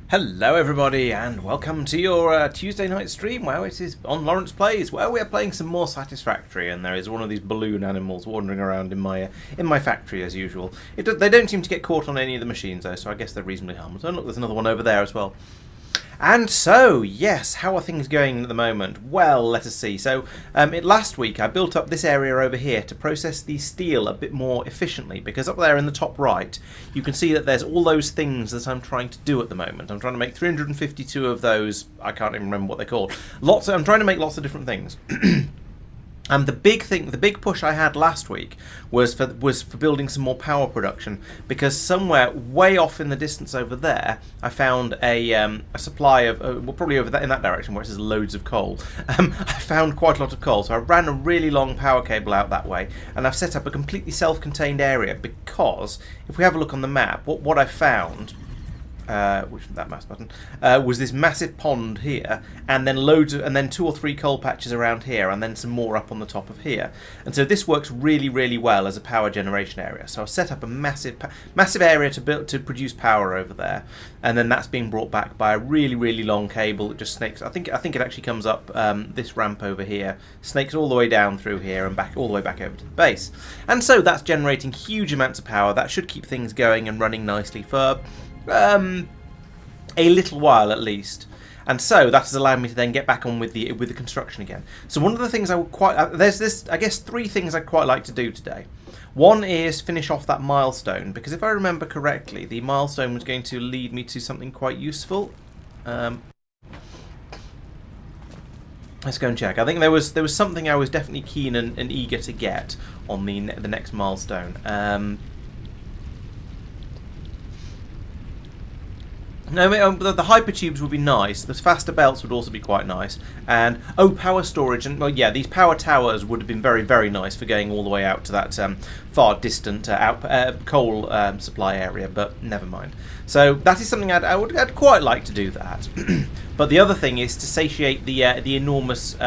Hello everybody and welcome to your Tuesday night stream. Well, it is on Laurence Plays, where we are playing some more Satisfactory, and there is one of these balloon animals wandering around in my factory as usual. They don't seem to get caught on any of the machines though, so I guess they're reasonably harmless. And look, there's another one over there as well. And so, yes, how are things going at the moment? Well, let us see. So, last week I built up this area over here to process the steel a bit more efficiently, because up there in the top right, you can see that there's all those things that I'm trying to do at the moment. I'm trying to make 352 of those, I can't even remember what they're called. I'm trying to make lots of different things. The big push I had last week was for building some more power production, because somewhere way off in the distance over there, I found a supply of well, probably over that in that direction where it says loads of coal. I found quite a lot of coal, so I ran a really long power cable out that way, and I've set up a completely self-contained area, because if we have a look on the map, what I found. Which that mouse button was this massive pond here, and then and then 2 or 3 coal patches around here, and then some more up on the top of here. And so this works really, really well as a power generation area. So I've set up a massive area to produce power over there, and then that's being brought back by a really, really long cable that just snakes. I think it actually comes up this ramp over here, snakes all the way down through here and back all the way back over to the base. And so that's generating huge amounts of power. That should keep things going and running nicely for a little while at least, and so that has allowed me to then get back on with the construction again. So one of the things I would there's I guess 3 things I'd quite like to do today. One is finish off that milestone, because if I remember correctly, the milestone was going to lead me to something quite useful. Let's go and check. I think there was something I was definitely keen and eager to get on the next milestone. No, the hypertubes would be nice. The faster belts would also be quite nice. And, power storage. And, well, yeah, these power towers would have been very, very nice for going all the way out to that far distant coal supply area, but never mind. So that is something I'd quite like to do that. But the other thing is to satiate the enormous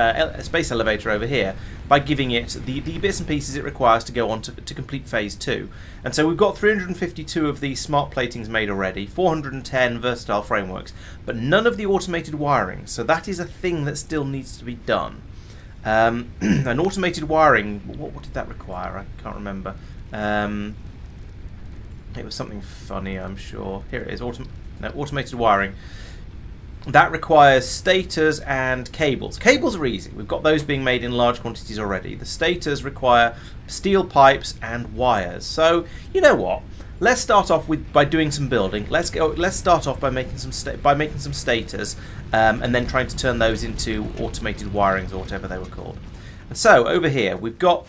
space elevator over here by giving it the bits and pieces it requires to go on to complete Phase 2. And so we've got 352 of these smart platings made already, 410 versatile frameworks, but none of the automated wiring. So that is a thing that still needs to be done. An automated wiring, what did that require? I can't remember. It was something funny, I'm sure. Here it is, automated wiring. That requires stators and cables. Cables are easy. We've got those being made in large quantities already. The stators require steel pipes and wires. So, you know what? Let's start off by doing some building. Let's start off by making some stators, and then trying to turn those into automated wirings or whatever they were called. And so over here we've got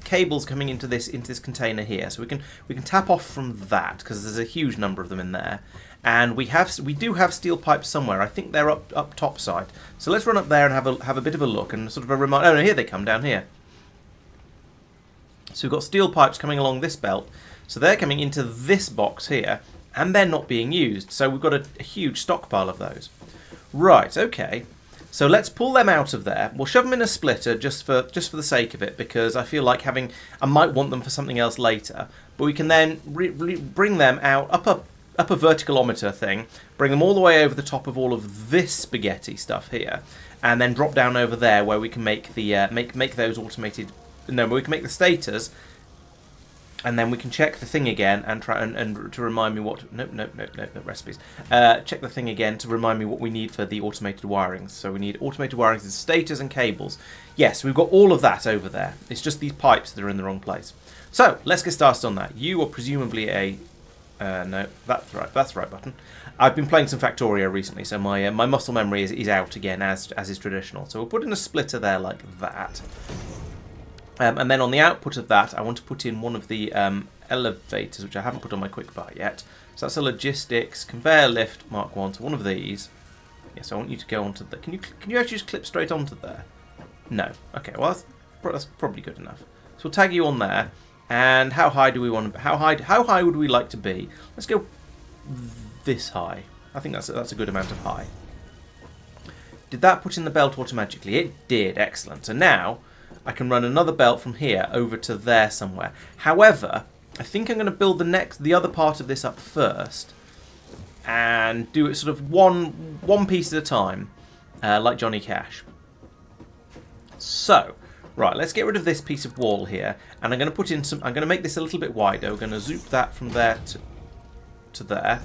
cables coming into this container here. So we can tap off from that, because there's a huge number of them in there. And we do have steel pipes somewhere. I think they're up top side. So let's run up there and have a bit of a look and sort of a reminder. Oh no, here they come down here. So we've got steel pipes coming along this belt. So they're coming into this box here, and they're not being used. So we've got a huge stockpile of those. Right, okay. So let's pull them out of there. We'll shove them in a splitter just for the sake of it, because I feel like I might want them for something else later. But we can then bring them out up a verticalometer thing, bring them all the way over the top of all of this spaghetti stuff here, and then drop down over there where we can make the make those automated. No, we can make the stators, and then we can check the thing again and try and to remind me what. No recipes. Check the thing again to remind me what we need for the automated wirings. So we need automated wirings, stators and cables. Yes, we've got all of that over there. It's just these pipes that are in the wrong place. So let's get started on that. You are presumably a. No, that's right. That's the right button. I've been playing some Factorio recently, so my muscle memory is out again, as is traditional. So we'll put in a splitter there like that. And then on the output of that, I want to put in one of the elevators, which I haven't put on my quickbar yet. So that's a logistics conveyor lift Mark 1. So one of these. Yes, I want you to go onto the. Can you actually just clip straight onto there? No. Okay. Well, that's probably good enough. So we'll tag you on there. And how high do we want to? How high would we like to be? Let's go this high. I think that's a good amount of high. Did that put in the belt automatically? It did. Excellent. So now I can run another belt from here over to there somewhere. However, I think I'm going to build the other part of this up first, and do it sort of one piece at a time, like Johnny Cash. So. Right, let's get rid of this piece of wall here, and I'm going to put in some. I'm going to make this a little bit wider. We're going to zoop that from there to there.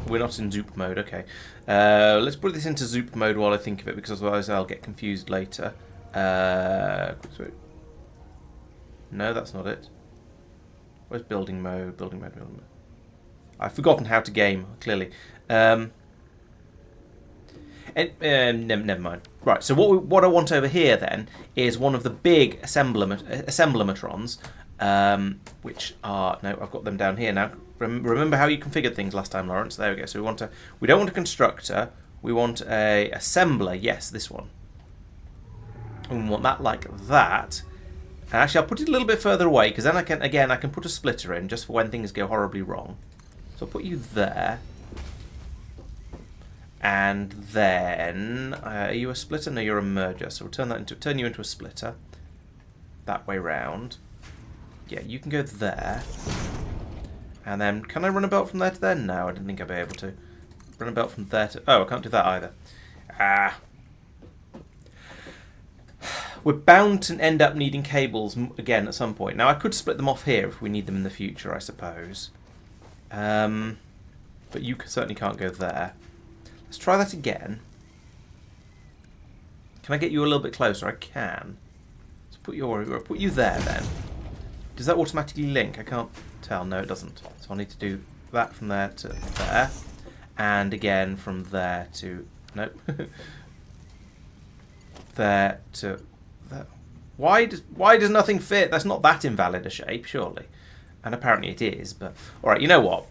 We're not in zoop mode, okay. Let's put this into zoop mode while I think of it, because otherwise I'll get confused later. No, that's not it. Where's building mode? Building mode. I've forgotten how to game, clearly. Never mind. Right, so what I want over here then is one of the big assemblometrons, which are... No, I've got them down here now. Remember how you configured things last time, Laurence? There we go. So we don't want a constructor. We want a assembler. Yes, this one. And we want that like that. And actually, I'll put it a little bit further away because then I can put a splitter in just for when things go horribly wrong. So I'll put you there. And then, are you a splitter? No, you're a merger. So we'll turn you into a splitter. That way round. Yeah, you can go there. And then, can I run a belt from there to there? No, I didn't think I'd be able to. Run a belt from there to... Oh, I can't do that either. We're bound to end up needing cables again at some point. Now, I could split them off here if we need them in the future, I suppose. But you certainly can't go there. Let's try that again. Can I get you a little bit closer? I can. Let's put you there then. Does that automatically link? I can't tell. No, it doesn't. So I'll need to do that from there to there. And again from there to... Nope. There to there. Why does nothing fit? That's not that invalid a shape, surely. And apparently it is, but... Alright, you know what?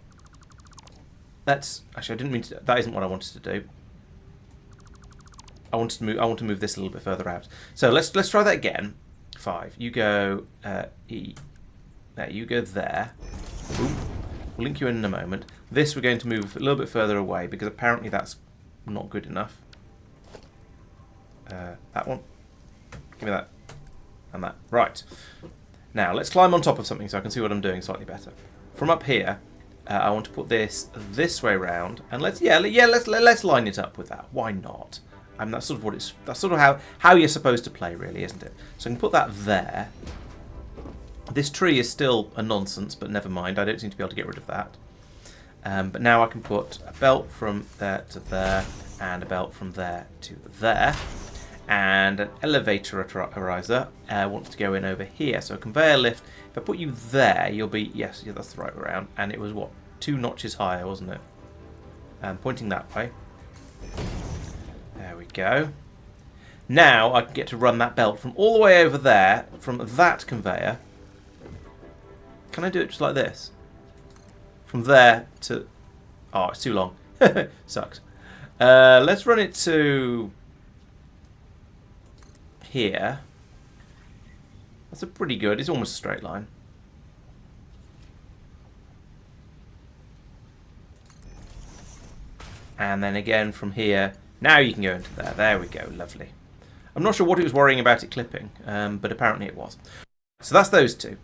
Actually, I didn't mean to... That isn't what I wanted to do. I want to move this a little bit further out. So let's try that again. 5. You go E. There, you go there. Ooh. We'll link you in a moment. This we're going to move a little bit further away because apparently that's not good enough. That one. Give me that. And that. Right. Now, let's climb on top of something so I can see what I'm doing slightly better. From up here, I want to put this way round, and let's line it up with that. Why not? That's sort of that's sort of how you're supposed to play, really, isn't it? So I can put that there. This tree is still a nonsense, but never mind. I don't seem to be able to get rid of that. But now I can put a belt from there to there, and a belt from there to there, and an elevator riser wants to go in over here. So a conveyor lift. If I put you there, you'll be... Yes, yeah, that's the right way around. And it was, what, 2 notches higher, wasn't it? Pointing that way. There we go. Now I can get to run that belt from all the way over there, from that conveyor. Can I do it just like this? From there to... Oh, it's too long. Sucks. Let's run it to... here. That's a pretty good. It's almost a straight line. And then again from here. Now you can go into there. There we go. Lovely. I'm not sure what it was worrying about it clipping, but apparently it was. So that's those two.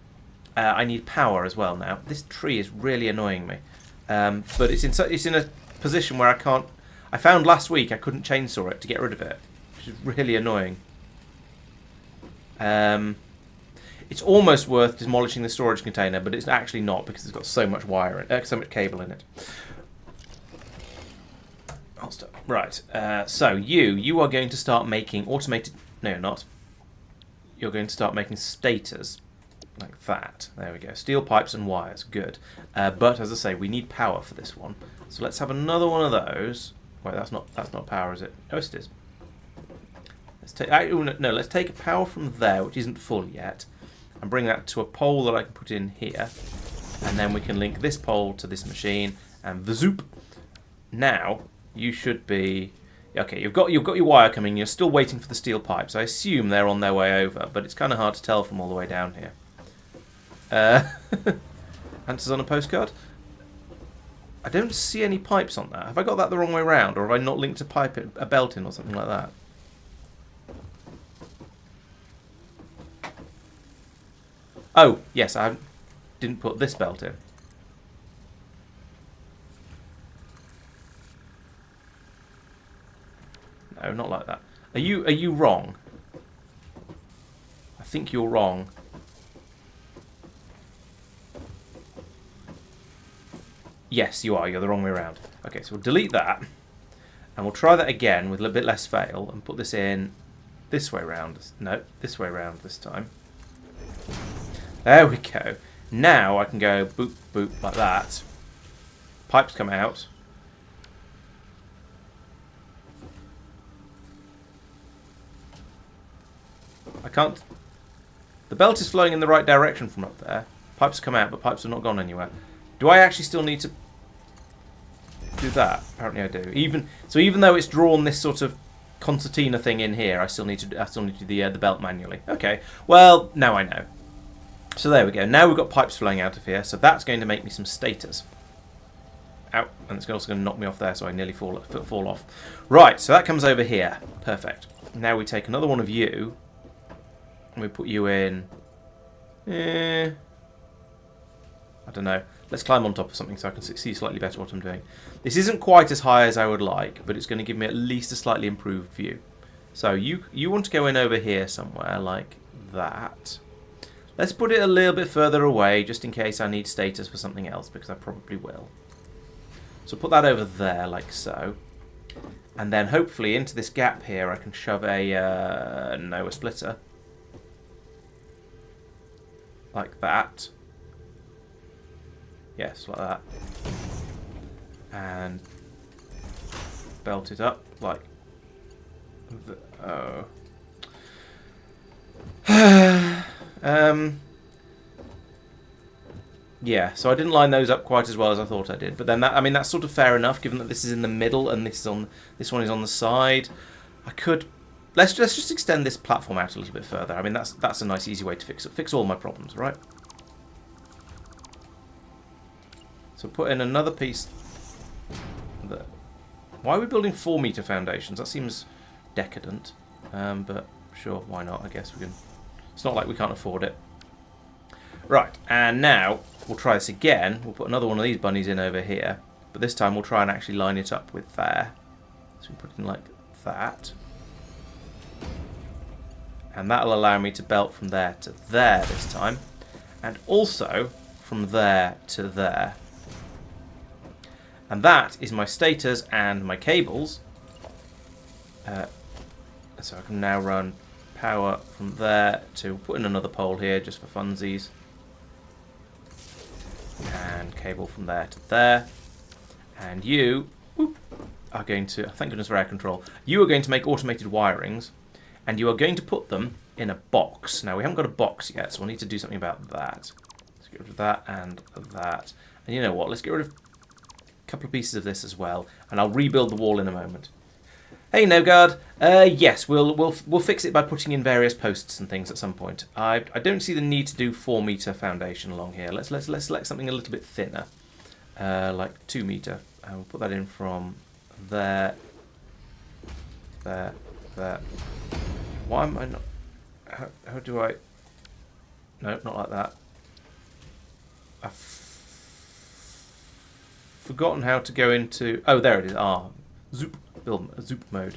I need power as well now. This tree is really annoying me. But it's in a position where I can't... I found last week I couldn't chainsaw it to get rid of it, which is really annoying. It's almost worth demolishing the storage container, but it's actually not because it's got so much wire in so much cable in it. I'll stop. Right. So you are going to start making automated... No, you're not. You're going to start making stators like that. There we go. Steel pipes and wires. Good. But as I say, we need power for this one. So let's have another one of those. Wait, that's not power, is it? Oh, it is. Let's take... No, let's take a power from there, which isn't full yet, and bring that to a pole that I can put in here. And then we can link this pole to this machine, and zoop. Now, you should be... Okay, you've got your wire coming, you're still waiting for the steel pipes. I assume they're on their way over, but it's kind of hard to tell from all the way down here. Answers on a postcard? I don't see any pipes on that. Have I got that the wrong way round, or have I not linked a belt in or something like that? Oh, yes, I didn't put this belt in. No, not like that. Are you wrong? I think you're wrong. Yes, you are. You're the wrong way around. Okay, so we'll delete that. And we'll try that again with a little bit less fail and put this in this way round. No, this way round this time. There we go. Now I can go boop, boop, like that. Pipes come out. I can't... The belt is flowing in the right direction from up there. Pipes come out, but pipes have not gone anywhere. Do I actually still need to do that? Apparently I do. Even though it's drawn this sort of concertina thing in here, I still need to do the belt manually. Okay. Well, now I know. So there we go. Now we've got pipes flowing out of here, so that's going to make me some stators. Ow, and it's also going to knock me off there, so I nearly fall off. Right, so that comes over here. Perfect. Now we take another one of you, and we put you in... I don't know. Let's climb on top of something so I can see slightly better what I'm doing. This isn't quite as high as I would like, but it's going to give me at least a slightly improved view. So you want to go in over here somewhere, like that. Let's put it a little bit further away, just in case I need status for something else, because I probably will. So put that over there, like so. And then hopefully into this gap here I can shove a splitter. Like that. Yes, like that. And belt it up, like... Oh... Yeah, so I didn't line those up quite as well as I thought I did, but then that's sort of fair enough, given that this is in the middle and this one is on the side. I could let's just extend this platform out a little bit further. I mean that's a nice easy way to fix all my problems, right? So put in another piece. Why are we building 4-meter foundations? That seems decadent, but sure, why not? I guess we can. It's not like we can't afford it. Right, and now we'll try this again. We'll put another one of these bunnies in over here, but this time we'll try and actually line it up with there. So we put it in like that. And that'll allow me to belt from there to there this time. And also from there to there. And that is my stators and my cables. So I can now run power from there to put in another pole here just for funsies. And cable from there to there. And you are going to, thank goodness for air control, you are going to make automated wirings, and you are going to put them in a box. Now we haven't got a box yet, so we'll need to do something about that. Let's get rid of that and that. And you know what, let's get rid of a couple of pieces of this as well, and I'll rebuild the wall in a moment. Hey, No Guard. Yes, we'll fix it by putting in various posts and things at some point. I don't see the need to do 4-meter foundation along here. Let's select something a little bit thinner, like 2-meter. And we'll put that in from there, there, there. Why am I not? How do I? No, not like that. I've forgotten how to go into. Oh, there it is. Zoop zoop mode.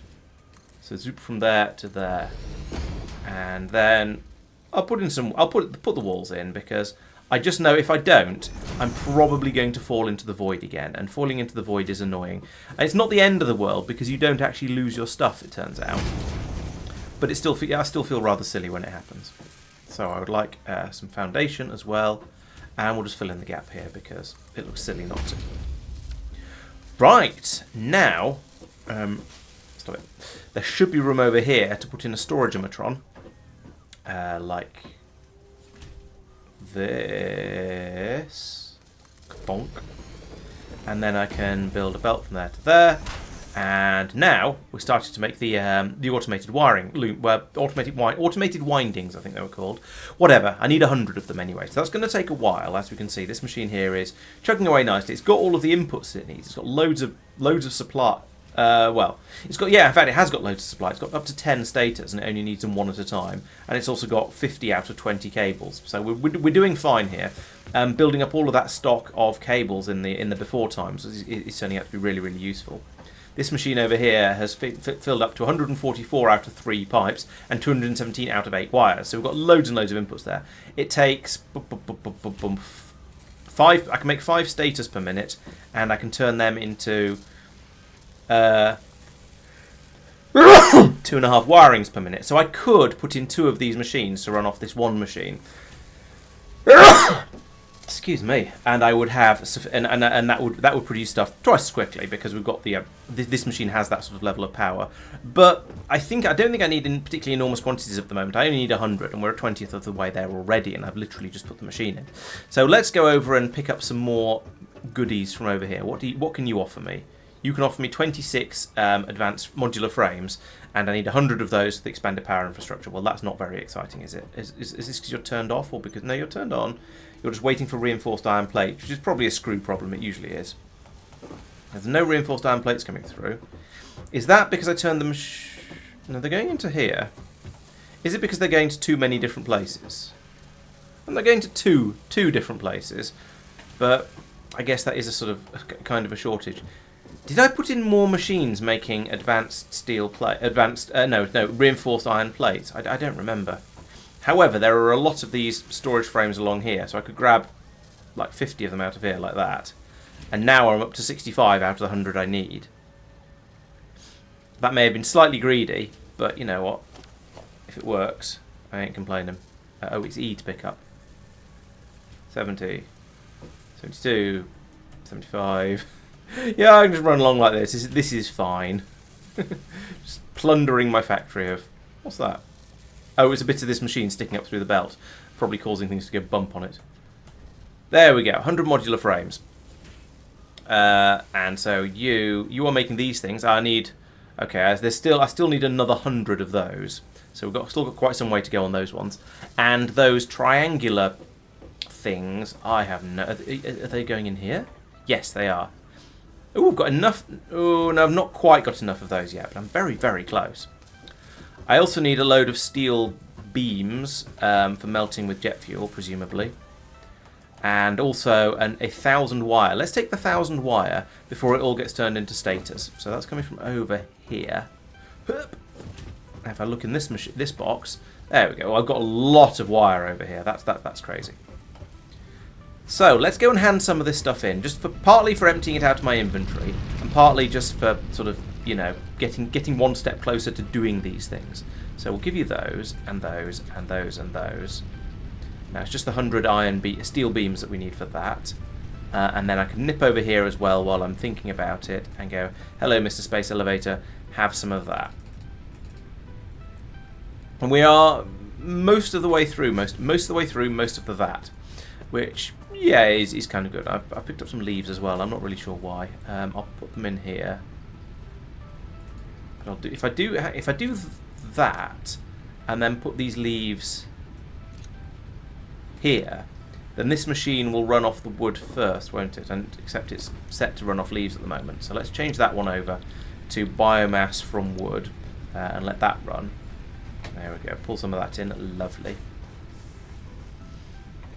So zoop from there to there, and then I'll put the walls in, because I just know if I don't, I'm probably going to fall into the void again, and falling into the void is annoying. And it's not the end of the world, because you don't actually lose your stuff, it turns out. But I still feel rather silly when it happens. So I would like some foundation as well, and we'll just fill in the gap here because it looks silly not to. Right, now, stop it. There should be room over here to put in a storage emitron, like this, bonk, and then I can build a belt from there to there. And now we're starting to make the automated wiring loop, automated windings, I think they were called. Whatever. I need 100 of them anyway, so that's going to take a while. As we can see, this machine here is chugging away nicely. It's got all of the inputs it needs. It's got loads of supply. Well, it's got, yeah, in fact, it has got loads of supply. It's got up to 10 stators, and it only needs them one at a time. And it's also got 50 out of 20 cables. So we're doing fine here. Building up all of that stock of cables in the before times is turning out to be really, really useful. This machine over here has filled up to 144 out of 3 pipes and 217 out of 8 wires. So we've got loads and loads of inputs there. It takes 5. I can make 5 stators per minute, and I can turn them into 2.5 wirings per minute. So I could put in 2 of these machines to run off this one machine. Excuse Excuse me. And I would have, and that would produce stuff twice as quickly because we've got the this machine has that sort of level of power. But I don't think I need in particularly enormous quantities at the moment. I only need 100, and we're a 20th of the way there already, and I've literally just put the machine in. So let's go over and pick up some more goodies from over here. What can you offer me? You can offer me 26 advanced modular frames, and I need 100 of those for the expanded power infrastructure. Well, that's not very exciting, is it? Is this because you're turned off, or because... No, you're turned on. You're just waiting for reinforced iron plates, which is probably a screw problem. It usually is. There's no reinforced iron plates coming through. Is that because I turned them... No, they're going into here. Is it because they're going to too many different places? And they're going to two different places, but I guess that is a sort of kind of a shortage. Did I put in more machines making advanced steel plate? No, reinforced iron plates. I don't remember. However, there are a lot of these storage frames along here, so I could grab like 50 of them out of here like that. And now I'm up to 65 out of the 100 I need. That may have been slightly greedy, but you know what? If it works, I ain't complaining. Oh, it's E to pick up. 70, 72, 75. Yeah, I can just run along like this. This is fine. Just plundering my factory of... What's that? Oh, it's a bit of this machine sticking up through the belt. Probably causing things to go bump on it. There we go. 100 modular frames. And so you are making these things. I need... Okay, I still need another 100 of those. So we've still got quite some way to go on those ones. And those triangular things, I have no... Are they going in here? Yes, they are. Oh, I've got enough... Oh, no, I've not quite got enough of those yet, but I'm very, very close. I also need a load of steel beams for melting with jet fuel, presumably. And also a 1,000 wire. Let's take the 1,000 wire before it all gets turned into stators. So that's coming from over here. If I look in this box, there we go. Well, I've got a lot of wire over here. That's crazy. So let's go and hand some of this stuff in, just partly for emptying it out of my inventory, and partly just for sort of, you know, getting one step closer to doing these things. So we'll give you those and those and those and those. Now it's just the 100 steel beams that we need for that. And then I can nip over here as well while I'm thinking about it and go, hello, Mr. Space Elevator, have some of that. And we are most of the way through, most of the way through most of the that, which, yeah, is kind of good. I've picked up some leaves as well. I'm not really sure why. I'll put them in here. But I'll do, if I do that, and then put these leaves here, then this machine will run off the wood first, won't it? And except it's set to run off leaves at the moment. So let's change that one over to biomass from wood and let that run. There we go. Pull some of that in. Lovely.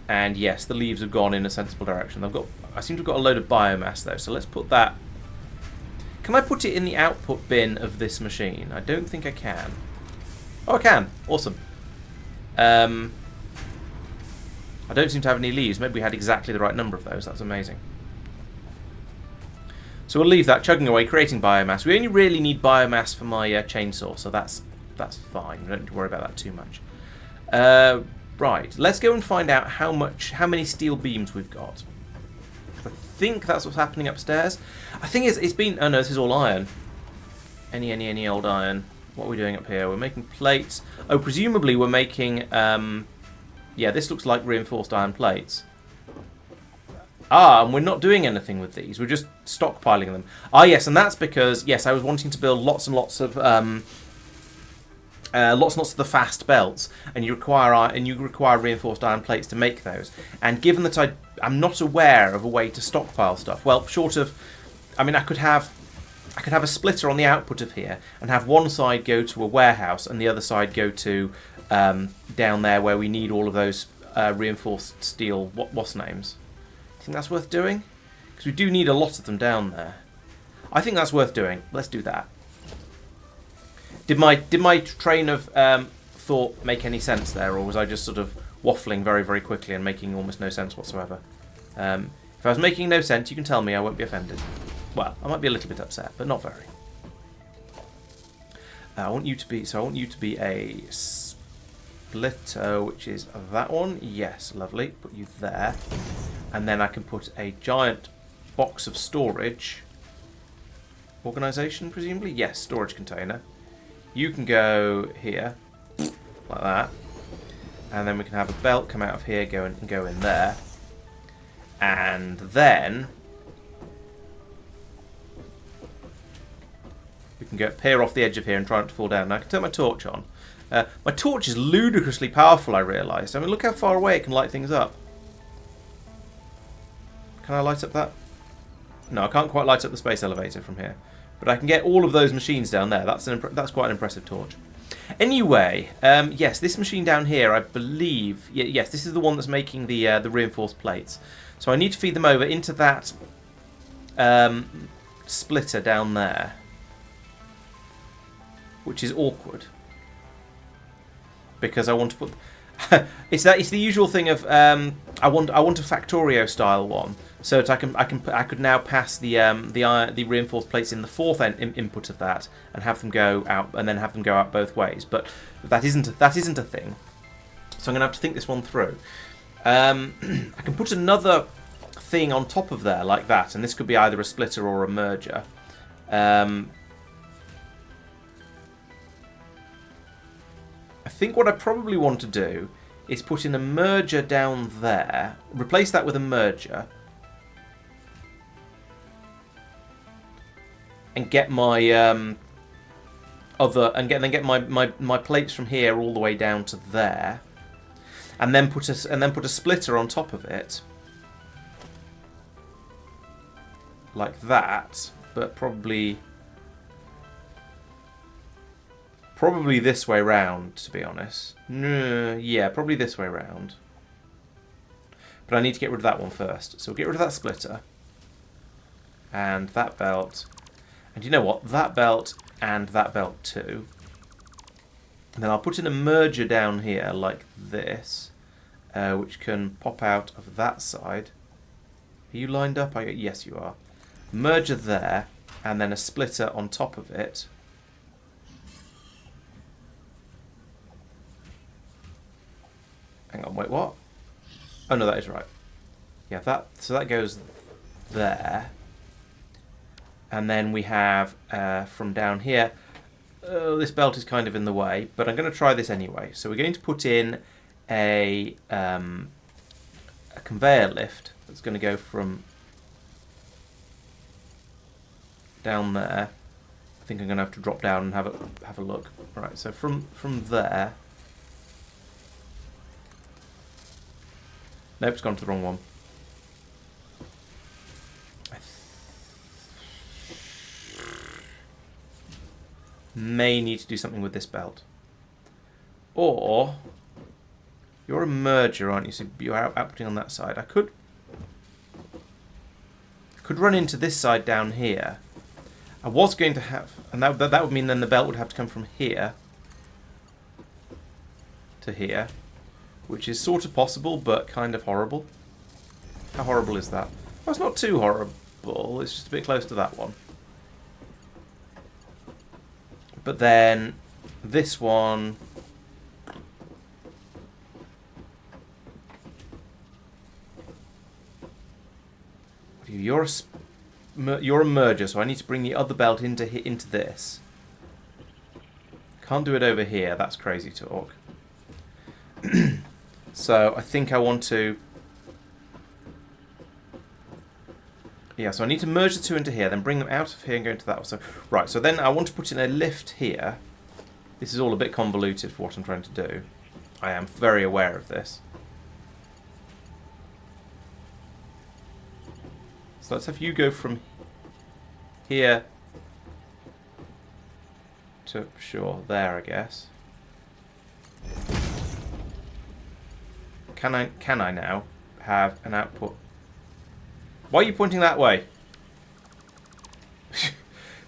And yes, the leaves have gone in a sensible direction. I seem to have got a load of biomass though, so let's put that... Can I put it in the output bin of this machine? I don't think I can. Oh, I can. Awesome. I don't seem to have any leaves. Maybe we had exactly the right number of those. That's amazing. So we'll leave that chugging away, creating biomass. We only really need biomass for my chainsaw, so that's fine. We don't need to worry about that too much. Right, let's go and find out how many steel beams we've got. I think that's what's happening upstairs. I think it's been... Oh no, this is all iron. Any old iron. What are we doing up here? We're making plates. Oh, presumably we're making... yeah, this looks like reinforced iron plates. Ah, and we're not doing anything with these. We're just stockpiling them. Ah, yes, and that's because, yes, I was wanting to build lots and lots of the fast belts, and you require reinforced iron plates to make those. And given that I'm not aware of a way to stockpile stuff, well, short of, I mean, I could have a splitter on the output of here and have one side go to a warehouse and the other side go to down there where we need all of those reinforced steel what's names. Do you think that's worth doing? Because we do need a lot of them down there. I think that's worth doing. Let's do that. Did my train of thought make any sense there, or was I just sort of waffling very, very quickly and making almost no sense whatsoever? If I was making no sense, you can tell me. I won't be offended. Well, I might be a little bit upset, but not very. I want you to be a splitter, which is that one. Yes, lovely. Put you there. And then I can put a giant box of storage. Organisation, presumably? Yes, storage container. You can go here, like that. And then we can have a belt come out of here, go in there. And then we can go peer off the edge of here and try not to fall down. Now I can turn my torch on. My torch is ludicrously powerful, I realised. I mean, look how far away it can light things up. Can I light up that? No, I can't quite light up the space elevator from here. But I can get all of those machines down there. That's quite an impressive torch. Anyway, yes, this machine down here, I believe... yes, this is the one that's making the reinforced plates. So I need to feed them over into that splitter down there. Which is awkward. Because I want to put... it's the usual thing of I want a Factorio style one, so that I could now pass the reinforced plates in the fourth input of that and have them go out, and then have them go out both ways. But that isn't a thing. So I'm gonna have to think this one through. I can put another thing on top of there like that, and this could be either a splitter or a merger. I think what I probably want to do is put in a merger down there, replace that with a merger, and get my get my plates from here all the way down to there, and then put a splitter on top of it, like that, but probably this way round, to be honest. Yeah, probably this way round. But I need to get rid of that one first. So we'll get rid of that splitter. And that belt. And you know what? That belt and that belt too. And then I'll put in a merger down here like this. Which can pop out of that side. Are you lined up? Yes, you are. Merger there. And then a splitter on top of it. Hang on, wait, what? Oh no, that is right. Yeah, so that goes there. And then we have, from down here, this belt is kind of in the way, but I'm going to try this anyway. So we're going to put in a conveyor lift that's going to go from down there. I think I'm going to have to drop down and have a look. Right, so from there... Nope, it's gone to the wrong one. May need to do something with this belt. Or... You're a merger, aren't you? So you're outputting on that side. I could run into this side down here. I was going to have... And that would mean then the belt would have to come from here to here. Which is sort of possible, but kind of horrible. How horrible is that? Well, it's not too horrible. It's just a bit close to that one. But then this one... You're a merger, so I need to bring the other belt into this. Can't do it over here. That's crazy talk. So I think I want to... Yeah, so I need to merge the two into here, then bring them out of here and go into that one. So, right, so then I want to put in a lift here. This is all a bit convoluted for what I'm trying to do. I am very aware of this. So let's have you go from here to, sure, there, I guess. Can I now have an output? Why are you pointing that way?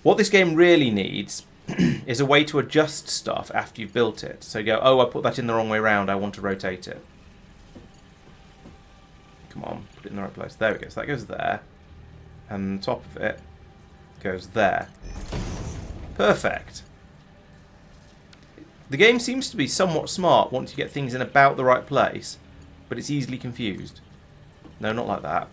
What this game really needs is a way to adjust stuff after you've built it. So you go, oh, I put that in the wrong way round, I want to rotate it. Come on, put it in the right place. There we go, so that goes there. And the top of it goes there. Perfect. The game seems to be somewhat smart once you get things in about the right place, but it's easily confused. No, not like that.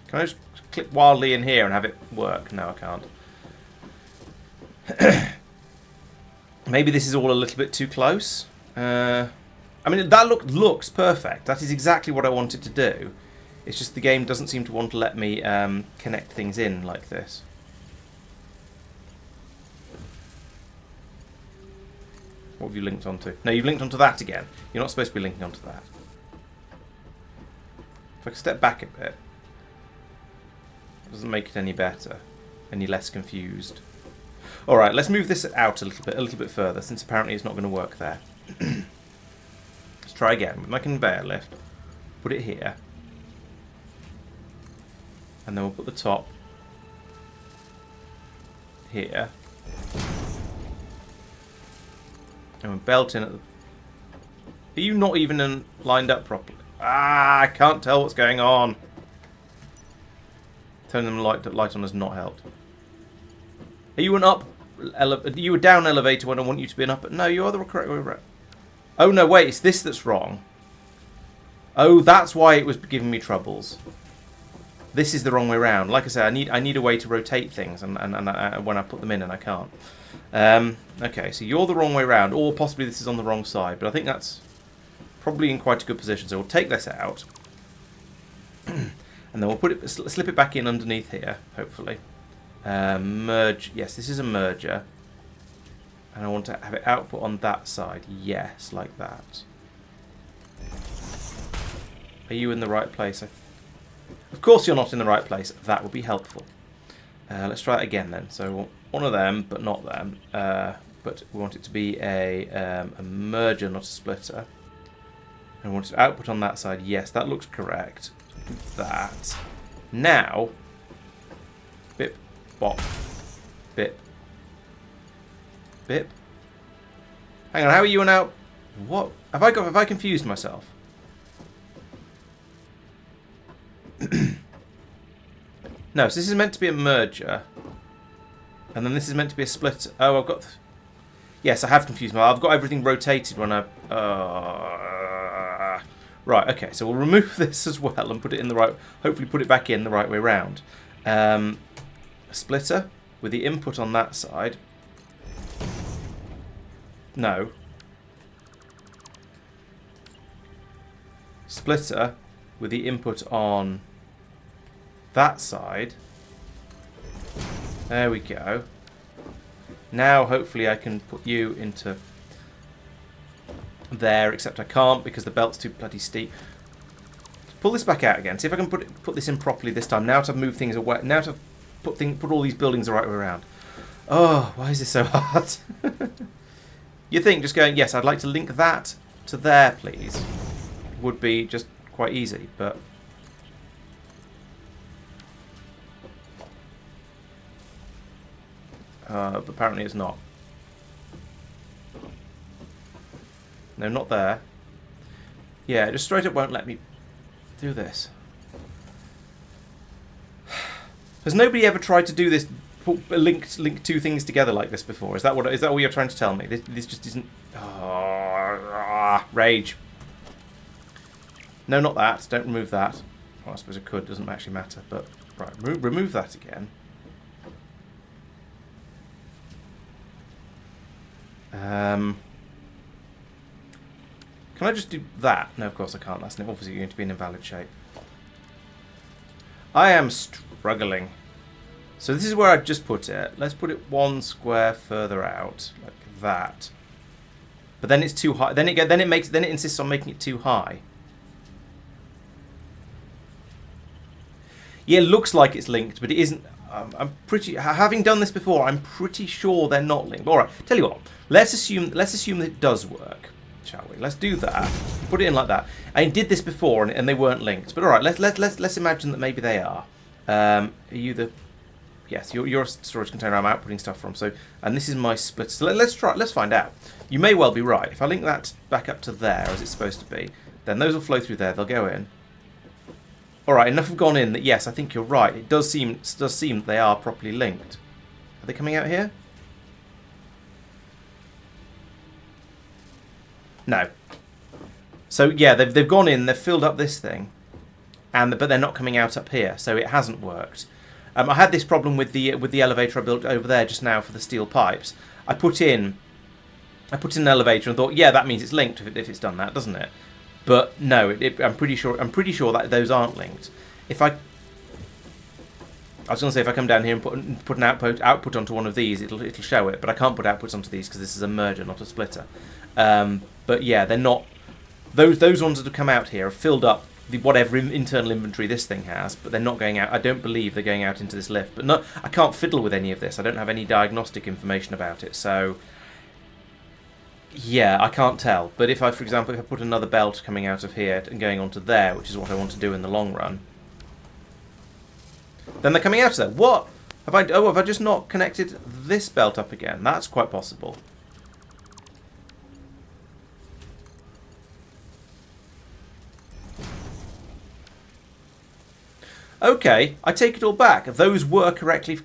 Can I just click wildly in here and have it work? No, I can't. Maybe this is all a little bit too close. I mean, that looks perfect. That is exactly what I wanted to do. It's just the game doesn't seem to want to let me connect things in like this. What have you linked onto? No, you've linked onto that again. You're not supposed to be linking onto that. If I can step back a bit, it doesn't make it any better, any less confused. Alright, let's move this out a little bit further, since apparently it's not going to work there. Let's try again with my conveyor lift. Put it here. And then we'll put the top here. And we'll belt in at the... Are you not even lined up properly? Ah, I can't tell what's going on. Turning the light on has not helped. Are you an up... Are you a down elevator when I want you to be an up... No, you are the correct way around. Oh, no, wait, it's this that's wrong. Oh, that's why it was giving me troubles. This is the wrong way around. Like I said, I need a way to rotate things and when I put them in and I can't. Okay, so you're the wrong way around, or possibly this is on the wrong side, but I think that's probably in quite a good position. So we'll take this out. And then we'll put it, slip it back in underneath here, hopefully. Merge. Yes, this is a merger. And I want to have it output on that side. Yes, like that. Are you in the right place? Of course you're not in the right place. That would be helpful. Let's try it again then. So one of them, but not them. But we want it to be a merger, not a splitter. And we want it to output on that side. Yes, that looks correct. Do that. Now, bip, bop, bip, bip. Hang on, how are you and out? What have I confused myself? No, so this is meant to be a merger, and then this is meant to be a splitter. Oh, I've got. Yes, I have confused myself. I've got everything rotated when I. Right. Okay. So we'll remove this as well and put it in the right. Hopefully, put it back in the right way round. A splitter with the input on that side. No. Splitter with the input on that side. There we go. Now hopefully I can put you into there, except I can't because the belt's too bloody steep. Pull this back out again. See if I can put this in properly this time. Now to move things away. Now to put all these buildings the right way around. Oh, why is this so hard? You think just going, yes, I'd like to link that to there, please, would be just quite easy, but apparently it's not. No, not there. Yeah, just straight up won't let me do this. Has nobody ever tried to do this, link two things together like this before? Is that what you're trying to tell me? This just isn't. Rage. No, not that. Don't remove that. Well, I suppose it could. Doesn't actually matter. But right, remove that again. Can I just do that? No, of course I can't. That's obviously going to be an invalid shape. I am struggling. So this is where I've just put it. Let's put it one square further out, like that. But then it's too high. Then it insists on making it too high. Yeah, it looks like it's linked, but it isn't. I'm pretty. Having done this before, I'm pretty sure they're not linked. All right, tell you what. Let's assume that it does work, shall we? Let's do that. Put it in like that. I did this before, and they weren't linked. But all right, let's imagine that maybe they are. Are you the? Yes, you're a storage container I'm outputting stuff from. So, and this is my split. So let's try. Let's find out. You may well be right. If I link that back up to there as it's supposed to be, then those will flow through there. They'll go in. All right, enough have gone in that yes, I think you're right. It does seem that they are properly linked. Are they coming out here? No. So yeah, they've gone in, they've filled up this thing, but they're not coming out up here, so it hasn't worked. I had this problem with the elevator I built over there just now for the steel pipes. I put in an elevator and thought, yeah, that means it's linked if it's done that, doesn't it? But no, I'm pretty sure that those aren't linked. I was going to say if I come down here and put an output onto one of these, it'll show it, but I can't put outputs onto these because this is a merger, not a splitter. But yeah, they're not. Those ones that have come out here have filled up whatever internal inventory this thing has, but they're not going out. I don't believe they're going out into this lift. But no, I can't fiddle with any of this. I don't have any diagnostic information about it, so yeah, I can't tell. But if for example, if I put another belt coming out of here and going onto there, which is what I want to do in the long run, then they're coming out of there. What? Have I just not connected this belt up again? That's quite possible. Okay, I take it all back. Those were correctly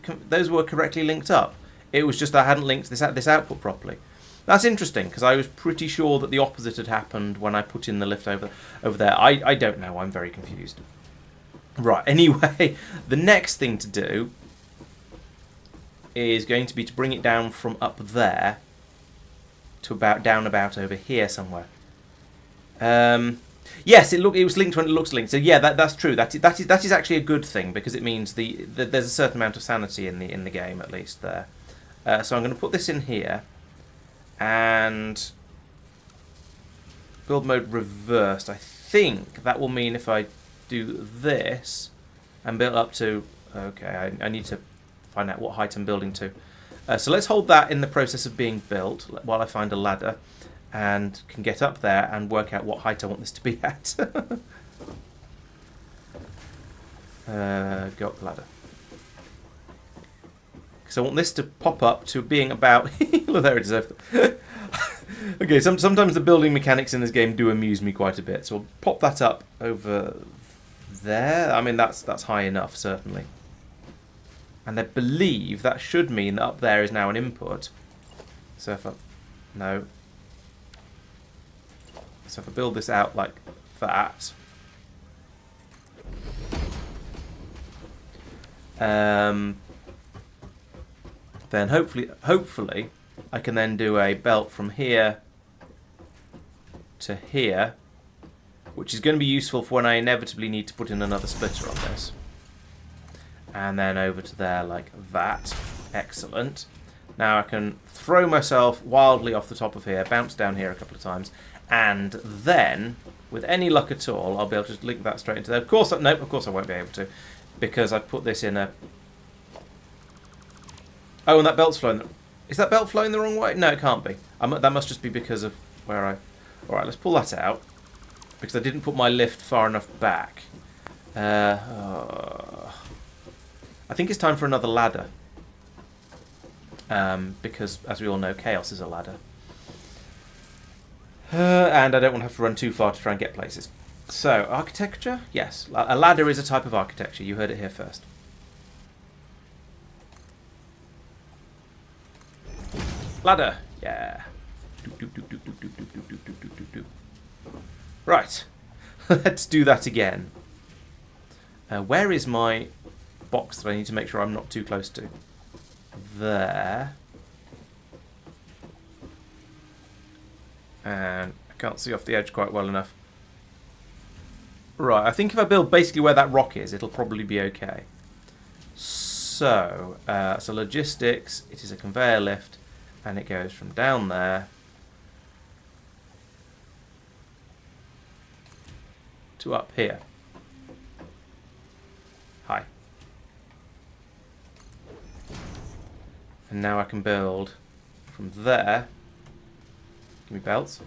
linked up. It was just I hadn't linked this output properly. That's interesting because I was pretty sure that the opposite had happened when I put in the lift over there. I don't know. I'm very confused. Right. Anyway, the next thing to do is going to be to bring it down from up there to down about over here somewhere. Yes, it was linked when it looks linked. So yeah, that's true. That is actually a good thing because it means there's a certain amount of sanity in the game at least there. So I'm going to put this in here and build mode reversed. I think that will mean if I do this and build up to I need to find out what height I'm building to. So let's hold that in the process of being built while I find a ladder and can get up there and work out what height I want this to be at. Go up the ladder. Because I want this to pop up to being about... Look, there it is. Okay, sometimes the building mechanics in this game do amuse me quite a bit. So I'll pop that up over there. I mean, that's high enough, certainly. And I believe that should mean that up there is now an input. So if I... No. So if I build this out like that, then hopefully I can then do a belt from here to here, which is going to be useful for when I inevitably need to put in another splitter on this. And then over to there like that. Excellent. Now I can throw myself wildly off the top of here, bounce down here a couple of times, and then, with any luck at all, I'll be able to just link that straight into there. Of course, no, of course I won't be able to, because I've put this in a... Oh, and that belt's flowing... Is that belt flowing the wrong way? No, it can't be. That must just be because of where I... Alright, let's pull that out, because I didn't put my lift far enough back. I think it's time for another ladder. Because, as we all know, chaos is a ladder. And I don't want to have to run too far to try and get places. So, architecture? Yes. A ladder is a type of architecture. You heard it here first. Ladder! Yeah. Right. Let's do that again. Where is my box that I need to make sure I'm not too close to? There. And I can't see off the edge quite well enough. Right, I think if I build basically where that rock is, it'll probably be okay. So logistics, it is a conveyor lift, and it goes from down there to up here. Hi. And now I can build from there. Give me belts.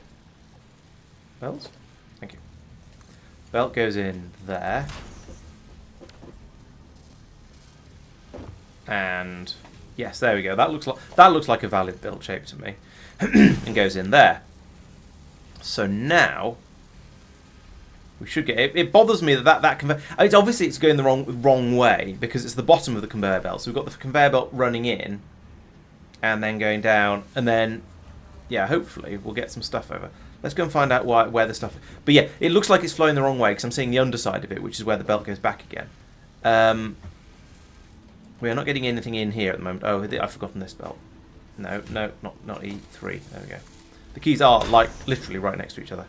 Belts? Thank you. Belt goes in there. And yes, there we go. That looks like a valid build shape to me. And goes in there. So now we should get it. It bothers me that conveyor. It's obviously it's going the wrong way because it's the bottom of the conveyor belt. So we've got the conveyor belt running in, and then going down, and then yeah, hopefully we'll get some stuff over. Let's go and find out where the stuff... But yeah, it looks like it's flowing the wrong way because I'm seeing the underside of it, which is where the belt goes back again. We are not getting anything in here at the moment. Oh, I've forgotten this belt. No, not E3. There we go. The keys are, like, literally right next to each other.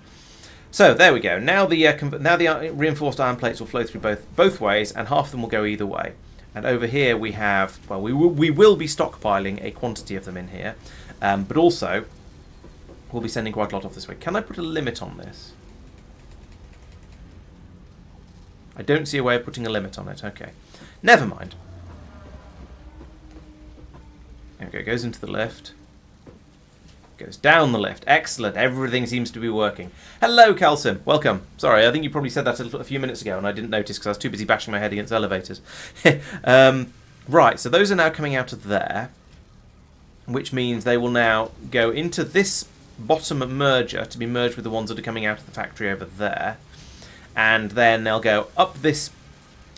So, there we go. Now the reinforced iron plates will flow through both ways, and half of them will go either way. And over here we have... Well, we will be stockpiling a quantity of them in here. But also... We'll be sending quite a lot off this way. Can I put a limit on this? I don't see a way of putting a limit on it. Okay. Never mind. There we go. Goes into the lift. Goes down the lift. Excellent. Everything seems to be working. Hello, Calcim. Welcome. Sorry, I think you probably said that a few minutes ago and I didn't notice because I was too busy bashing my head against elevators. Right, so those are now coming out of there, which means they will now go into this bottom merger to be merged with the ones that are coming out of the factory over there, and then they'll go up this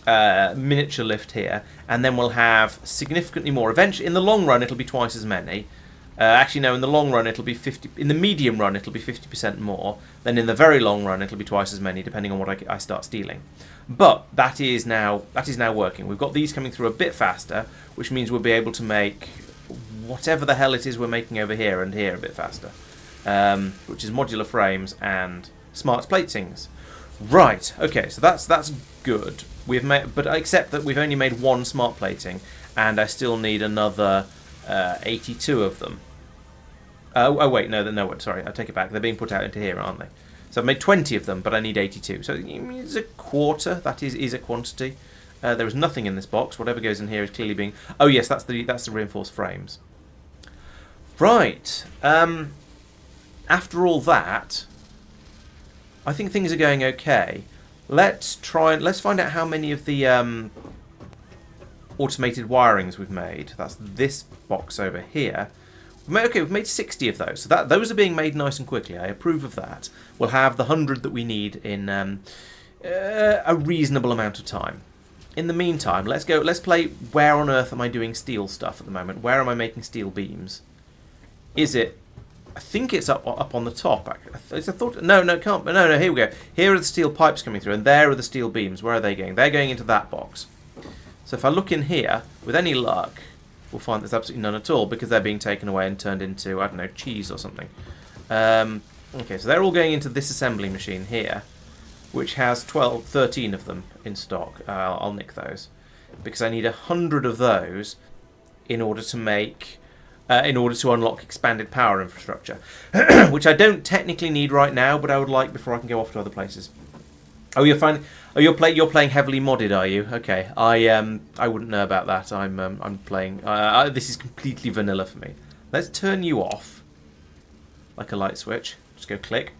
miniature lift here, and then we'll have significantly more. Eventually, in the long run, it'll be twice as many. Actually, no, in the long run, it'll be 50. In the medium run, it'll be 50% more. Then in the very long run, it'll be twice as many, depending on what I start stealing. But that is now working. We've got these coming through a bit faster, which means we'll be able to make whatever the hell it is we're making over here and here a bit faster. Which is modular frames and smart platings. Right. Okay. So that's good. We've made, but except that we've only made one smart plating, and I still need another 82 of them. Oh wait, no. Sorry, I take it back. They're being put out into here, aren't they? So I've made 20 of them, but I need 82. So it's a quarter. That is a quantity. There is nothing in this box. Whatever goes in here is clearly being. Oh yes, that's the reinforced frames. Right. After all that, I think things are going okay. Let's find out how many of the automated wirings we've made. That's this box over here. We've made 60 of those. So those are being made nice and quickly. I approve of that. We'll have the 100 that we need in a reasonable amount of time. In the meantime, let's play where on earth am I doing steel stuff at the moment? Where am I making steel beams? Is it... I think it's up on the top. I thought no, it can't. No, here we go. Here are the steel pipes coming through, and there are the steel beams. Where are they going? They're going into that box. So if I look in here, with any luck, we'll find there's absolutely none at all because they're being taken away and turned into, I don't know, cheese or something. Okay, so they're all going into this assembly machine here, which has 13 of them in stock. I'll nick those because I need 100 of those in order to make... in order to unlock expanded power infrastructure, which I don't technically need right now, but I would like before I can go off to other places. Oh, you're fine. Oh, you're playing heavily modded, are you? Okay, I wouldn't know about that. I'm playing. This is completely vanilla for me. Let's turn you off, like a light switch. Just go click.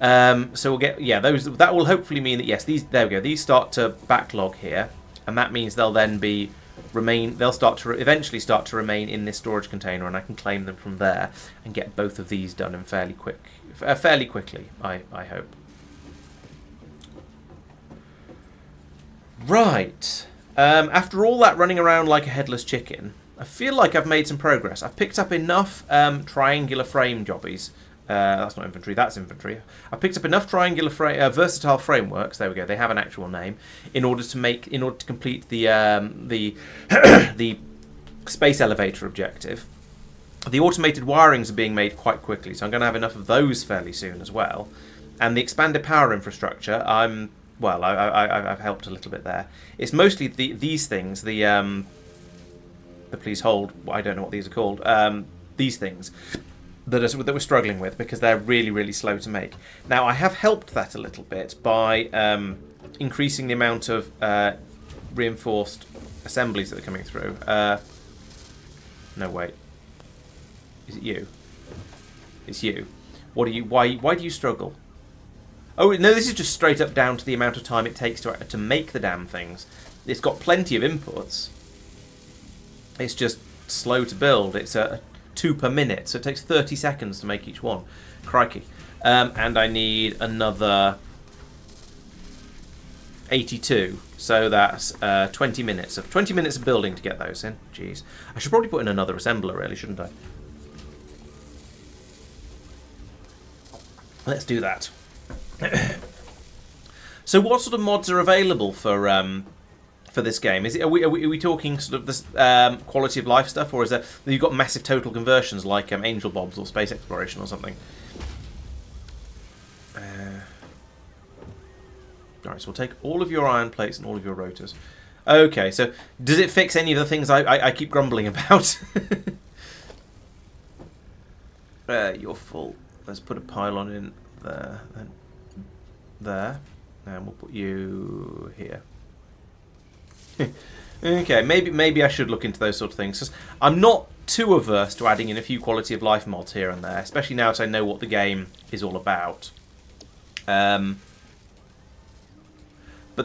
So we'll get those. That will hopefully mean that yes, there we go. These start to backlog here, and that means they'll then be. They'll eventually start to remain in this storage container, and I can claim them from there and get both of these done in fairly quickly. I hope. Right. After all that running around like a headless chicken, I feel like I've made some progress. I've picked up enough triangular frame jobbies. That's not infantry, that's infantry. I picked up enough triangular versatile frameworks. There we go. They have an actual name in order to complete the the space elevator objective. The automated wirings are being made quite quickly, so I'm going to have enough of those fairly soon as well. And the expanded power infrastructure, I've helped a little bit there. It's mostly these things. The please hold. I don't know what these are called. These things. That we're struggling with because they're really, really slow to make. Now, I have helped that a little bit by increasing the amount of reinforced assemblies that are coming through. No, wait. Is it you? It's you. What are you? Why do you struggle? Oh no, this is just straight up down to the amount of time it takes to make the damn things. It's got plenty of inputs. It's just slow to build. It's a 2 per minute, so it takes 30 seconds to make each one. Crikey. And I need another 82, so that's 20 minutes of building to get those in. Jeez. I should probably put in another assembler, really, shouldn't I? Let's do that. So what sort of mods are available for this game? Are we talking sort of this quality of life stuff, or is that you've got massive total conversions like Angel Bobs or Space Exploration or something? Alright, so we'll take all of your iron plates and all of your rotors. Okay, so does it fix any of the things I keep grumbling about? You're full. Let's put a pylon in there. There. And we'll put you here. Okay, maybe I should look into those sort of things. 'Cause I'm not too averse to adding in a few quality of life mods here and there, especially now that I know what the game is all about. But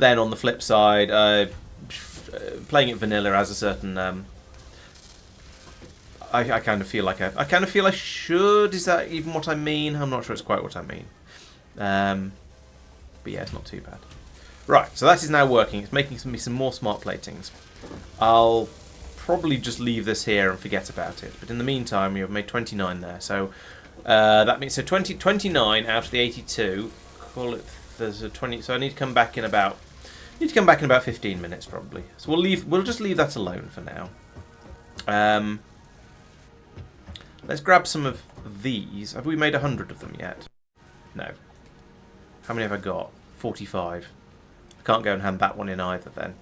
then on the flip side, playing it vanilla has a certain. I kind of feel like I should. Is that even what I mean? I'm not sure it's quite what I mean. But yeah, it's not too bad. Right, so that is now working. It's making me some more smart platings. I'll probably just leave this here and forget about it. But in the meantime, you've made 29 there. So that means 29 out of the 82. Call it there's a 20. So I need to come back in about 15 minutes probably. So we'll just leave that alone for now. Let's grab some of these. Have we made 100 of them yet? No. How many have I got? 45. I can't go and hand that one in either then.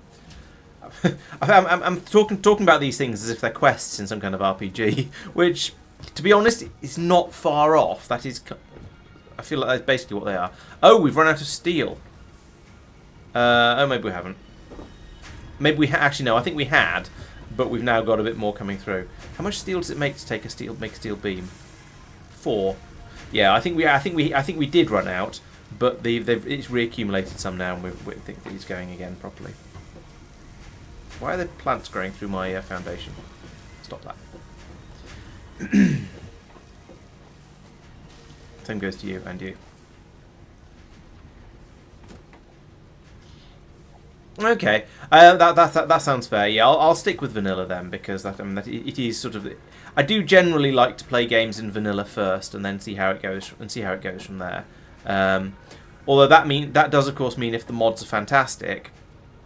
I'm talking about these things as if they're quests in some kind of RPG, which, to be honest, is not far off. That is, I feel like that's basically what they are. Oh, we've run out of steel. Oh, maybe we haven't. Maybe we actually no. I think we had, but we've now got a bit more coming through. How much steel does it make to make a steel beam? 4. Yeah, I think we did run out. But it's reaccumulated some now, and we think that it's going again properly. Why are there plants growing through my foundation? Stop that. Same goes to you and you. Okay, that sounds fair. Yeah, I'll stick with vanilla then, because it is sort of. I do generally like to play games in vanilla first, and then see how it goes from there. Although that does of course mean if the mods are fantastic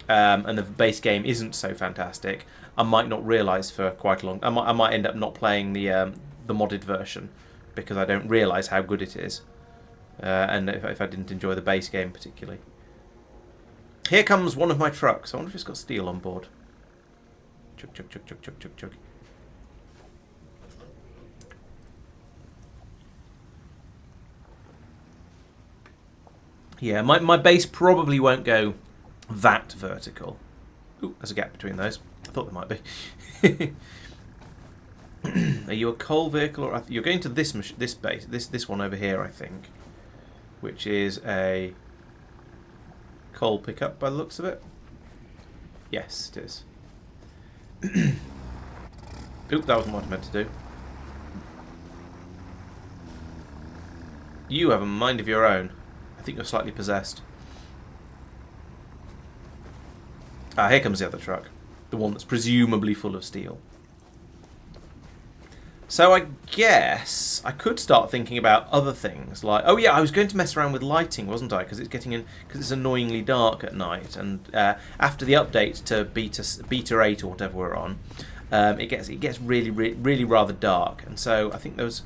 and the base game isn't so fantastic, I might not realise for quite a long. I might end up not playing the modded version because I don't realise how good it is, and if I didn't enjoy the base game particularly. Here comes one of my trucks. I wonder if it's got steel on board. Chug chug chug chug chug chug chug. Yeah, my base probably won't go that vertical. Ooh, there's a gap between those. I thought there might be. Are you a coal vehicle, or you're going to this base, this one over here, I think, which is a coal pickup by the looks of it. Yes, it is. Oop, that wasn't what I meant to do. You have a mind of your own. I think you're slightly possessed. Ah, here comes the other truck. The one that's presumably full of steel. So I guess I could start thinking about other things like... Oh yeah, I was going to mess around with lighting, wasn't I? Because it's annoyingly dark at night. And after the update to beta 8 or whatever we're on, it gets really rather dark. And so I think there was...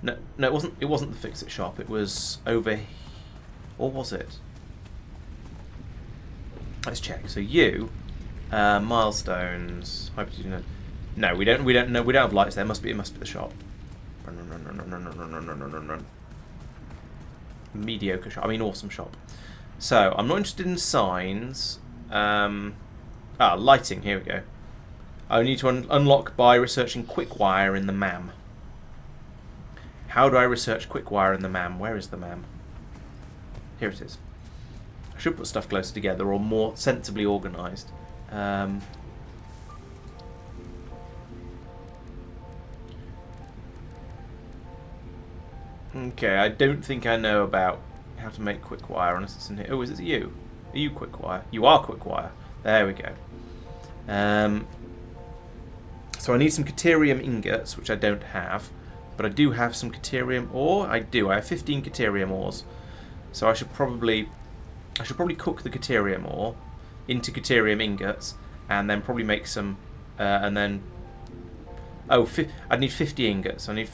No, it wasn't the Fix-It shop. It was over... Or was it? Let's check. So you, milestones. No, we don't. No, we don't have lights there. It must be the shop. Run. Mediocre shop. I mean, awesome shop. So I'm not interested in signs. Lighting. Here we go. I need to unlock by researching Quickwire in the MAM. How do I research Quickwire in the MAM? Where is the MAM? Here it is. I should put stuff closer together or more sensibly organised. Okay, I don't think I know about how to make Quickwire unless it's in here. Oh, is it you? Are you Quickwire? You are Quickwire. There we go. So I need some Caterium ingots, which I don't have. But I do have some Caterium ore. I do. I have 15 Caterium ores. So I should probably cook the Caterium ore into Caterium ingots, and then probably make some, and then... Oh, I need 50 ingots. I need...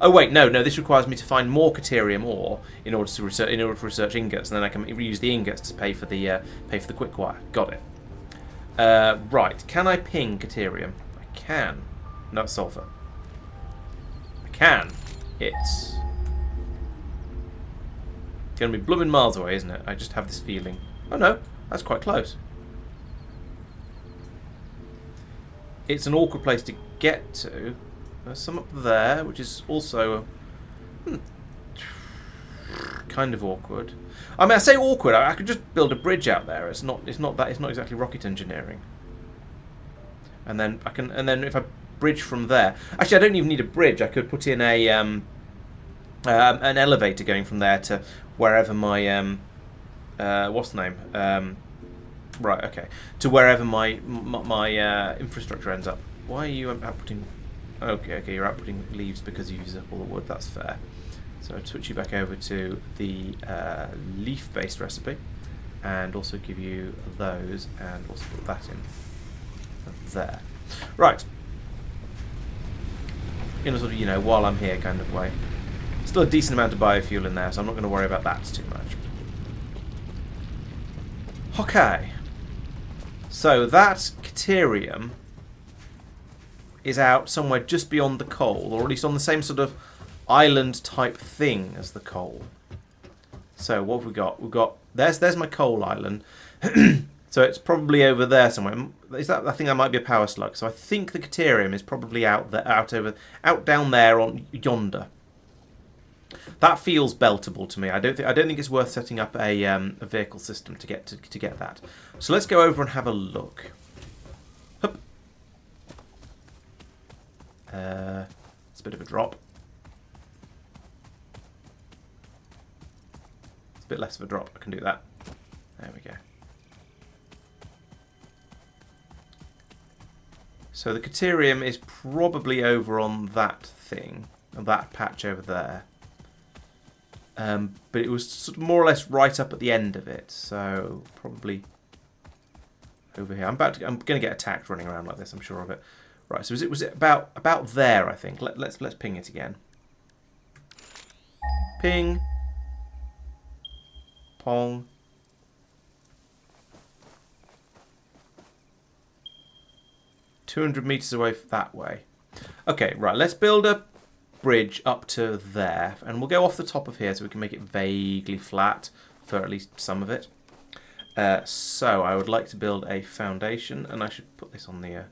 Oh wait, no. This requires me to find more Caterium ore in order to research ingots, and then I can reuse the ingots to pay for the quick wire. Got it. Right. Can I ping Caterium? I can. No, it's Sulphur. I can. It's going to be blooming miles away, isn't it? I just have this feeling. Oh no, that's quite close. It's an awkward place to get to. There's some up there, which is also kind of awkward. I mean, I say awkward. I could just build a bridge out there. It's not exactly rocket engineering. And then if I bridge from there, actually, I don't even need a bridge. I could put in a an elevator going from there to wherever my what's the name? Right, okay, to wherever my infrastructure ends up. Why are you outputting? Okay, you're outputting leaves because you use up all the wood. That's fair. So I'd switch you back over to the leaf-based recipe, and also give you those, and also put that in there. Right. In a sort of, while I'm here kind of way. Still a decent amount of biofuel in there, so I'm not going to worry about that too much. Okay. So that Caterium is out somewhere just beyond the coal, or at least on the same sort of island type thing as the coal. So what have we got? We've got there's my coal island. So it's probably over there somewhere. I think that might be a power slug. So I think the Caterium is probably out down there on yonder. That feels beltable to me. I don't think it's worth setting up a vehicle system to get that. So let's go over and have a look. Hup. It's a bit of a drop. It's a bit less of a drop. I can do that. There we go. So the Caterium is probably over on that thing, that patch over there. But it was sort of more or less right up at the end of it, so probably over here. I'm going to get attacked running around like this. I'm sure of it. Right. So was it about there? I think. Let's ping it again. Ping. Pong. $200 meters away that way. Okay. Right. Let's build a bridge up to there, and we'll go off the top of here so we can make it vaguely flat for at least some of it. So I would like to build a foundation, and I should put this on the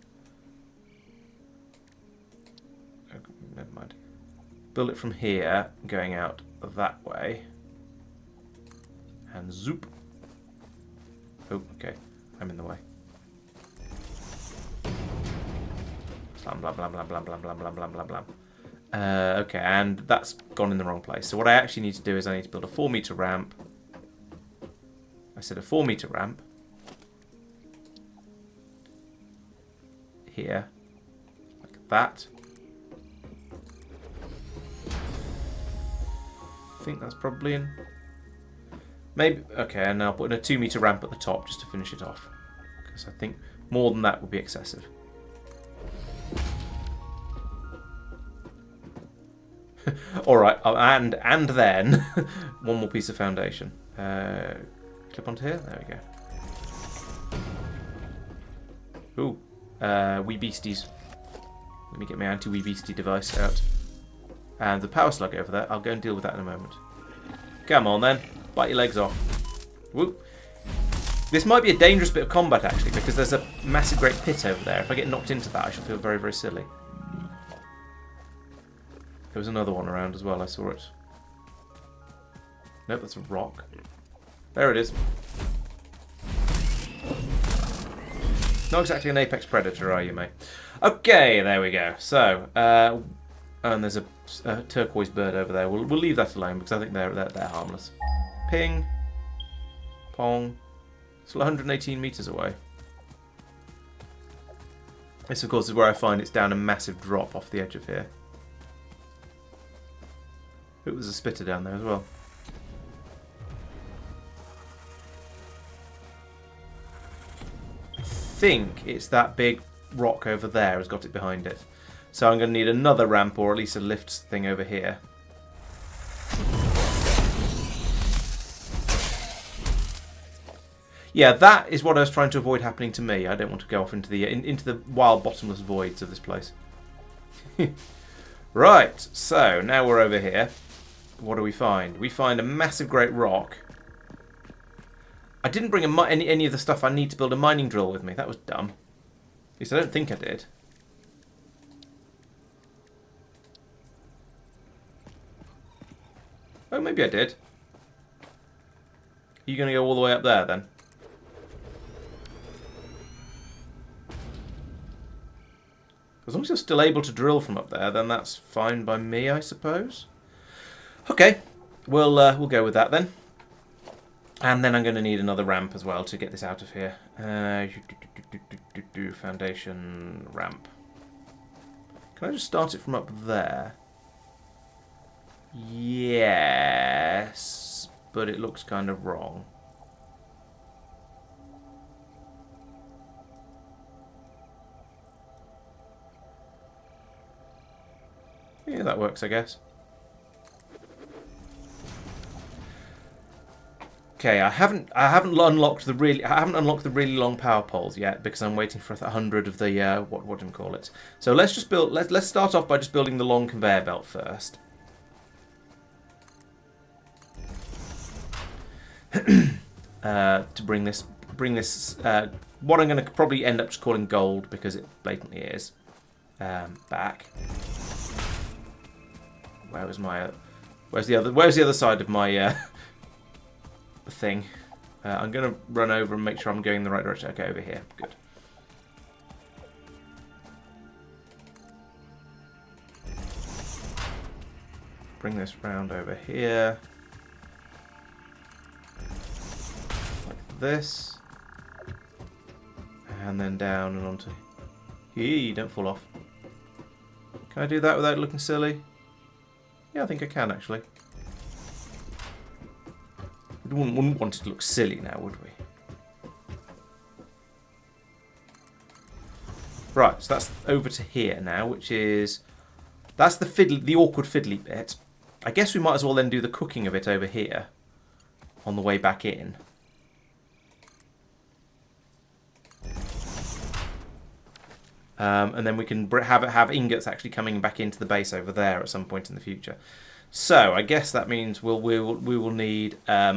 oh, never mind. Build it from here going out that way, and zoop. Oh, okay, I'm in the way. Blah blah blah blah blah blah blah blah blah blah. Okay, and that's gone in the wrong place. So what I actually need to do is I need to build a 4-meter ramp. I said a 4-meter ramp. Here. Like that. I think that's probably in. Maybe. Okay, and I'll put in a 2-meter ramp at the top just to finish it off. Because I think more than that would be excessive. Alright, and then one more piece of foundation. Clip onto here. There we go. Ooh. Wee beasties. Let me get my anti-wee beastie device out. And the power slug over there, I'll go and deal with that in a moment. Come on then. Bite your legs off. Whoop. This might be a dangerous bit of combat actually, because there's a massive great pit over there. If I get knocked into that, I shall feel very, very silly. There was another one around as well, I saw it. Nope, that's a rock. There it is. Not exactly an apex predator, are you, mate? Okay, there we go. So, and there's a turquoise bird over there. We'll leave that alone because I think they're harmless. Ping. Pong. Still 118 meters away. This, of course, is where I find it's down a massive drop off the edge of here. It was a spitter down there as well. I think it's that big rock over there has got it behind it. So I'm going to need another ramp, or at least a lift thing over here. Yeah, that is what I was trying to avoid happening to me. I don't want to go off into the wild bottomless voids of this place. Right, so now we're over here. What do we find? We find a massive great rock. I didn't bring any of the stuff I need to build a mining drill with me. That was dumb. At least I don't think I did. Oh, maybe I did. Are you going to go all the way up there then? As long as you're still able to drill from up there, then that's fine by me, I suppose. Okay, we'll go with that then. And then I'm going to need another ramp as well to get this out of here. Foundation ramp. Can I just start it from up there? Yes, but it looks kind of wrong. Yeah, that works, I guess. Okay, I haven't unlocked the really long power poles yet because I'm waiting for 100 of the what do you call it? So let's just build. Let's start off by just building the long conveyor belt first. To bring this what I'm going to probably end up just calling gold because it blatantly is back. Where's the other side of my thing? I'm going to run over and make sure I'm going in the right direction. Okay, over here. Good. Bring this round over here. Like this. And then down and onto... Hey, don't fall off. Can I do that without looking silly? Yeah, I think I can, actually. We wouldn't want it to look silly now, would we? Right, so that's over to here now, which is... That's the awkward fiddly bit. I guess we might as well then do the cooking of it over here. On the way back in. And then we can have ingots actually coming back into the base over there at some point in the future. So I guess that means we will need a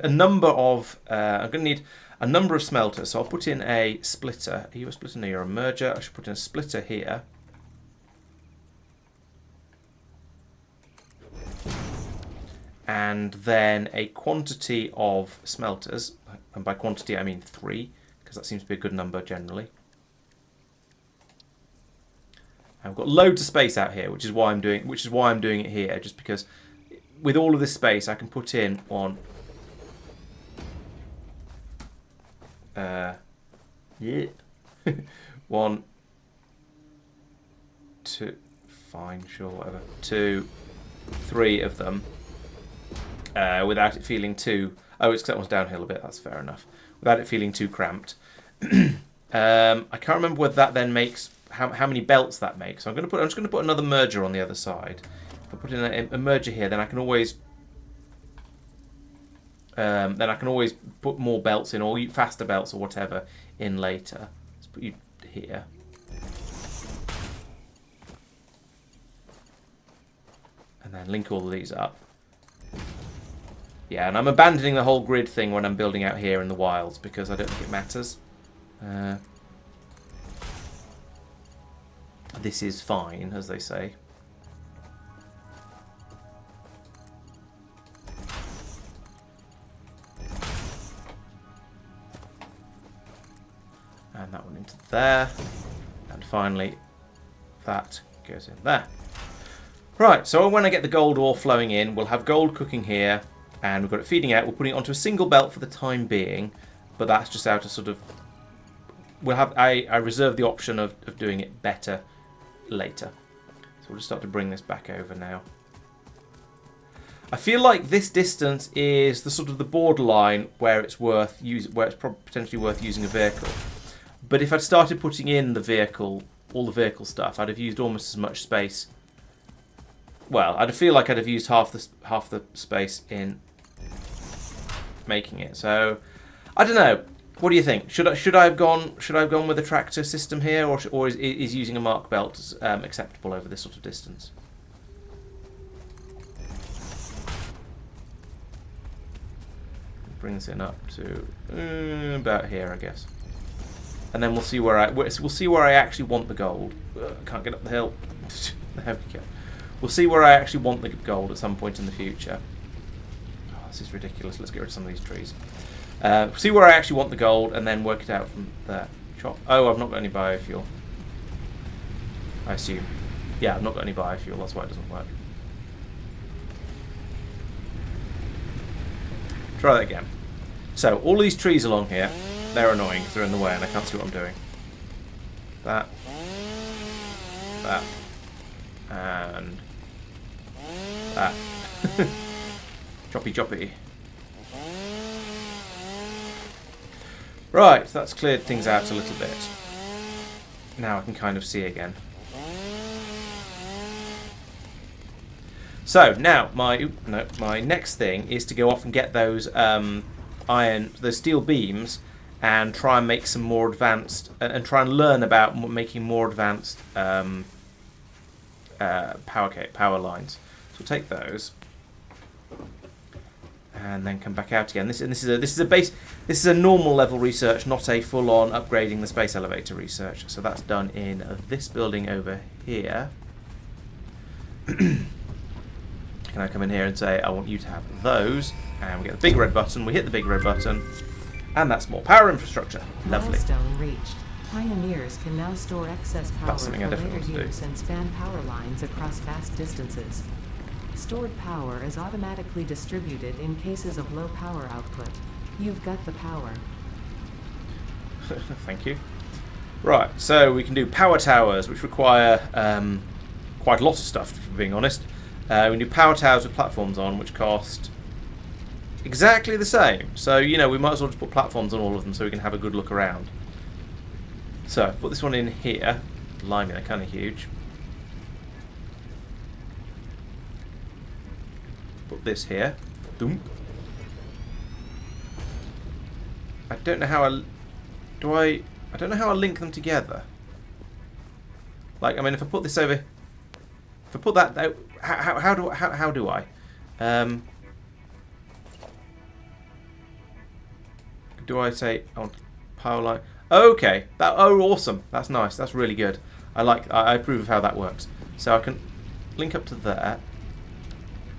number of. I'm going to need a number of smelters. So I'll put in a splitter. Are you a splitter? No, you're a merger. I should put in a splitter here. And then a quantity of smelters. And by quantity I mean 3, because that seems to be a good number generally. I've got loads of space out here, which is why I'm doing it here, just because with all of this space I can put in one. Yeah. 1, 2, fine, sure, whatever. 2, 3 of them, without it feeling too. Oh, it's 'cause that one's downhill a bit. That's fair enough. Without it feeling too cramped. I can't remember whether that then makes. How many belts that makes. So I'm just going to put another merger on the other side. If I put in a merger here, then I can always put more belts in, or faster belts or whatever in later. Let's put you here. And then link all of these up. Yeah, and I'm abandoning the whole grid thing when I'm building out here in the wilds because I don't think it matters. This is fine, as they say. And that one into there. And finally, that goes in there. Right, so when I get the gold ore flowing in, we'll have gold cooking here, and we've got it feeding out. We're putting it onto a single belt for the time being, but that's just out of sort of... I reserve the option of doing it better later. So we'll just start to bring this back over now. I feel like this distance is the sort of the borderline where it's potentially worth using a vehicle. But if I'd started putting in the vehicle, all the vehicle stuff, I'd have used almost as much space. Well, I'd feel like I'd have used half the space in making it. So I don't know. What do you think? Should I have gone with a tractor system here, or is using a mark belt acceptable over this sort of distance? Bring this in up to about here, I guess, and then we'll see where I actually want the gold. Can't get up the hill. There we go. We'll see where I actually want the gold at some point in the future. Oh, this is ridiculous. Let's get rid of some of these trees. See where I actually want the gold, and then work it out from there. Chop. Oh, I've not got any biofuel. I assume. Yeah, I've not got any biofuel. That's why it doesn't work. Try that again. So, all these trees along here, they're annoying because they're in the way and I can't see what I'm doing. That. And that. Choppy. Right, that's cleared things out a little bit. Now I can kind of see again. So now my next thing is to go off and get those those steel beams, and try and make some more advanced, and try and learn about making more advanced power lines. So we'll take those, and then come back out again. This is a normal level research, not a full-on upgrading the space elevator research. So that's done in this building over here. Can I come in here and say, I want you to have those, and we get the big red button, we hit the big red button, and that's more power infrastructure. Lovely. Milestone reached. Pioneers can now store excess power for later want to use and span power lines across vast distances. Stored power is automatically distributed in cases of low power output. You've got the power. Thank you. Right, so we can do power towers, which require quite a lot of stuff, if I'm being honest. We can do power towers with platforms on, which cost exactly the same. So, you know, we might as well just put platforms on all of them so we can have a good look around. So, put this one in here. Blimey, they're kind of huge. Put this here. Doom. I don't know how I don't know how I link them together. Like, I mean, if I put this over, if I put that out, how do I? Do I say I want power line? Oh, okay. Awesome. That's nice. That's really good. I approve of how that works. So I can link up to there.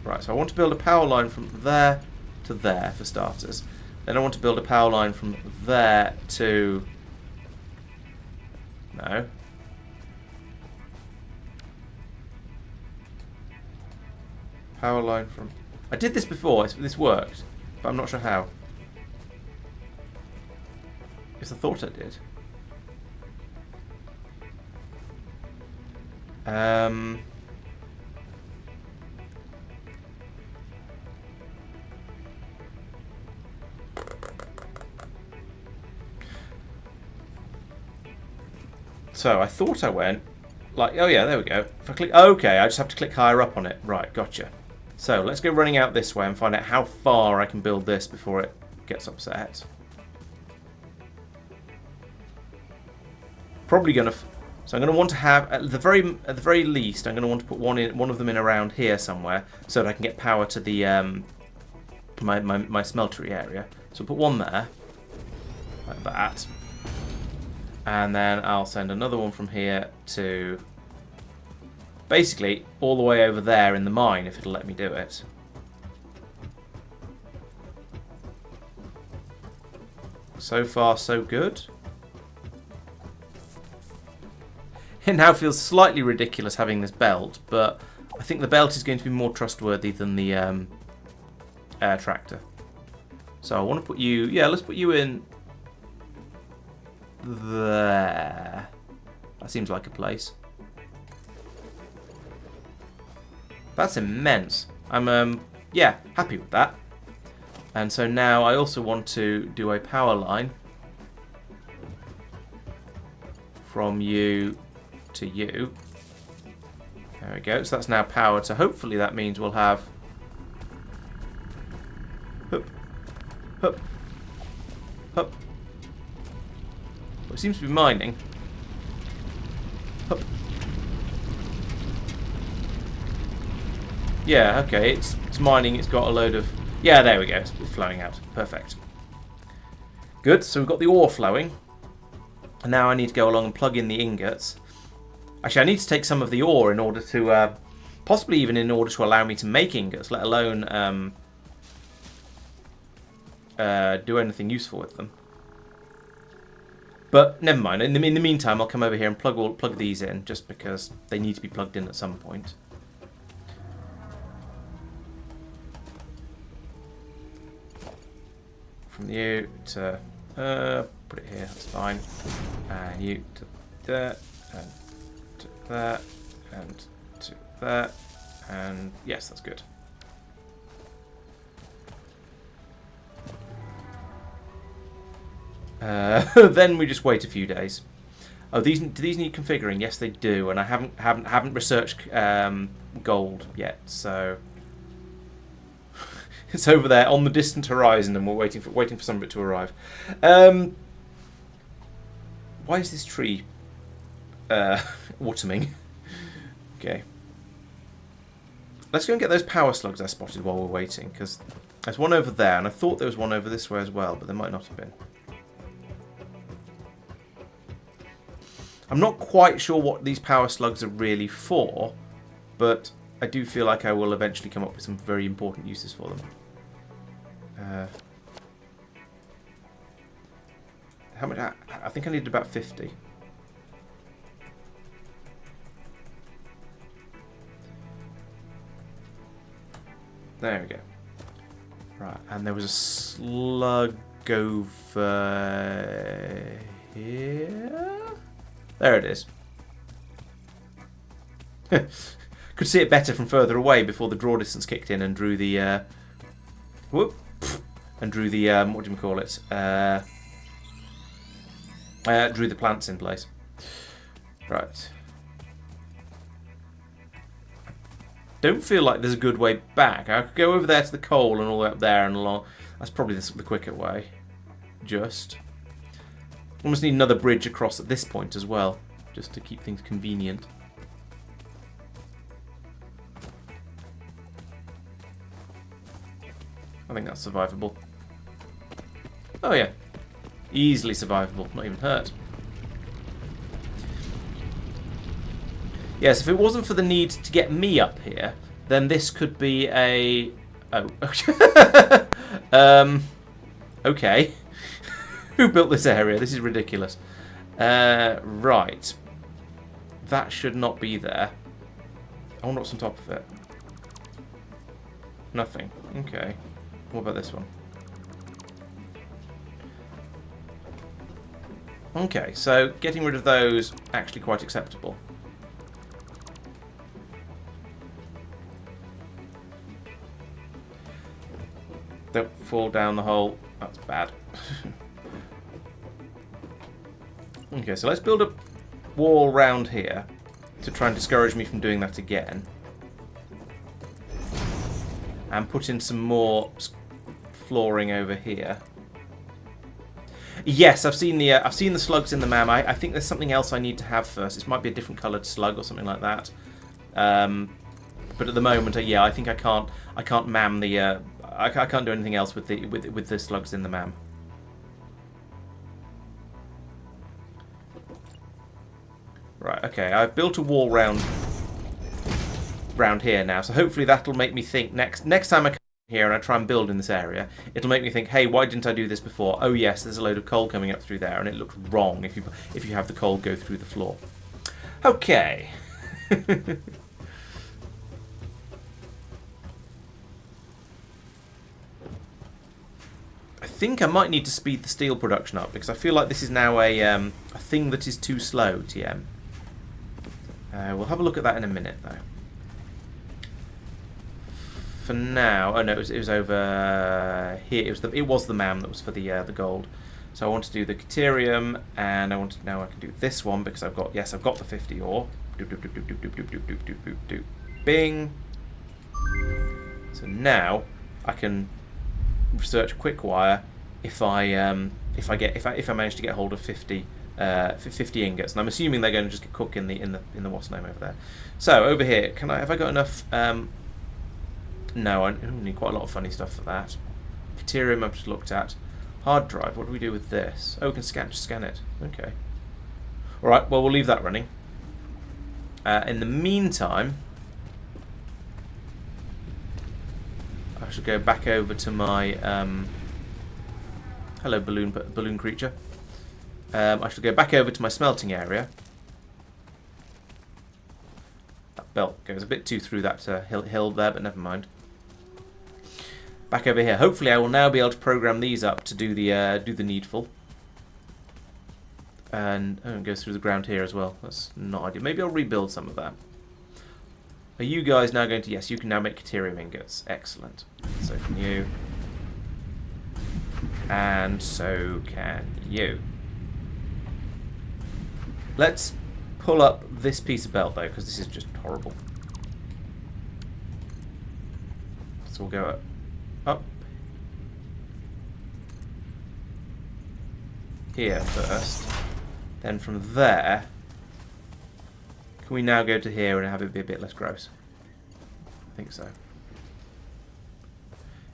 Right. So I want to build a power line from there to there for starters. Then I want to build a power line from there to. No. Power line from. I did this before. This worked, but I'm not sure how. Because I thought I did. So I thought I went like, oh yeah, there we go. If I click, okay, I just have to click higher up on it. Right, gotcha. So let's go running out this way and find out how far I can build this before it gets upset. Probably gonna. So I'm gonna want to have at the very least, I'm gonna want to put one of them in around here somewhere, so that I can get power to the my smeltery area. So I'll put one there, like that, and then I'll send another one from here to basically all the way over there in the mine, if it'll let me do it. So far, so good. It now feels slightly ridiculous having this belt, but I think the belt is going to be more trustworthy than the air tractor. So I want to put you... Yeah, let's put you in there. That seems like a place. That's immense. I'm Yeah, happy with that. And so now I also want to do a power line from you to you. There we go. So that's now powered. So hopefully that means we'll have... Hup, hup, hup. Well, it seems to be mining. Hup. Yeah, okay. It's mining. It's got a load of... Yeah, there we go. It's flowing out. Perfect. Good. So we've got the ore flowing. And now I need to go along and plug in the ingots. Actually, I need to take some of the ore in order to... possibly even in order to allow me to make ingots, let alone do anything useful with them. But never mind. In the meantime, I'll come over here and plug these in, just because they need to be plugged in at some point. From you to put it here, that's fine. And you to there, and to that, and to that, and yes, that's good. Then we just wait a few days. Oh, do these need configuring? Yes, they do, and I haven't researched gold yet, so. It's over there on the distant horizon, and we're waiting for some of it to arrive. Why is this tree autumning? Okay. Let's go and get those power slugs I spotted while we're waiting, because there's one over there, and I thought there was one over this way as well, but there might not have been. I'm not quite sure what these power slugs are really for, but I do feel like I will eventually come up with some very important uses for them. How much? I think I needed about 50. There we go. Right, and there was a slug over here. There it is. Could see it better from further away before the draw distance kicked in and drew the what do you call it? Drew the plants in place. Right. Don't feel like there's a good way back. I could go over there to the coal and all the way up there and along. That's probably the quicker way. Just. Almost need another bridge across at this point as well, just to keep things convenient. I think that's survivable. Oh yeah. Easily survivable, not even hurt. Yes, if it wasn't for the need to get me up here, then this could be a... Oh. Okay. Who built this area? This is ridiculous. Right. That should not be there. I wonder what's on top of it. Nothing. Okay. What about this one? Okay, so getting rid of those actually quite acceptable. Don't fall down the hole. That's bad. Okay, so let's build a wall round here to try and discourage me from doing that again. And put in some more flooring over here. Yes, I've seen the slugs in the MAM. I think there's something else I need to have first. This might be a different coloured slug or something like that. But at the moment, yeah, I think I can't MAM the. I can't do anything else with the slugs in the MAM. Right. Okay. I've built a wall round here now, so hopefully that'll make me think next time I come here and I try and build in this area, it'll make me think, hey, why didn't I do this before? Oh yes, there's a load of coal coming up through there, and it looks wrong if you have the coal go through the floor. Okay. I think I might need to speed the steel production up, because I feel like this is now a thing that is too slow, TM. We'll have a look at that in a minute, though. for now. Oh no, it was over here. It was the MAM that was for the gold. So I want to do the Caterium, and I want now I can do this one because I've got the 50 ore. Bing. So now I can research quick wire if I manage to get hold of 50 ingots, and I'm assuming they're going to just cook in the what's name over there. So over here, have I got enough? No, I need quite a lot of funny stuff for that. Caterium I've just looked at. Hard drive. What do we do with this? Oh, we can scan it. Okay. All right. Well, we'll leave that running. In the meantime, I should go back over to my hello balloon creature. I should go back over to my smelting area. That belt goes a bit too through that hill there, but never mind. Back over here. Hopefully, I will now be able to program these up to do the needful. And it goes through the ground here as well. That's not ideal. Maybe I'll rebuild some of that. Are you guys now going to... Yes, you can now make Caterium ingots. Excellent. So can you. And so can you. Let's pull up this piece of belt, though, because this is just horrible. So we'll go up here first. Then from there, can we now go to here and have it be a bit less gross? I think so.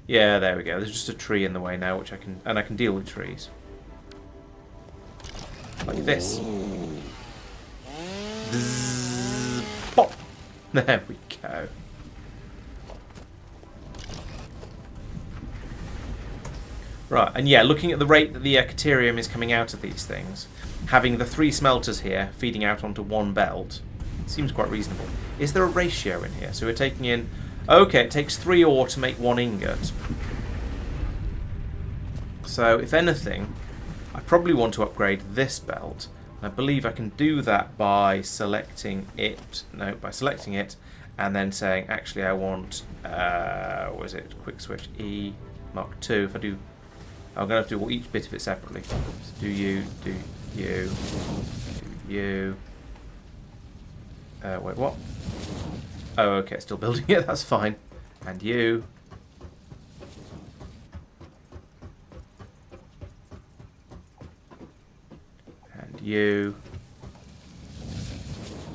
Yeah, there we go. There's just a tree in the way now, which I can deal with trees. Like this. Bzzz, pop! There we go. Right, and yeah, looking at the rate that the Caterium is coming out of these things, having the 3 smelters here feeding out onto one belt seems quite reasonable. Is there a ratio in here? So we're taking in... Okay, it takes 3 ore to make 1 ingot. So, if anything, I probably want to upgrade this belt. I believe I can do that by selecting it. No, by selecting it and then saying, actually, I want... what is it? Quick switch E Mark II. If I do... I'm going to have to do each bit of it separately. So do you, do you, do you... wait, what? Oh, okay, still building it, that's fine. And you. And you.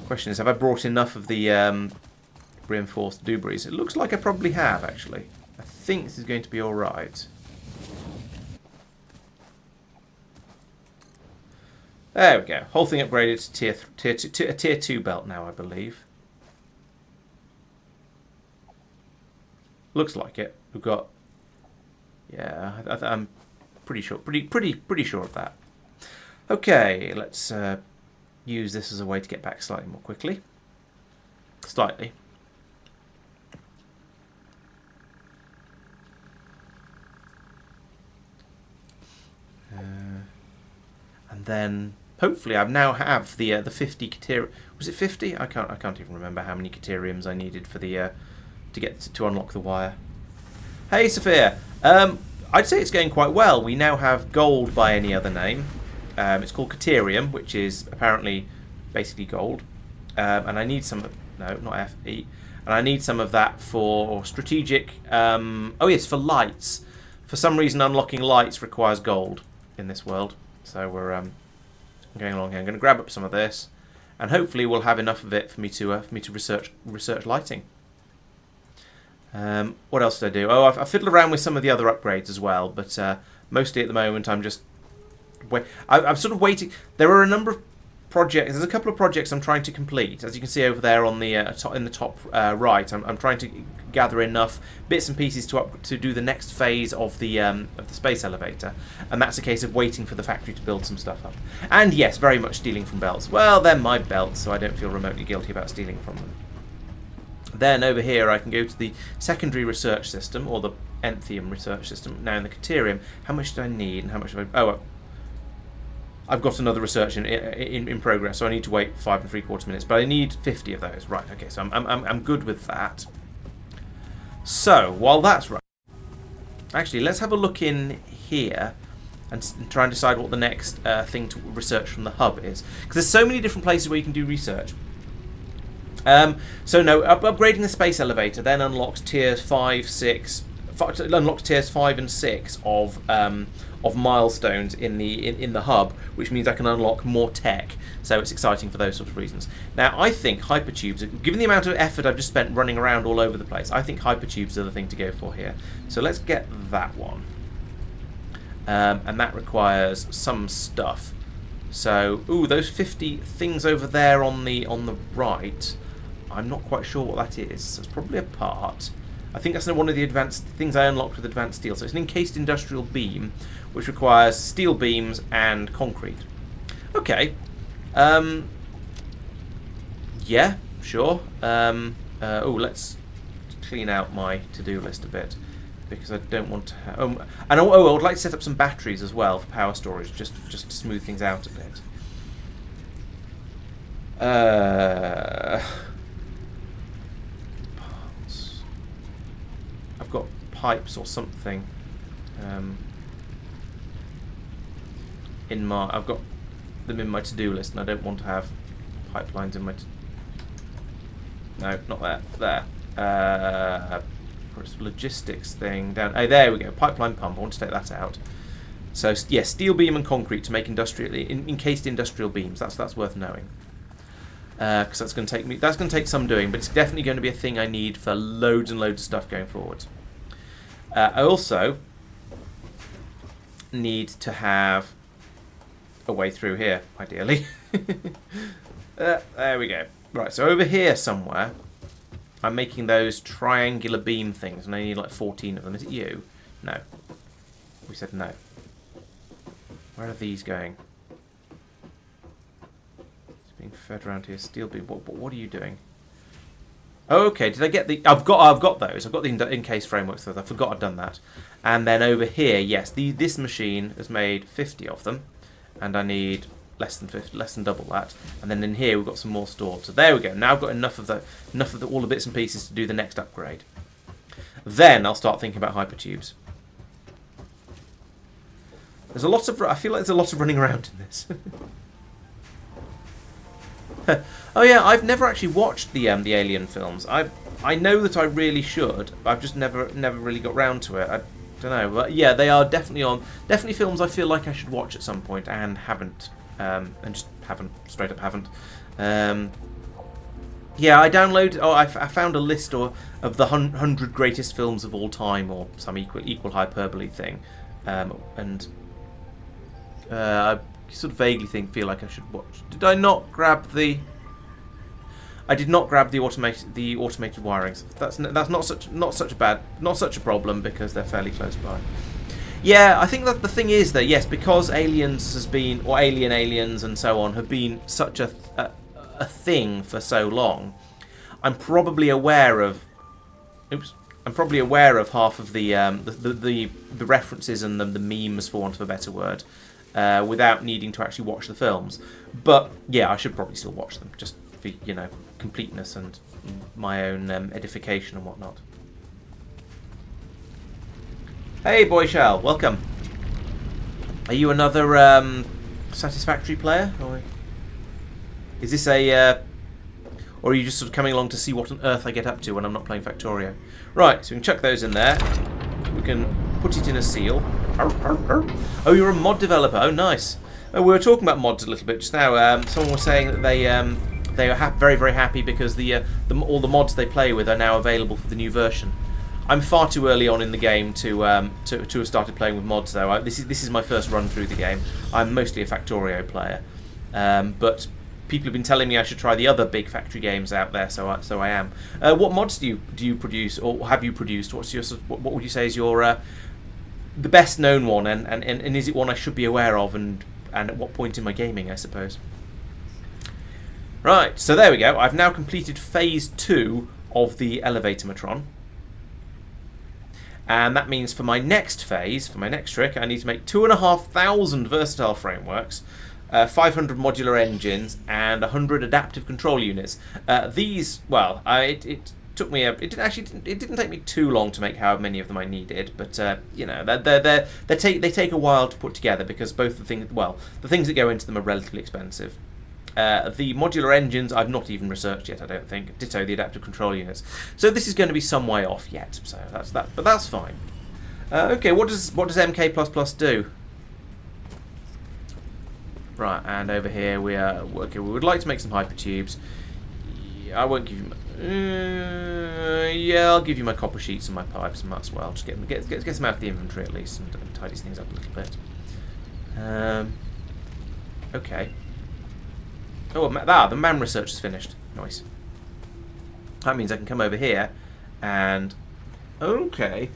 Question is, have I brought enough of the reinforced debris? It looks like I probably have, actually. I think this is going to be alright. There we go. Whole thing upgraded to tier 2 belt now, I believe. Looks like it. We've got... Yeah, I'm pretty sure. Pretty sure of that. Okay, let's use this as a way to get back slightly more quickly. Slightly. And then... Hopefully, I now have the 50 Caterium. Was it 50? I can't even remember how many Cateriums I needed for the to unlock the wire. Hey, Sophia. I'd say it's going quite well. We now have gold by any other name. It's called Caterium, which is apparently basically gold. And I need some. No, not FE. And I need some of that for strategic. Oh yes, for lights. For some reason, unlocking lights requires gold in this world. So we're going along here. I'm going to grab up some of this, and hopefully we'll have enough of it for me to research lighting. What else did I do? Oh, I've fiddled around with some of the other upgrades as well, but mostly at the moment I'm just I'm sort of waiting. There are a number of projects. There's a couple of projects I'm trying to complete, as you can see over there on the in the top right. I'm trying to gather enough bits and pieces to do the next phase of the space elevator, and that's a case of waiting for the factory to build some stuff up. And yes, very much stealing from belts. Well, they're my belts, so I don't feel remotely guilty about stealing from them. Then over here I can go to the secondary research system, or the Enthium research system. Now in the Caterium, how much do I need, and how much have I... Oh, I've got another research in progress, so I need to wait 5 3/4 minutes. But I need 50 of those. Right, okay, so I'm good with that. So, while that's running... Actually, let's have a look in here and try and decide what the next thing to research from the hub is. Because there's so many different places where you can do research. So no, upgrading the space elevator then unlocks tiers 5, 6... unlocks tiers 5 and 6 of milestones in the hub, which means I can unlock more tech. So it's exciting for those sort of reasons. Now, I think hypertubes, given the amount of effort I've just spent running around all over the place, I think hypertubes are the thing to go for here. So let's get that one. And that requires some stuff. So, ooh, those 50 things over there on the right, I'm not quite sure what that is. So it's probably a part. I think that's one of the advanced things I unlocked with advanced steel. So it's an encased industrial beam, which requires steel beams and concrete. Okay. Yeah, sure. Oh, let's clean out my to-do list a bit, because I don't want to have... I would like to set up some batteries as well for power storage, just to smooth things out a bit. I've got pipes or something I've got them in my to-do list, and I don't want to have pipelines in my no, not that. There. Logistics thing down. Oh, there we go. Pipeline pump. I want to take that out. So yeah, steel beam and concrete to make encased industrial beams. That's worth knowing. Because that's going to take some doing, but it's definitely going to be a thing I need for loads and loads of stuff going forward. I also need to have a way through here, ideally. There we go. Right, so over here somewhere, I'm making those triangular beam things, and I need like 14 of them. Is it you? No. We said no. Where are these going? Being fed around here. Steel beam. What are you doing? Oh, okay. Did I get the? I've got those. I've got the encased frameworks. I forgot I'd done that. And then over here, yes, this machine has made 50 of them, and I need less than double that. And then in here we've got some more stored. So there we go. Now I've got enough of all the bits and pieces to do the next upgrade. Then I'll start thinking about hypertubes. There's a lot of. I feel like there's a lot of running around in this. Oh yeah, I've never actually watched the Alien films. I know that I really should. I've just never really got round to it. I don't know, but yeah, they are definitely films I feel like I should watch at some point and haven't, and just straight up haven't. Yeah, I downloaded. Oh, I found a list of the 100 greatest films of all time, or some equal hyperbole thing, and I sort of vaguely feel like I should watch. Did I not grab the? I did not grab the automated wiring. That's not such a problem, because they're fairly close by. Yeah, I think that the thing is that yes, because Aliens has been, or Aliens and so on have been such a thing for so long, I'm probably aware of. I'm probably aware of half of the references and the memes, for want of a better word, without needing to actually watch the films. But yeah, I should probably still watch them, just for, completeness and my own edification and whatnot. Hey, Boy Shell, welcome. Are you another Satisfactory player, or is this or are you just sort of coming along to see what on earth I get up to when I'm not playing Factorio? Right, so we can chuck those in there. We can put it in a seal. Oh, you're a mod developer. Oh, nice. Oh, we were talking about mods a little bit just now. Someone was saying that they are very, very happy because all the mods they play with are now available for the new version. I'm far too early on in the game to have started playing with mods, though. This is my first run through the game. I'm mostly a Factorio player, but people have been telling me I should try the other big factory games out there, so I am. What mods do you produce, or have you produced? What's your what would you say is your the best known one, and is it one I should be aware of, and at what point in my gaming, I suppose? Right, so there we go. I've now completed phase 2 of the Elevatormatron. And that means for my next phase, for my next trick, I need to make 2,500 versatile frameworks, 500 modular engines, and 100 adaptive control units. These, well, it took me it didn't take me too long to make however many of them I needed, but you know, they take a while to put together because both the things that go into them are relatively expensive. The modular engines I've not even researched yet, I don't think. Ditto the adaptive control units. So this is going to be some way off yet. So that's that, but that's fine. Okay, what does MK++ do? Right, and over here we are. Okay, we would like to make some hypertubes. Yeah, I won't give you. Yeah, I'll give you my copper sheets and my pipes, and that's well. Just get them out of the inventory at least, and tidy things up a little bit. Okay. Oh, the man research is finished. Nice. That means I can come over here, and okay.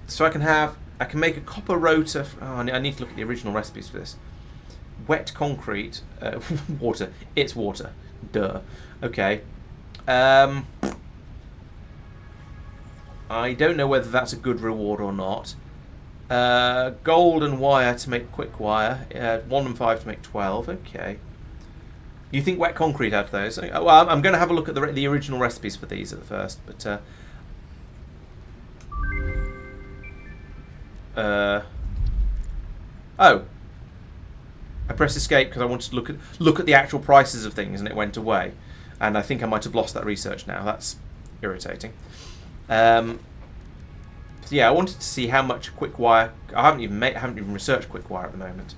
So I can make a copper rotor. I need to look at the original recipes for this. Wet concrete, water. It's water. Duh. Okay. I don't know whether that's a good reward or not. Gold and wire to make quick wire. 1 and 5 to make 12. Okay. You think wet concrete out of those? Well, I'm going to have a look at the original recipes for these at the first, but. Oh. I pressed escape because I wanted to look at the actual prices of things, and it went away. And I think I might have lost that research now. That's irritating. So yeah, I wanted to see how much quick wire. I haven't even researched quick wire at the moment.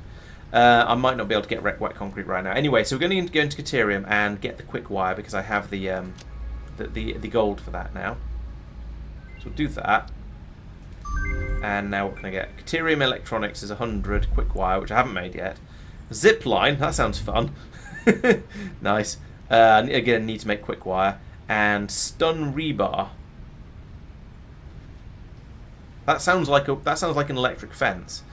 I might not be able to get wet concrete right now. Anyway, so we're going to go into Caterium and get the quick wire because I have the gold for that now. So we'll do that. And now what can I get? Caterium Electronics is 100 quick wire, which I haven't made yet. Zip line, that sounds fun. Nice. Again, need to make quick wire. And stun rebar. That sounds like an electric fence.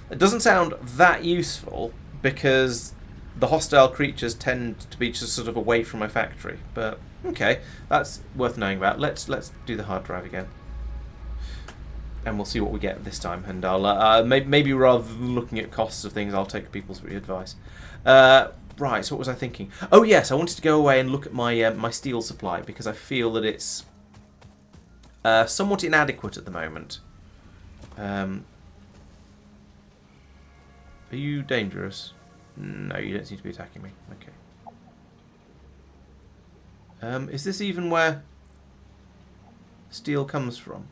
It doesn't sound that useful because the hostile creatures tend to be just sort of away from my factory. But okay, that's worth knowing about. Let's do the hard drive again, and we'll see what we get this time. And I'll maybe rather than looking at costs of things, I'll take people's advice. Right. So what was I thinking? Oh yes, I wanted to go away and look at my my steel supply because I feel that it's somewhat inadequate at the moment. Are you dangerous? No, you don't seem to be attacking me. Okay. Is this even where steel comes from?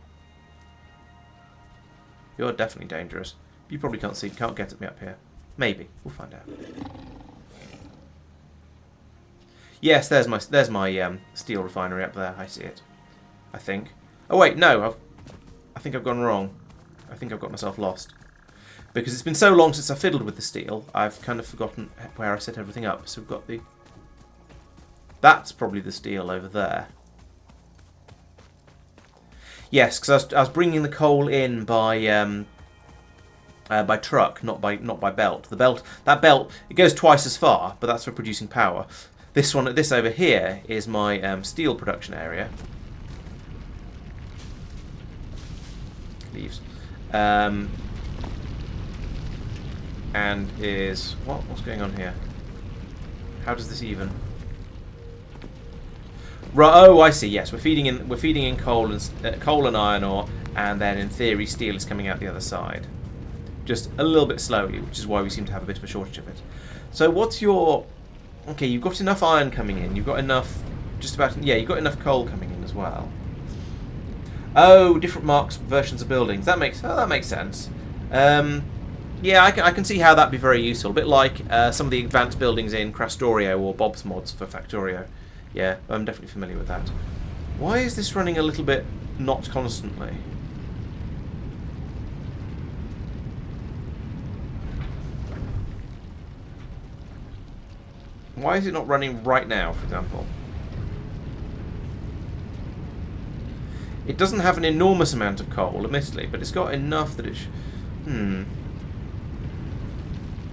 You're definitely dangerous. You probably can't get at me up here. Maybe. We'll find out. Yes, there's my steel refinery up there. I see it. I think. Oh wait, no. I think I've gone wrong. I think I've got myself lost. Because it's been so long since I fiddled with the steel, I've kind of forgotten where I set everything up. So we've got the... That's probably the steel over there. Yes, because I was bringing the coal in by truck, not by belt. That belt, it goes twice as far, but that's for producing power. This over here is my steel production area. Leaves. And is what's going on here? How does this even? Oh, I see. Yes, we're feeding in coal and iron ore, and then in theory steel is coming out the other side, just a little bit slowly, which is why we seem to have a bit of a shortage of it. So what's your? Okay, you've got enough iron coming in. You've got enough, just about. Yeah, you've got enough coal coming in as well. Oh, different marks, versions of buildings. That makes sense. Yeah, I can see how that'd be very useful. A bit like some of the advanced buildings in Crastorio or Bob's mods for Factorio. Yeah, I'm definitely familiar with that. Why is this running a little bit not constantly? Why is it not running right now, for example? It doesn't have an enormous amount of coal, admittedly, but it's got enough that it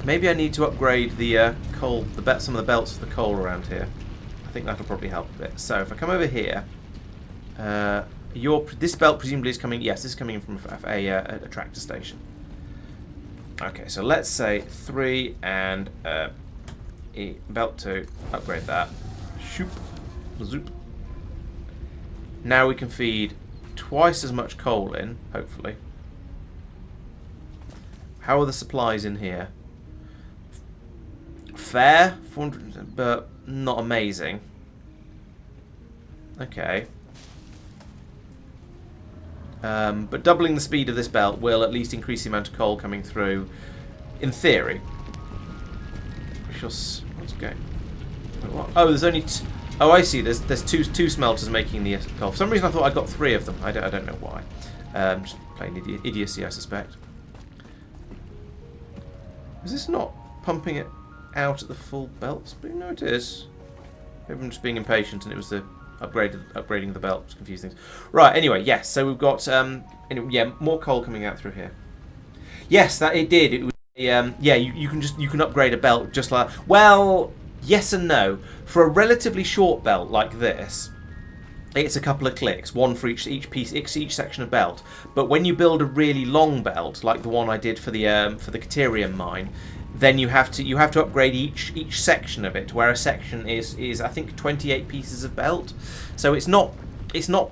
Maybe I need to upgrade the coal, some of the belts for the coal around here. I think that'll probably help a bit. So if I come over here, this belt presumably is coming. Yes, this is coming in from a tractor station. Okay, so let's say 3 and Belt 2. Upgrade that. Shoop. Zoop. Now we can feed twice as much coal in, hopefully. How are the supplies in here? Fair, 400, but not amazing. Okay. But doubling the speed of this belt will at least increase the amount of coal coming through, in theory. What's going? Oh, there's only. Oh, I see. There's two smelters making the coal. For some reason, I thought I got 3 of them. I don't know why. Just plain idiocy, I suspect. Is this not pumping it out at the full belt speed? No, it is. Maybe I'm just being impatient, and it was the upgrading the belt to confuse things. Right. Anyway, yes. So we've got yeah, more coal coming out through here. Yes, that it did. It was yeah. You can upgrade a belt just like, well, yes and no. For a relatively short belt like this, it's a couple of clicks, one for each section of belt. But when you build a really long belt, like the one I did for the Caterium mine, then you have to upgrade each section of it, where a section is I think 28 pieces of belt. So it's not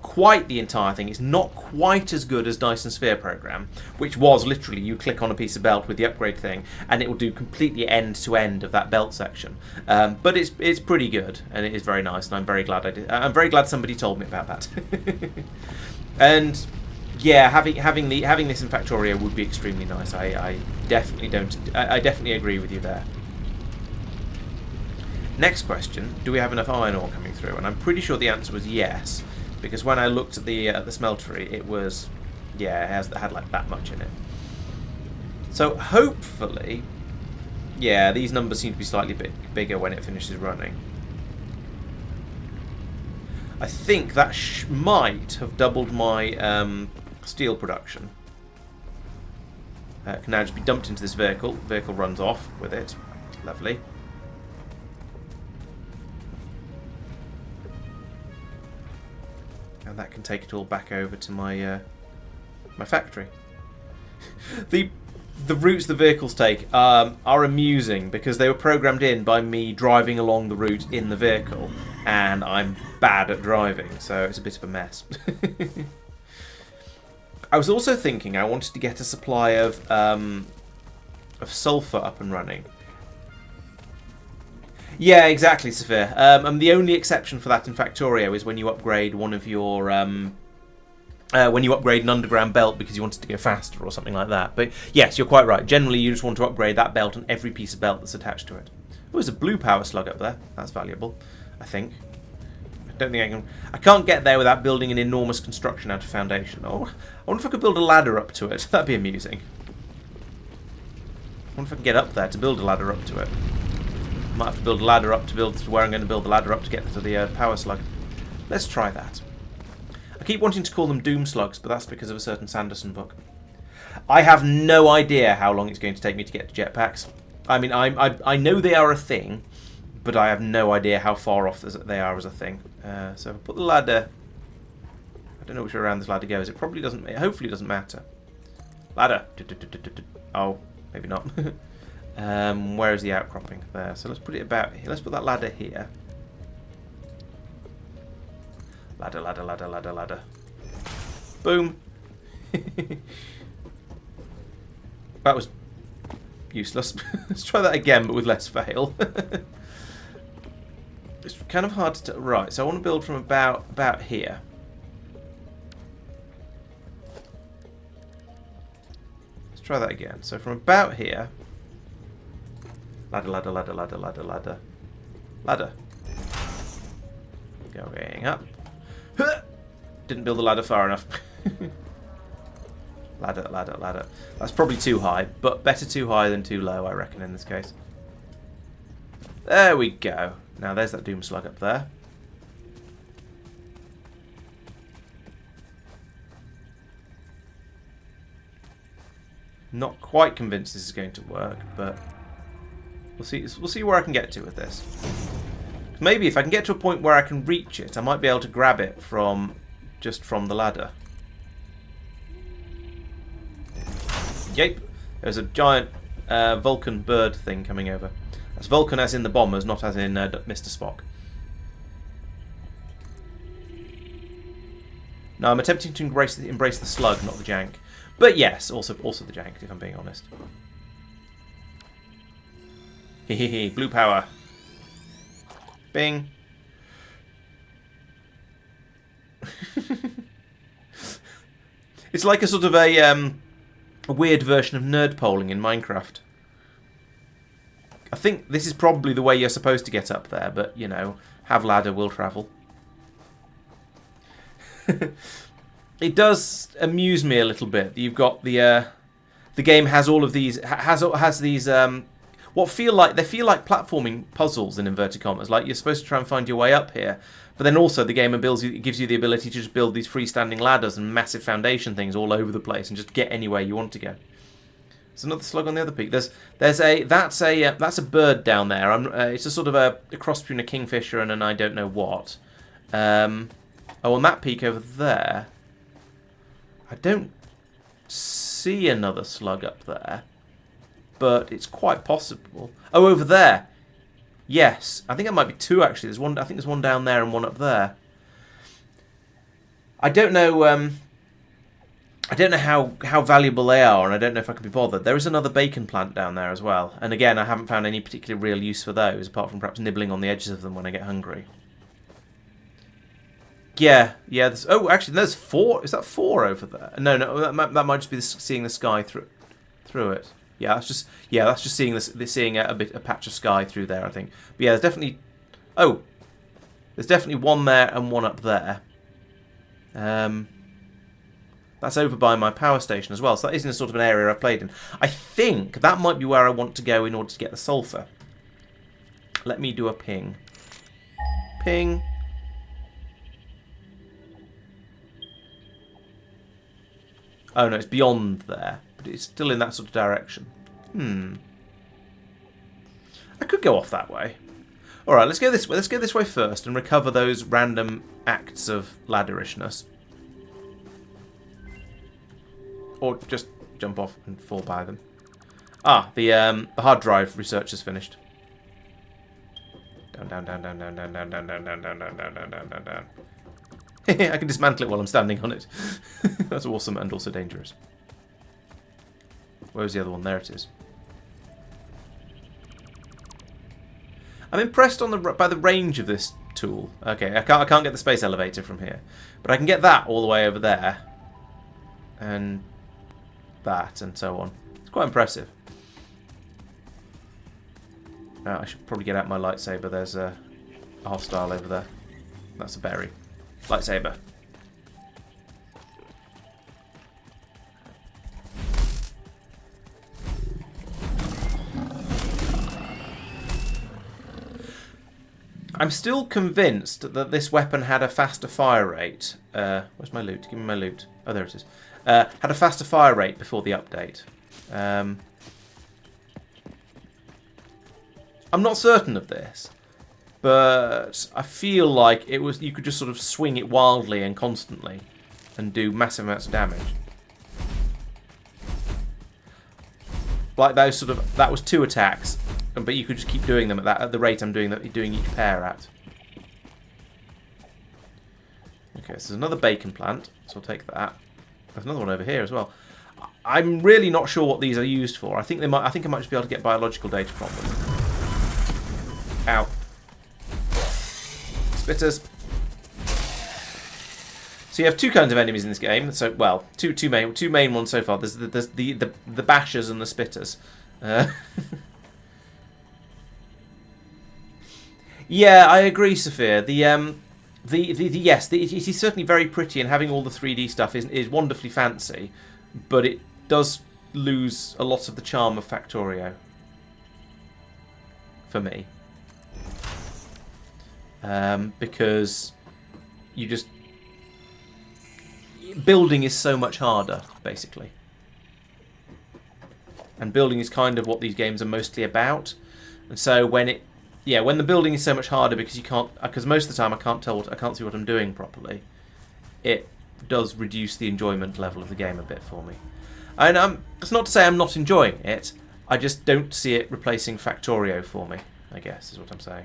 quite the entire thing. It's not quite as good as Dyson Sphere Program, which was literally you click on a piece of belt with the upgrade thing, and it will do completely end to end of that belt section. But it's pretty good, and it is very nice, and I'm very glad I did. I'm very glad somebody told me about that. And yeah, having this in Factorio would be extremely nice. I definitely agree with you there. Next question: do we have enough iron ore coming through? And I'm pretty sure the answer was yes. Because when I looked at the smeltery, it was, yeah, it had like that much in it. So hopefully, yeah, these numbers seem to be slightly bigger when it finishes running. I think that might have doubled my steel production. Can now just be dumped into this vehicle. Vehicle runs off with it. Lovely. And that can take it all back over to my my factory. The routes the vehicles take are amusing because they were programmed in by me driving along the route in the vehicle, and I'm bad at driving, so it's a bit of a mess. I was also thinking I wanted to get a supply of sulphur up and running. Yeah, exactly, Sophia. And the only exception for that in Factorio is when you upgrade one of your when you upgrade an underground belt because you want it to go faster or something like that. But yes, you're quite right. Generally, you just want to upgrade that belt and every piece of belt that's attached to it. Oh, there's a blue power slug up there. That's valuable, I think. I don't think I can. I can't get there without building an enormous construction out of foundation. Oh, I wonder if I could build a ladder up to it. That'd be amusing. I wonder if I can get up there to build a ladder up to it. Might have to build a ladder up to build to where I'm going to build the ladder up to get to the power slug. Let's try that. I keep wanting to call them doom slugs, but that's because of a certain Sanderson book. I have no idea how long it's going to take me to get to jetpacks. I mean, I know they are a thing, but I have no idea how far off they are as a thing. So put the ladder. I don't know which way around this ladder goes. It probably doesn't. Hopefully, it doesn't matter. Ladder. Oh, maybe not. Where is the outcropping? There. So let's put it about here. Let's put that ladder here. Ladder, ladder, ladder, ladder, ladder. Boom. That was useless. Let's try that again, but with less fail. It's kind of hard to... Right, so I want to build from about here. Let's try that again. So from about here... Ladder, ladder, ladder, ladder, ladder, ladder. Ladder. Going up. Didn't build the ladder far enough. Ladder, ladder, ladder. That's probably too high, but better too high than too low, I reckon, in this case. There we go. Now there's that doom slug up there. Not quite convinced this is going to work, but we'll see where I can get to with this. Maybe if I can get to a point where I can reach it, I might be able to grab it just from the ladder. Yep. There's a giant Vulcan bird thing coming over. That's Vulcan as in the bombers, not as in Mr. Spock. No, I'm attempting to embrace the slug, not the jank. But yes, also the jank, if I'm being honest. Hehehe, blue power. Bing. It's like a sort of a weird version of nerd polling in Minecraft. I think this is probably the way you're supposed to get up there, but, you know, have ladder, will travel. It does amuse me a little bit that you've got the game has all of these has these what feel like platforming puzzles in inverted commas. Like you're supposed to try and find your way up here, but then also the game gives you the ability to just build these freestanding ladders and massive foundation things all over the place and just get anywhere you want to go. There's another slug on the other peak. That's a bird down there. It's a sort of a cross between a kingfisher and an I don't know what. Oh, on that peak over there, I don't see another slug up there, but it's quite possible. Oh, over there. Yes, I think it might be two actually. There's one. I think there's one down there and one up there. I don't know. I don't know how valuable they are, and I don't know if I can be bothered. There is another bacon plant down there as well, and again, I haven't found any particular real use for those, apart from perhaps nibbling on the edges of them when I get hungry. Yeah. Oh, actually, there's 4. Is that 4 over there? No, that might just be seeing the sky through it. Yeah, that's just seeing a patch of sky through there, I think. But yeah, there's definitely one there and one up there. That's over by my power station as well, so that isn't a sort of an area I've played in. I think that might be where I want to go in order to get the sulphur. Let me do a ping. Ping. Oh no, it's beyond there, but it's still in that sort of direction. I could go off that way. All right, let's go this way. Let's go this way first and recover those random acts of ladderishness, or just jump off and fall by them. Ah, the hard drive research is finished. Down. I can dismantle it while I'm standing on it. That's awesome and also dangerous. Where's the other one? There it is. I'm impressed by the range of this tool. Okay, I can't get the space elevator from here, but I can get that all the way over there, and that, and so on. It's quite impressive. I should probably get out my lightsaber. There's a hostile over there. That's a berry. Lightsaber. I'm still convinced that this weapon had a faster fire rate. Where's my loot? Give me my loot. Oh, there it is. Had a faster fire rate before the update. I'm not certain of this, but I feel like you could just sort of swing it wildly and constantly and do massive amounts of damage. Like that was 2 attacks, but you could just keep doing them at the rate I'm doing each pair at. Okay, so there's another bacon plant, so I'll take that. There's another one over here as well. I'm really not sure what these are used for. I think I might just be able to get biological data from them. Ow. Spitters. So you have 2 kinds of enemies in this game. So, well, two main ones so far. There's the bashers and the spitters. Yeah, I agree, Sophia. Yes, it is certainly very pretty, and having all the 3D stuff is wonderfully fancy, but it does lose a lot of the charm of Factorio for me. Because building is so much harder, basically. And building is kind of what these games are mostly about. And so when the building is so much harder because most of the time I can't see what I'm doing properly, it does reduce the enjoyment level of the game a bit for me. And that's not to say I'm not enjoying it. I just don't see it replacing Factorio for me, I guess, is what I'm saying.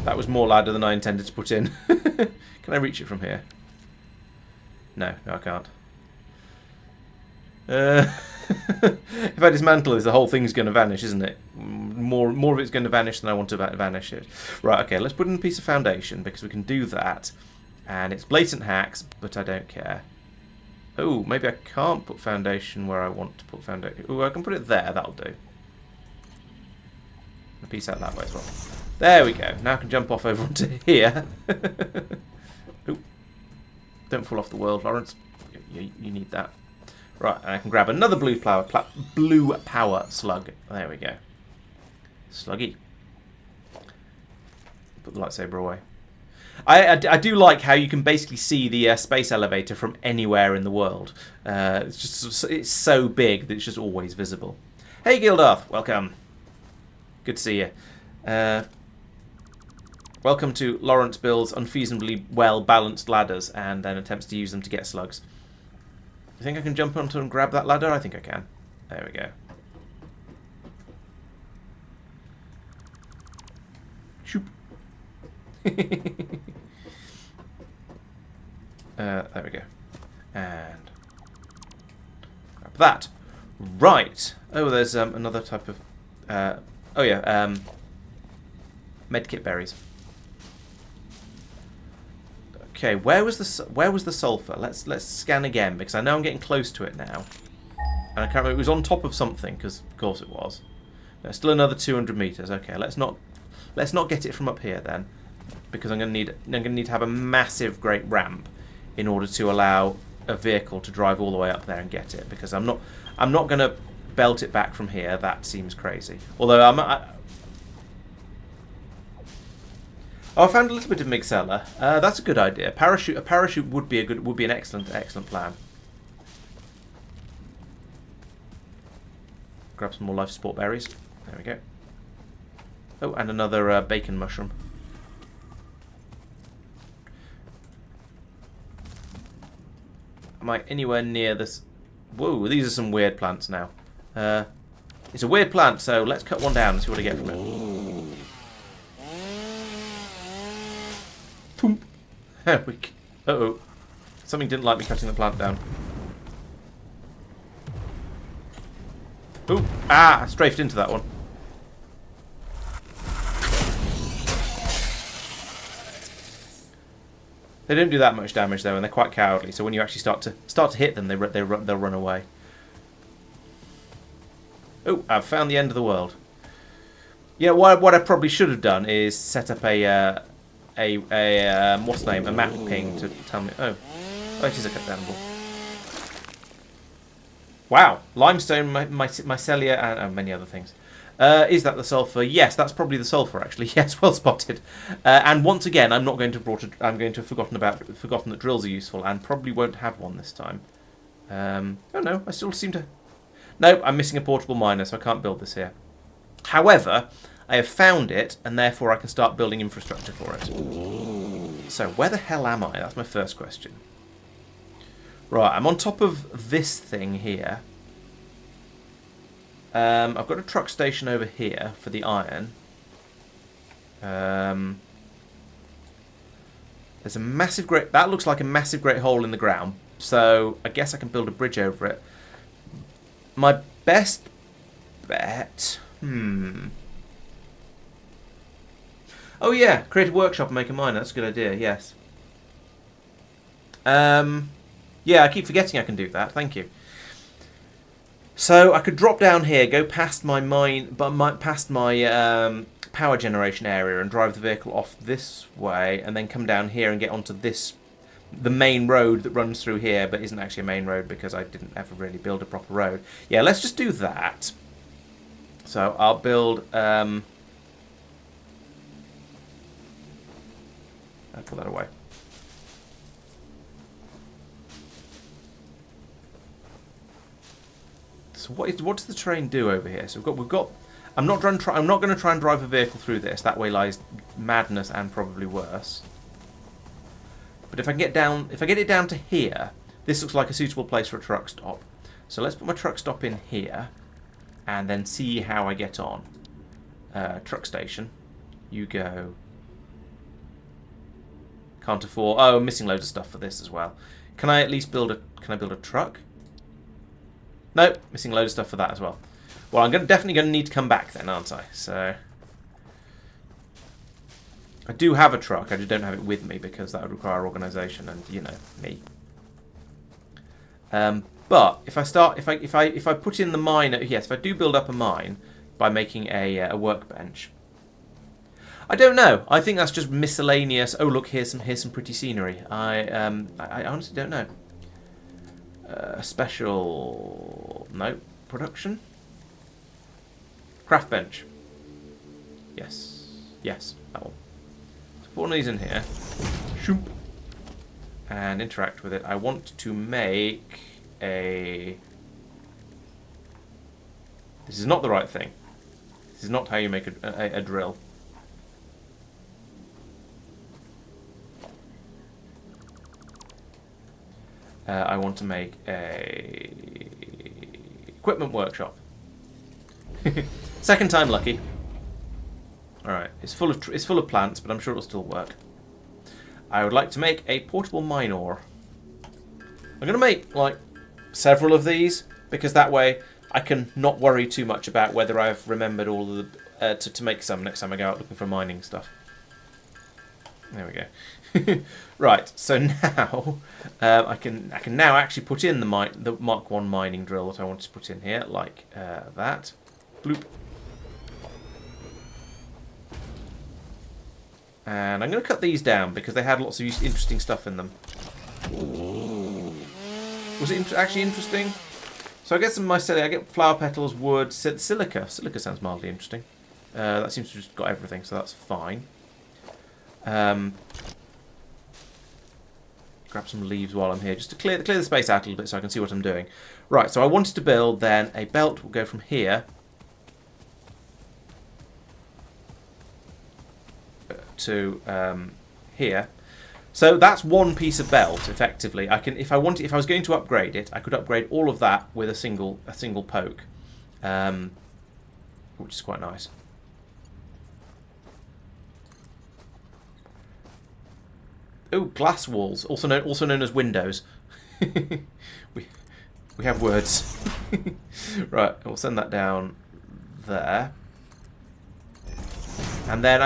That was more ladder than I intended to put in. Can I reach it from here? No, I can't. If I dismantle this, the whole thing's going to vanish, isn't it? More of it's going to vanish than I want to vanish it. Right, okay, let's put in a piece of foundation, because we can do that. And it's blatant hacks, but I don't care. Oh, maybe I can't put foundation where I want to put foundation. Oh, I can put it there, that'll do. A piece out that way as well. There we go. Now I can jump off over onto here. Ooh. Don't fall off the world, Laurence. You need that. Right, and I can grab another blue power slug. There we go. Sluggy. Put the lightsaber away. I do like how you can basically see the space elevator from anywhere in the world. It's so big that it's just always visible. Hey Gildarth, welcome. Good to see you. Welcome to Laurence builds unfeasibly well balanced ladders and then attempts to use them to get slugs. You think I can jump onto and grab that ladder? I think I can. There we go. Shoop. There we go. And grab that. Right. Oh, there's another type of... oh yeah, medkit berries. Okay, where was the sulphur? Let's scan again, because I know I'm getting close to it now. And I can't remember, it was on top of something, because of course it was. No, still another 200 meters. Okay, let's not get it from up here then, because I'm going to need to have a massive great ramp in order to allow a vehicle to drive all the way up there and get it, because I'm not going to belt it back from here. That seems crazy. Although I found a little bit of Mixella. That's a good idea. A parachute would be an excellent plan. Grab some more life support berries. There we go. Oh, and another bacon mushroom. Am I anywhere near this? Whoa, these are some weird plants now. It's a weird plant, so let's cut one down and see what I get from it. Uh-oh. Something didn't like me cutting the plant down. Ooh. Ah! I strafed into that one. They don't do that much damage though, and they're quite cowardly. So when you actually start to hit them, they'll run away. Oh! I've found the end of the world. Yeah. What I probably should have done is set up a what's the name? A map ping to tell me. Oh, it is a cut-downable. Wow, limestone, mycelia, and many other things. Is that the sulphur? Yes, that's probably the sulphur. Actually, yes, well spotted. And once again, I'm going to have forgotten that drills are useful, and probably won't have one this time. Oh no, I still seem to. Nope, I'm missing a portable miner, so I can't build this here. However, I have found it, and therefore I can start building infrastructure for it. So, where the hell am I? That's my first question. Right, I'm on top of this thing here. I've got a truck station over here for the iron. There's a massive great... That looks like a massive great hole in the ground. So, I guess I can build a bridge over it. My best bet... Oh yeah, create a workshop and make a miner. That's a good idea, yes. Yeah, I keep forgetting I can do that. Thank you. So I could drop down here, go past my power generation area and drive the vehicle off this way, and then come down here and get onto the main road that runs through here, but isn't actually a main road because I didn't ever really build a proper road. Yeah, let's just do that. So I'll build... I'll put that away. So what does the terrain do over here? So we've got. I'm not going to try and drive a vehicle through this. That way lies madness and probably worse. But if I get it down to here, this looks like a suitable place for a truck stop. So let's put my truck stop in here, and then see how I get on. Truck station. You go. Can't afford. Oh, I'm missing loads of stuff for this as well. Can I at least build a? Can I build a truck? Nope, missing loads of stuff for that as well. Well, I'm definitely going to need to come back then, aren't I? So I do have a truck. I just don't have it with me because that would require organisation and me. But if I put in the mine, yes, if I do build up a mine by making a workbench, I don't know. I think that's just miscellaneous. Oh look, here's some pretty scenery. I honestly don't know. Special production. Craft bench. Yes, that one. So put one of these in here. Shoop. And interact with it. I want to make a. This is not the right thing. This is not how you make a drill. I want to make a equipment workshop. Second time lucky. All right, it's full of plants, but I'm sure it'll still work. I would like to make a portable mine ore. I'm going to make like several of these because that way I can not worry too much about whether I've remembered all of the to make some next time I go out looking for mining stuff. There we go. Right, so now I can now actually put in the Mark 1 mining drill that I wanted to put in here, like that. Bloop. And I'm going to cut these down because they had lots of interesting stuff in them. Was it actually interesting? So I get some mycelium. I get flower petals, wood, silica. Silica sounds mildly interesting. That seems to have just got everything, so that's fine. Grab some leaves while I'm here, just to clear the space out a little bit so I can see what I'm doing. Right, so I wanted to build then a belt. Will go from here to here. So that's one piece of belt, effectively. I can, if I was going to upgrade it, I could upgrade all of that with a single poke, which is quite nice. Oh, glass walls, also known as windows. we have words. Right, we'll send that down there. And then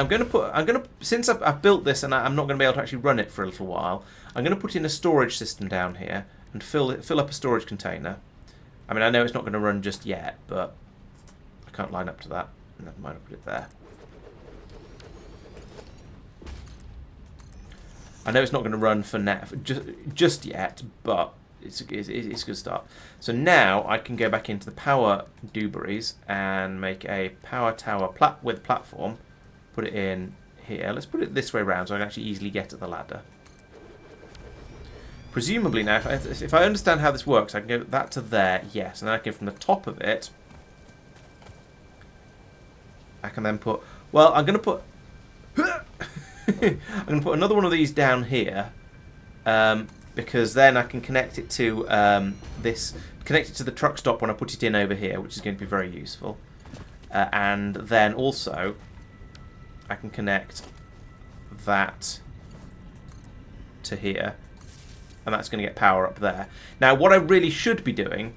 since I've built this and I'm not going to be able to actually run it for a little while, I'm going to put in a storage system down here and fill up a storage container. I mean, I know it's not going to run just yet, but I can't line up to that. Never mind, I'll put it there. I know it's not going to run for just yet, but it's a good start. So now I can go back into the power dooberies and make a power tower with platform. Put it in here. Let's put it this way around so I can actually easily get at the ladder. Presumably now, if I understand how this works, I can go that to there, yes, and then I can go from the top of it. I can then put. Well, I'm going to put. I'm going to put another one of these down here, because then I can connect it to connect it to the truck stop when I put it in over here, which is going to be very useful. And then also, I can connect that to here, and that's going to get power up there. Now, what I really should be doing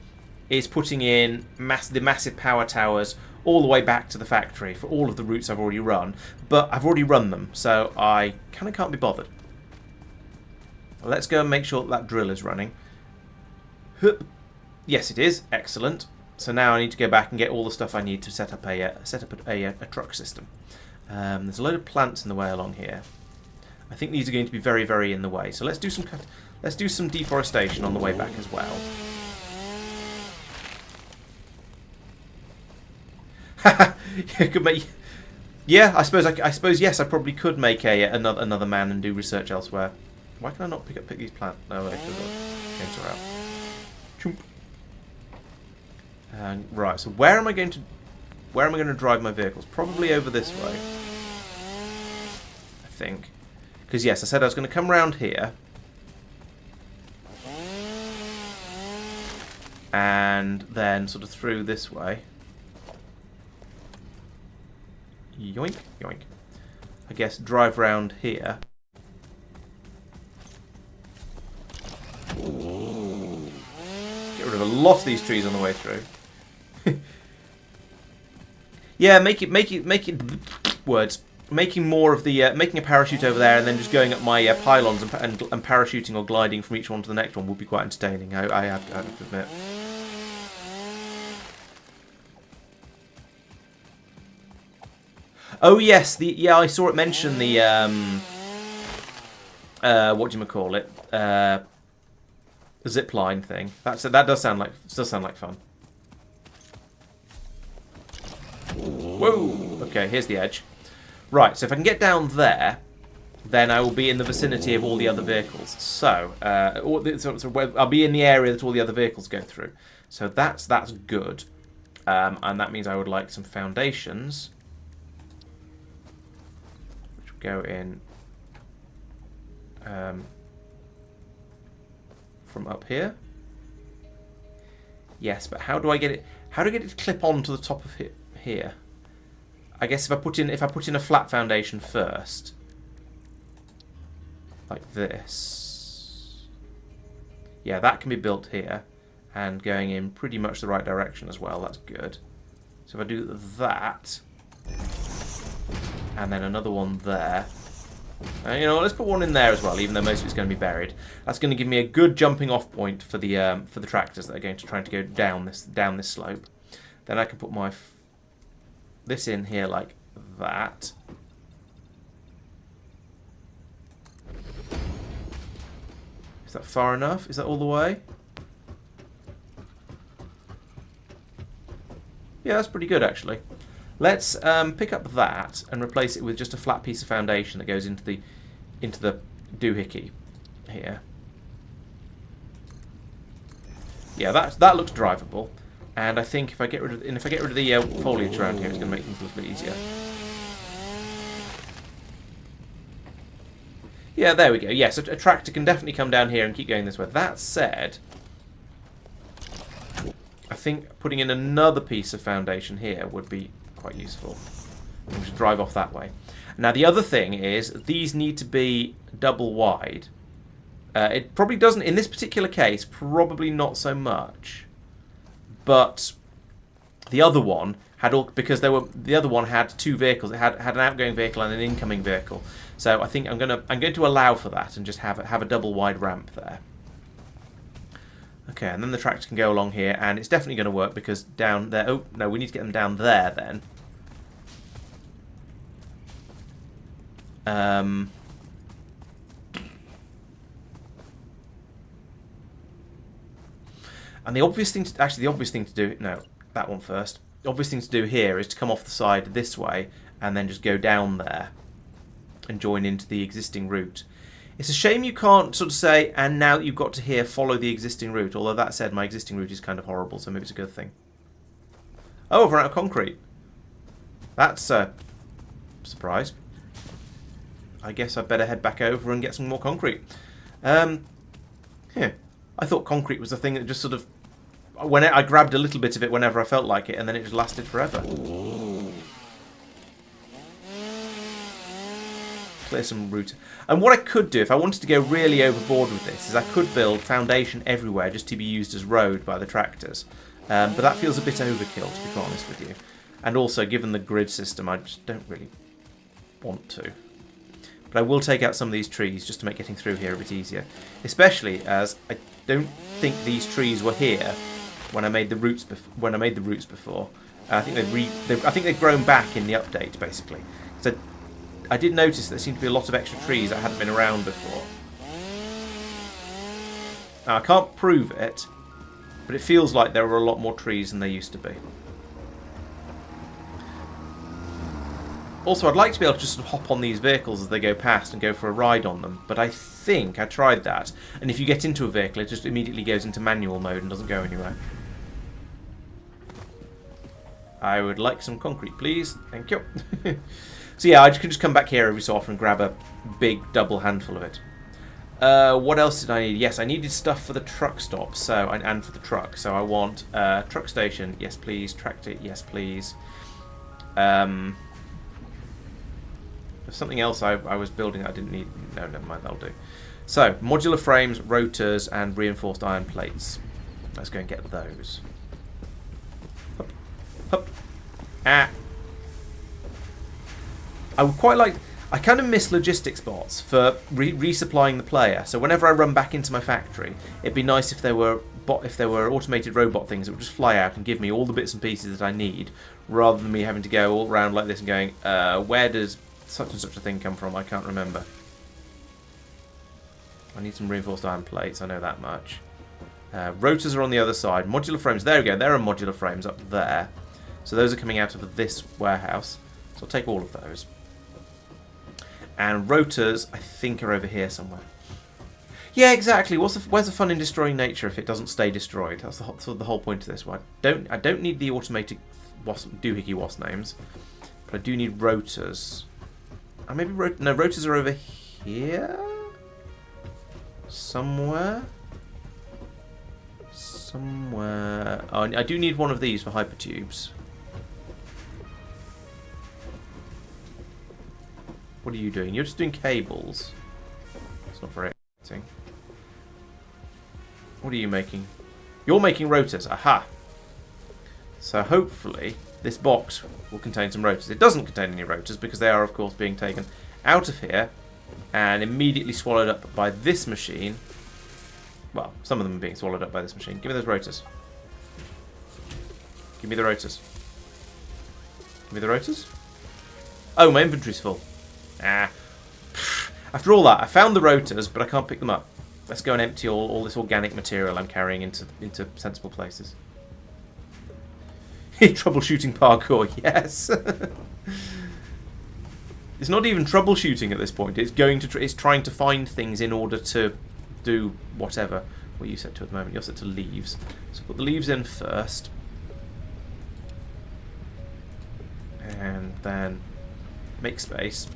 is putting in the massive power towers all the way back to the factory for all of the routes I've already run, but I've already run them, so I kind of can't be bothered. Let's go and make sure that drill is running. Yes, it is. Excellent. So now I need to go back and get all the stuff I need to set up a truck system. There's a load of plants in the way along here. I think these are going to be very, very in the way. So let's do some deforestation on the way back as well. Yeah, I suppose yes, I probably could make another man and do research elsewhere. Why can I not pick these plants? No, I could have. Right, so where am I going to drive my vehicles? Probably over this way, I think. Because yes, I said I was going to come around here. And then sort of through this way. Yoink, yoink. I guess drive round here. Get rid of a lot of these trees on the way through. Yeah, make it words. Making more of the making a parachute over there and then just going up my pylons and parachuting or gliding from each one to the next one would be quite entertaining. I have to admit. Oh yes, I saw it mention the what do you call it? Zip line thing. That does sound like fun. Whoa! Okay, here's the edge. Right, so if I can get down there, then I will be in the vicinity of all the other vehicles. So, I'll be in the area that all the other vehicles go through. So that's good, and that means I would like some foundations, which will go in from up here. Yes, but how do I get it? How do I get it to clip on to the top of here? I guess if I put in a flat foundation first, like this. Yeah, that can be built here, and going in pretty much the right direction as well. That's good. So if I do that, and then another one there. You know, let's put one in there as well, even though most of it's going to be buried. That's going to give me a good jumping off point for the tractors that are going to try to go down this slope. Then I can put my this in here like that. Is that far enough? Is that all the way? Yeah, that's pretty good actually. Let's pick up that and replace it with just a flat piece of foundation that goes into the doohickey here. Yeah, that looks drivable. And I think if I get rid of the foliage around here, it's going to make things a little bit easier. Yeah, there we go. Yes, a tractor can definitely come down here and keep going this way. That said, I think putting in another piece of foundation here would be quite useful. We'll just drive off that way. Now the other thing is these need to be double wide. It probably doesn't in this particular case. Probably not so much. But the other one had the other one had two vehicles. It had an outgoing vehicle and an incoming vehicle. So I think I'm going to allow for that and just have a double wide ramp there. Okay, and then the tractor can go along here, and it's definitely going to work because down there. Oh no, we need to get them down there then. And the obvious thing to do, no, that one first. The obvious thing to do here is to come off the side this way and then just go down there and join into the existing route. It's a shame you can't sort of say, and now that you've got to here, follow the existing route. Although that said, my existing route is kind of horrible, so maybe it's a good thing. Oh, I've run out of concrete. That's a surprise. I guess I'd better head back over and get some more concrete. Yeah. I thought concrete was a thing that just sort of... I grabbed a little bit of it whenever I felt like it, and then it just lasted forever. Clear some route. And what I could do, if I wanted to go really overboard with this, is I could build foundation everywhere just to be used as road by the tractors. But that feels a bit overkill, to be quite honest with you. And also, given the grid system, I just don't really want to. But I will take out some of these trees just to make getting through here a bit easier. Especially as I don't think these trees were here when I made the roots before. I think they've grown back in the update basically. So I did notice there seemed to be a lot of extra trees that hadn't been around before. Now I can't prove it, but it feels like there were a lot more trees than there used to be. Also, I'd like to be able to just sort of hop on these vehicles as they go past and go for a ride on them, but I think I tried that, and if you get into a vehicle, it just immediately goes into manual mode and doesn't go anywhere. I would like some concrete, please. Thank you. So yeah, I could just come back here every so often and grab a big double handful of it. What else did I need? Yes, I needed stuff for the truck stop, so and for the truck. So I want truck station, yes please. Tractor, yes please. There's something else I was building I didn't need. No, never mind, that'll do. So modular frames, rotors, and reinforced iron plates. Let's go and get those. Hup, hup. Ah. I would quite like... I kind of miss logistics bots for resupplying the player. So whenever I run back into my factory, it'd be nice if there were automated robot things that would just fly out and give me all the bits and pieces that I need, rather than me having to go all around like this and going, where does such and such a thing come from? I can't remember. I need some reinforced iron plates, I know that much. Rotors are on the other side. Modular frames, there we go. There are modular frames up there. So those are coming out of this warehouse. So I'll take all of those. And rotors, I think, are over here somewhere. Yeah, exactly. Where's the fun in destroying nature if it doesn't stay destroyed? That's the whole point of this one. I don't need the automated doohickey wasp names, but I do need rotors. Maybe rotors are over here somewhere. Oh, I do need one of these for hypertubes. What are you doing? You're just doing cables. It's not very exciting. What are you making? You're making rotors. Aha! So hopefully this box will contain some rotors. It doesn't contain any rotors because they are, of course, being taken out of here and immediately swallowed up by this machine. Well, some of them are being swallowed up by this machine. Give me those rotors. Give me the rotors. Give me the rotors. Oh, my inventory's full. Ah. After all that, I found the rotors, but I can't pick them up. Let's go and empty all this organic material I'm carrying into sensible places. Troubleshooting parkour, yes. It's not even troubleshooting at this point. It's it's trying to find things in order to do whatever. What are you set to at the moment? You're set to leaves. So put the leaves in first, and then make space.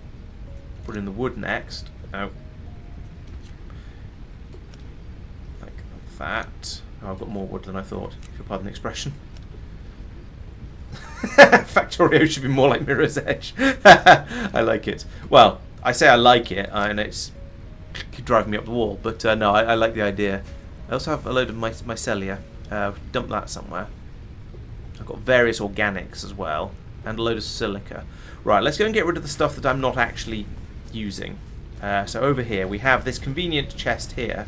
Put in the wood next. Oh. Like that. Oh, I've got more wood than I thought, if you'll pardon the expression. Factorio should be more like Mirror's Edge. I like it. Well, I say I like it, and it's driving me up the wall, but no, I like the idea. I also have a load of mycelia. Dump that somewhere. I've got various organics as well, and a load of silica. Right, let's go and get rid of the stuff that I'm not actually using. So over here we have this convenient chest here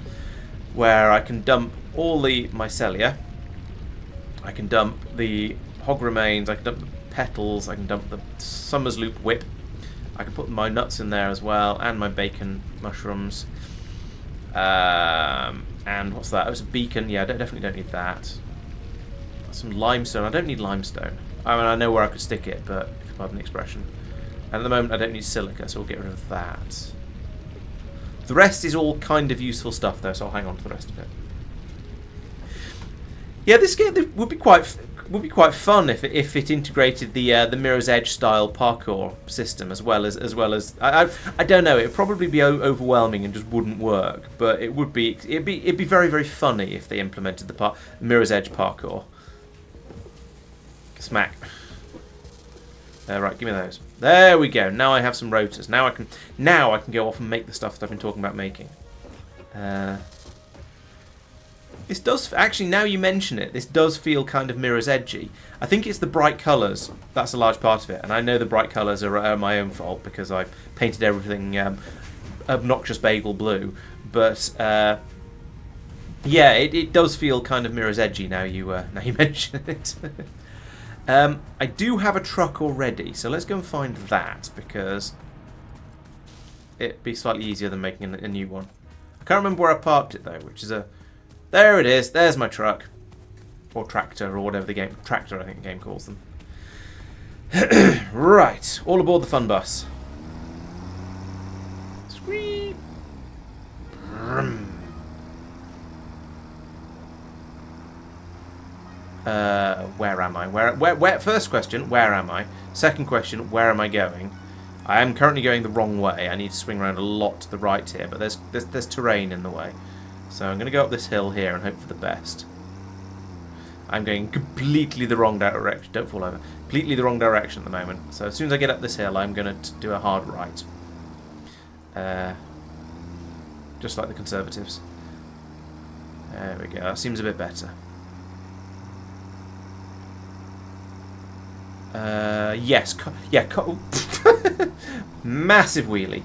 where I can dump all the mycelia, I can dump the hog remains, I can dump the petals, I can dump the summer's loop whip, I can put my nuts in there as well, and my bacon mushrooms. And what's that? Oh, it's a beacon. Yeah, I definitely don't need that. Some limestone. I don't need limestone. I mean, I know where I could stick it, but if you pardon the expression. And at the moment I don't need silica, so we'll get rid of that. The rest is all kind of useful stuff though, so I'll hang on to the rest of it. Yeah, this game would be quite fun if it integrated the Mirror's Edge style parkour system as well as I don't know, it'd probably be overwhelming and just wouldn't work, but it'd be very, very funny if they implemented the Mirror's Edge parkour. Smack. Right, give me those. There we go. Now I have some rotors. Now I can go off and make the stuff that I've been talking about making. This does actually, now you mention it, this does feel kind of Mirror's Edgy. I think it's the bright colours. That's a large part of it, and I know the bright colours are my own fault because I painted everything obnoxious bagel blue. But yeah, it does feel kind of Mirror's Edgy now you mention it. I do have a truck already, so let's go and find that, because it'd be slightly easier than making a new one. I can't remember where I parked it though, which is a... There it is, there's my truck. Or tractor, or whatever the game... Tractor, I think the game calls them. Right, all aboard the fun bus. Squeak! Brum. Where am I? Where? First question, where am I? Second question, where am I going? I am currently going the wrong way. I need to swing around a lot to the right here, but there's terrain in the way. So I'm going to go up this hill here and hope for the best. I'm going completely the wrong direction. Don't fall over. Completely the wrong direction at the moment. So as soon as I get up this hill, I'm going to do a hard right. Just like the Conservatives. There we go. That seems a bit better. Yes. Massive wheelie.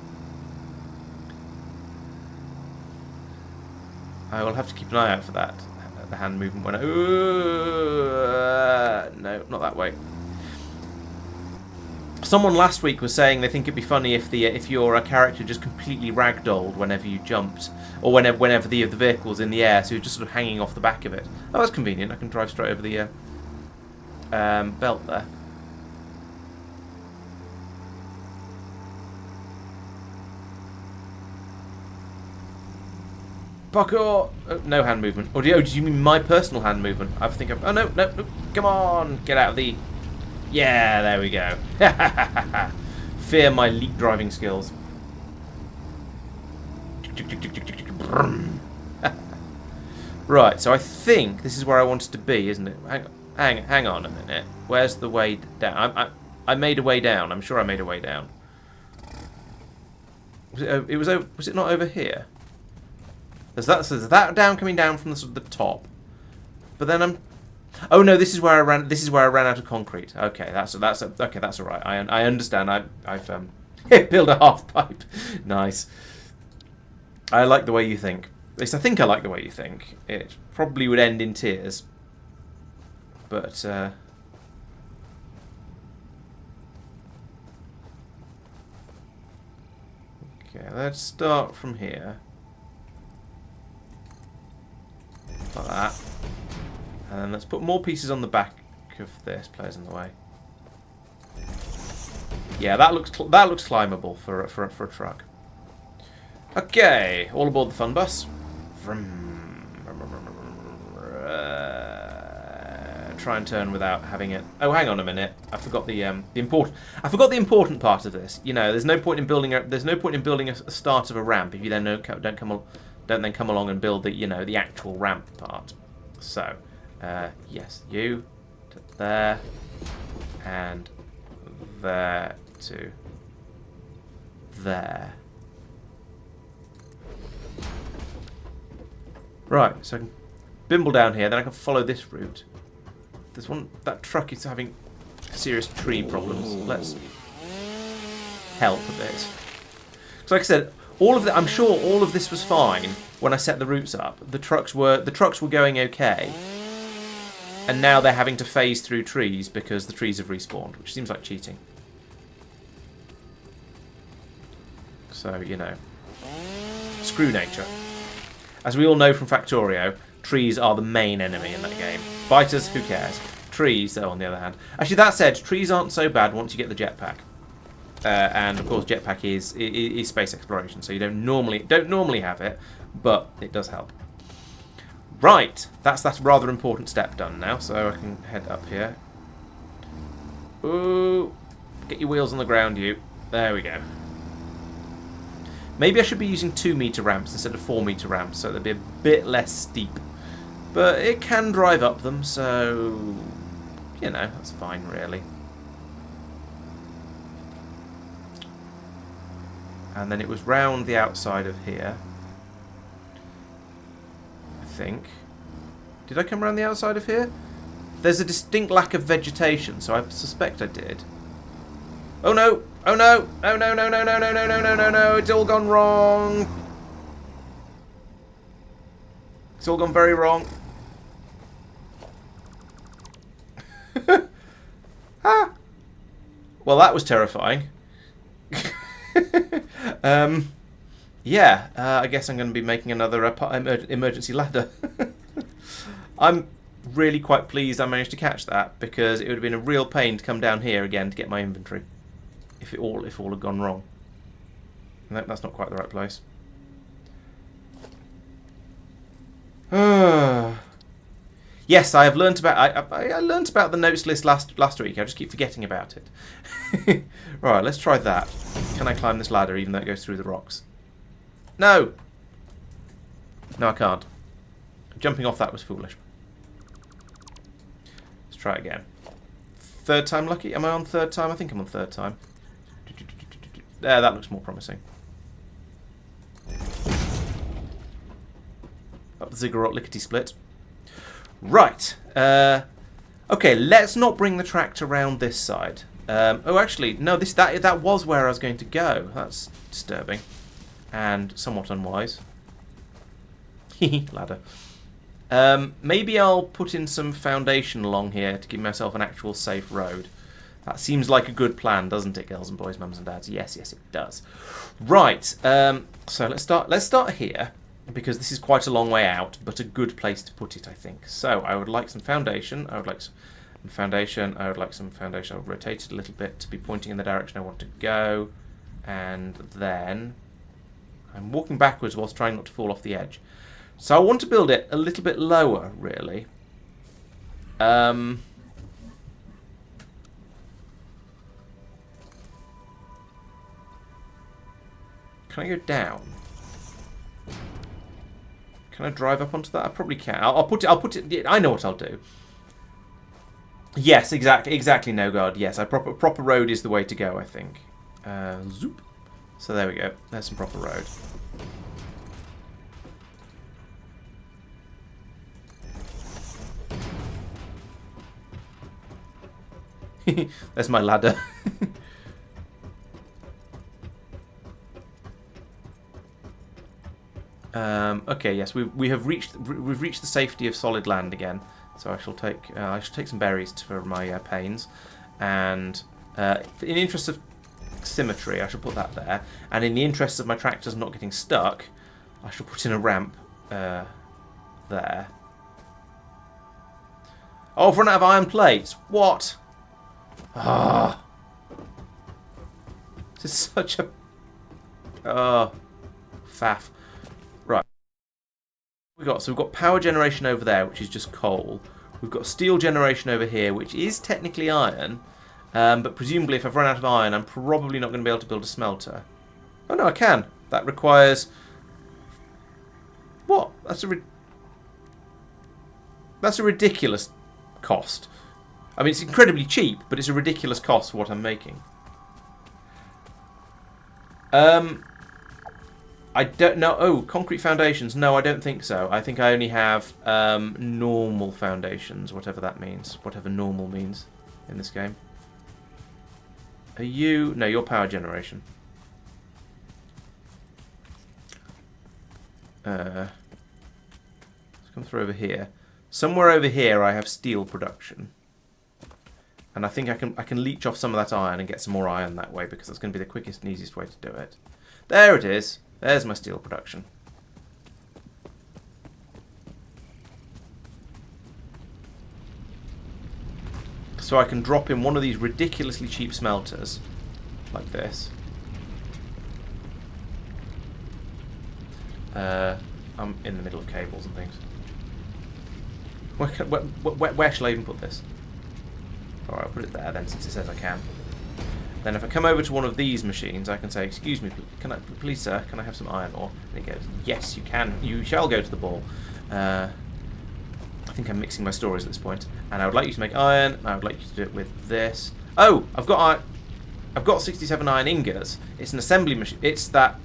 I will have to keep an eye out for that. The hand movement when I... no, not that way. Someone last week was saying they think it'd be funny if your character just completely ragdolled whenever you jumped, or whenever the vehicle's in the air, so you're just sort of hanging off the back of it. Oh, that's convenient. I can drive straight over the belt there. Parkour! Oh, no hand movement. Oh, did you mean my personal hand movement? I think I'm... Oh, no. Come on! Get out of the... Yeah, there we go. Fear my leap driving skills. Right, so I think this is where I wanted to be, isn't it? Hang on a minute. Where's the way down? I made a way down. I'm sure I made a way down. Was it not over here? There's that down coming down from the sort of the top. But then I'm... Oh no, this is where I ran. This is where I ran out of concrete. Okay, that's all right. I understand. I've built a half pipe. Nice. I like the way you think. At least I think I like the way you think. It probably would end in tears. But okay, let's start from here. Like that. And then let's put more pieces on the back of this. Players in the way. Yeah, that looks climbable for a truck. Okay, all aboard the fun bus. Try and turn without having it. Oh, hang on a minute. I forgot the important part of this. You know, there's no point in building a start of a ramp if you then don't then come along and build the actual ramp part. So. Yes, you to there and there to there. Right, so I can bimble down here, then I can follow this route. That truck is having serious tree problems. Let's help a bit. So like I said, I'm sure all of this was fine when I set the routes up. The trucks were going okay. And now they're having to phase through trees because the trees have respawned, which seems like cheating. So, screw nature. As we all know from Factorio, trees are the main enemy in that game. Biters, who cares? Trees, though, on the other hand. Actually, that said, trees aren't so bad once you get the jetpack. And, of course, jetpack is space exploration, so you don't normally have it, but it does help. Right, that's that rather important step done now, so I can head up here. Ooh, get your wheels on the ground, you. There we go. Maybe I should be using 2-meter ramps instead of 4-meter ramps, so they'll be a bit less steep. But it can drive up them, so that's fine, really. And then it was round the outside of here. I think. Did I come around the outside of here? There's a distinct lack of vegetation, so I suspect I did. Oh no! Oh no! No, no, no, no, no, no, no, no, no, no, no! It's all gone wrong! It's all gone very wrong. Ah! Well, that was terrifying. Yeah, I guess I'm going to be making another emergency ladder. I'm really quite pleased I managed to catch that, because it would have been a real pain to come down here again to get my inventory if all had gone wrong. No, that's not quite the right place. Yes, I have learnt about. I learnt about the notes list last week. I just keep forgetting about it. Right, let's try that. Can I climb this ladder even though it goes through the rocks? No. No, I can't. Jumping off that was foolish. Let's try it again. Third time lucky? Am I on third time? I think I'm on third time. There, that looks more promising. Up the ziggurat lickety split. Right. Okay, let's not bring the tractor round this side. Oh, actually, no. That was where I was going to go. That's disturbing and somewhat unwise. Ladder. Maybe I'll put in some foundation along here to give myself an actual safe road. That seems like a good plan, doesn't it, girls and boys, mums and dads? Yes, yes, it does. Right. So let's start here, because this is quite a long way out, but a good place to put it, I think. So I would like some foundation. I would like some foundation. I would like some foundation. I'll rotate it a little bit to be pointing in the direction I want to go, and then I'm walking backwards whilst trying not to fall off the edge. So I want to build it a little bit lower, really. Can I go down? Can I drive up onto that? I probably can. I'll put it. Yeah, I know what I'll do. Yes, exactly. No guard. Yes, proper road is the way to go, I think. Zoop. So there we go. There's some proper road. There's my ladder. Okay, yes, we've reached the safety of solid land again. So I shall take some berries for my pains, and in the interest of symmetry, I shall put that there. And in the interest of my tractors not getting stuck, I shall put in a ramp there. Oh, I've run out of iron plates. What? Ah, this is such a faff. Right. We've got power generation over there, which is just coal. We've got steel generation over here, which is technically iron, but presumably if I've run out of iron, I'm probably not going to be able to build a smelter. Oh no, I can. That requires what? That's a ridiculous cost. I mean, it's incredibly cheap, but it's a ridiculous cost for what I'm making. I don't know. Oh, concrete foundations. No, I don't think so. I think I only have normal foundations, whatever that means. Whatever normal means in this game. Are you... No, you're power generation. Let's come through over here. Somewhere over here I have steel production. And I think I can leech off some of that iron and get some more iron that way, because that's going to be the quickest and easiest way to do it. There it is. There's my steel production. So I can drop in one of these ridiculously cheap smelters, like this. I'm in the middle of cables and things. Where shall I even put this? Alright, I'll put it there then, since it says I can. Then if I come over to one of these machines, I can say, excuse me, please sir, can I have some iron ore? And he goes, yes, you can. You shall go to the ball. I think I'm mixing my stories at this point. And I would like you to make iron, and I would like you to do it with this. Oh, I've got 67 iron ingots. It's an assembly machine. It's a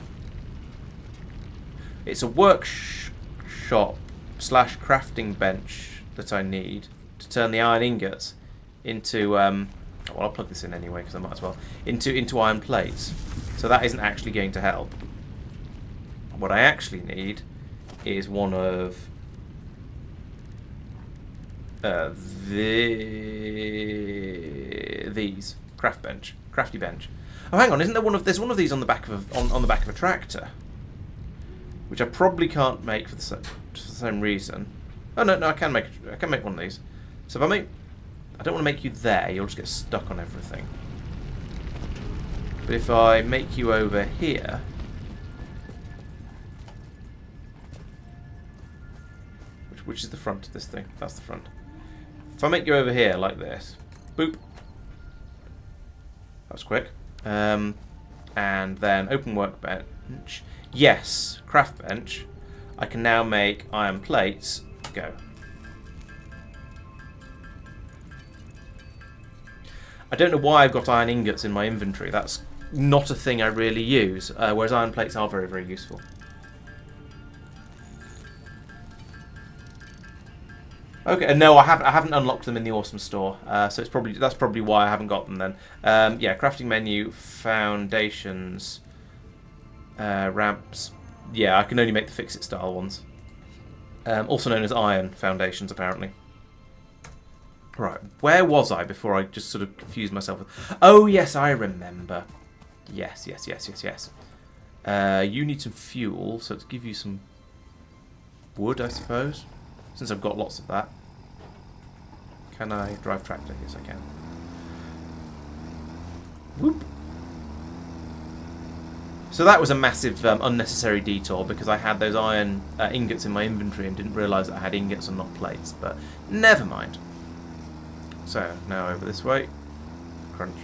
workshop / crafting bench that I need to turn the iron ingots into well, I'll plug this in anyway because I might as well, into iron plates. So that isn't actually going to help. What I actually need is one of these crafty bench. Oh, hang on, isn't there there's one of these on the back of on the back of a tractor, which I probably can't make for the same reason. Oh no, I can make one of these. So if I don't want to make you there, you'll just get stuck on everything. But if I make you over here, Which is the front of this thing? That's the front. If I make you over here like this, boop. That's quick. And then open workbench. Yes, craft bench. I can now make iron plates. Go. I don't know why I've got iron ingots in my inventory. That's not a thing I really use, whereas iron plates are very, very useful. Okay, no, I haven't unlocked them in the awesome store, so that's probably why I haven't got them then. Yeah, crafting menu, foundations, ramps. Yeah, I can only make the fix-it style ones, also known as iron foundations, apparently. Right, where was I before I just sort of confused myself? Oh yes, I remember. Yes. You need some fuel, so let's give you some wood, I suppose, since I've got lots of that. Can I drive tractor? Yes, I can. Whoop. So that was a massive unnecessary detour because I had those iron ingots in my inventory and didn't realise that I had ingots and not plates, but never mind. So, now over this way. Crunch.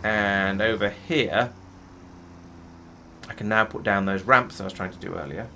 And over here, I can now put down those ramps I was trying to do earlier.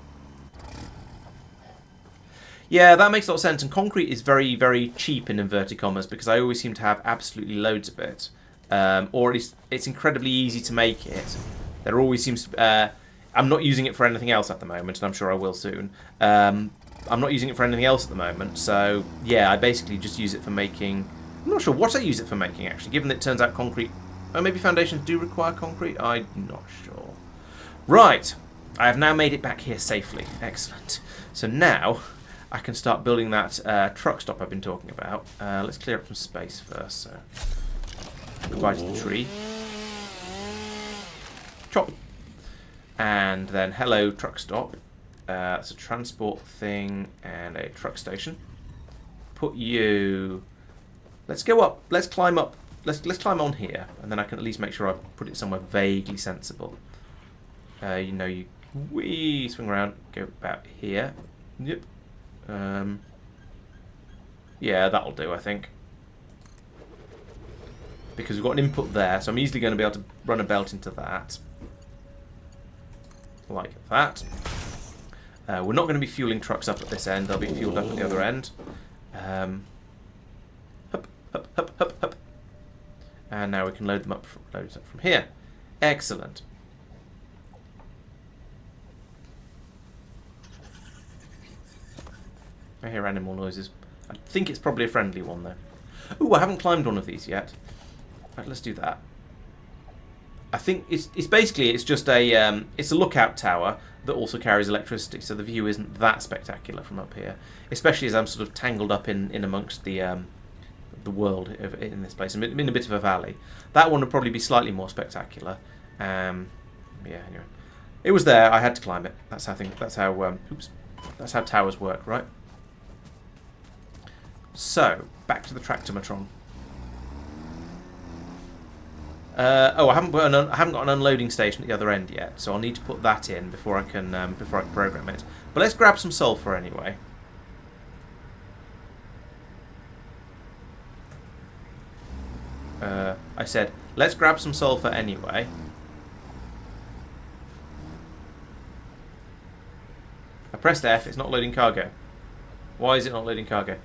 Yeah, that makes a lot of sense. And concrete is very, very cheap in inverted commas because I always seem to have absolutely loads of it. Or at least it's incredibly easy to make it. There always seems to... I'm not using it for anything else at the moment, and I'm sure I will soon. I'm not using it for anything else at the moment, so yeah, I basically just use it for making... I'm not sure what I use it for making, actually, given that it turns out concrete... Oh, maybe foundations do require concrete? I'm not sure. Right, I have now made it back here safely. Excellent. So now I can start building that truck stop I've been talking about. Let's clear up some space first, so... Goodbye to the tree. Chop. And then hello, truck stop. That's a transport thing and a truck station. Put you... Let's go up. Let's climb up. Let's climb on here, and then I can at least make sure I put it somewhere vaguely sensible. You know, you swing around, go about here. Yep. Yeah, that'll do, I think. Because we've got an input there, so I'm easily going to be able to run a belt into that. Like that. We're not going to be fueling trucks up at this end. They'll be fueled up at the other end. Hup, hup, hup, hup, hup. And now we can load it up from here. Excellent. I hear animal noises. I think it's probably a friendly one, though. Ooh, I haven't climbed one of these yet. Right, let's do that. I think it's basically just a it's a lookout tower that also carries electricity, so the view isn't that spectacular from up here, especially as I'm sort of tangled up in amongst the world in this place. I'm in a bit of a valley. That one would probably be slightly more spectacular. Yeah, anyway, it was there. I had to climb it. That's how that's how towers work, right? So back to the tractomatron. Oh, I haven't got an unloading station at the other end yet, so I'll need to put that in before I can program it. But let's grab some sulphur anyway. I said let's grab some sulphur anyway. I pressed F. It's not loading cargo. Why is it not loading cargo?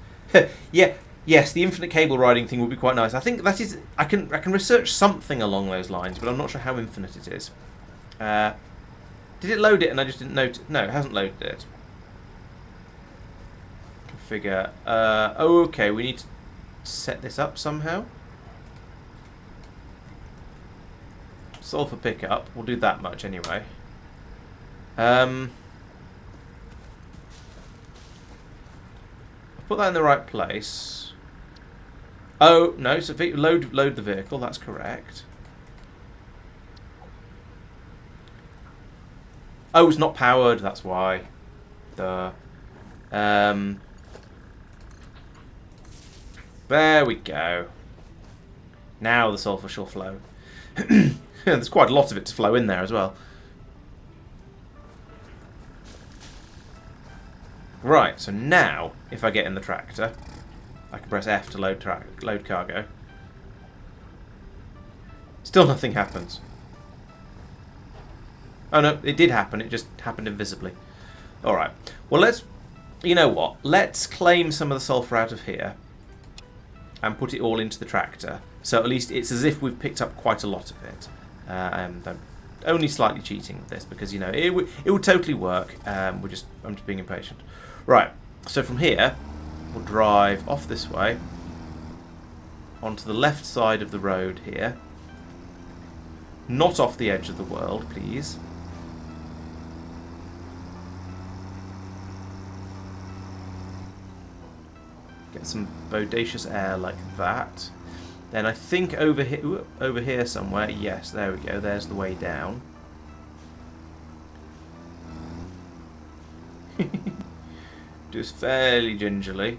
Yeah. Yes, the infinite cable riding thing would be quite nice. I think that is... I can research something along those lines, but I'm not sure how infinite it is. Did it load it and I just didn't note it? No, it hasn't loaded it. Configure. Oh, okay, we need to set this up somehow. Sulphur pickup. We'll do that much anyway. Put that in the right place. Oh, no, so load the vehicle, that's correct. Oh, it's not powered, that's why. Duh. There we go. Now the sulphur shall flow. There's quite a lot of it to flow in there as well. Right, so now, if I get in the tractor, I can press F to load cargo. Still nothing happens. Oh no, it did happen, it just happened invisibly. Alright, well let's, you know what, let's claim some of the sulphur out of here and put it all into the tractor. So at least it's as if we've picked up quite a lot of it. And I'm only slightly cheating with this because, you know, it would totally work. I'm just being impatient. Right, so from here, we'll drive off this way onto the left side of the road here. Not off the edge of the world, please. Get some bodacious air like that. Then I think over here somewhere, yes, there we go, there's the way down. Just fairly gingerly.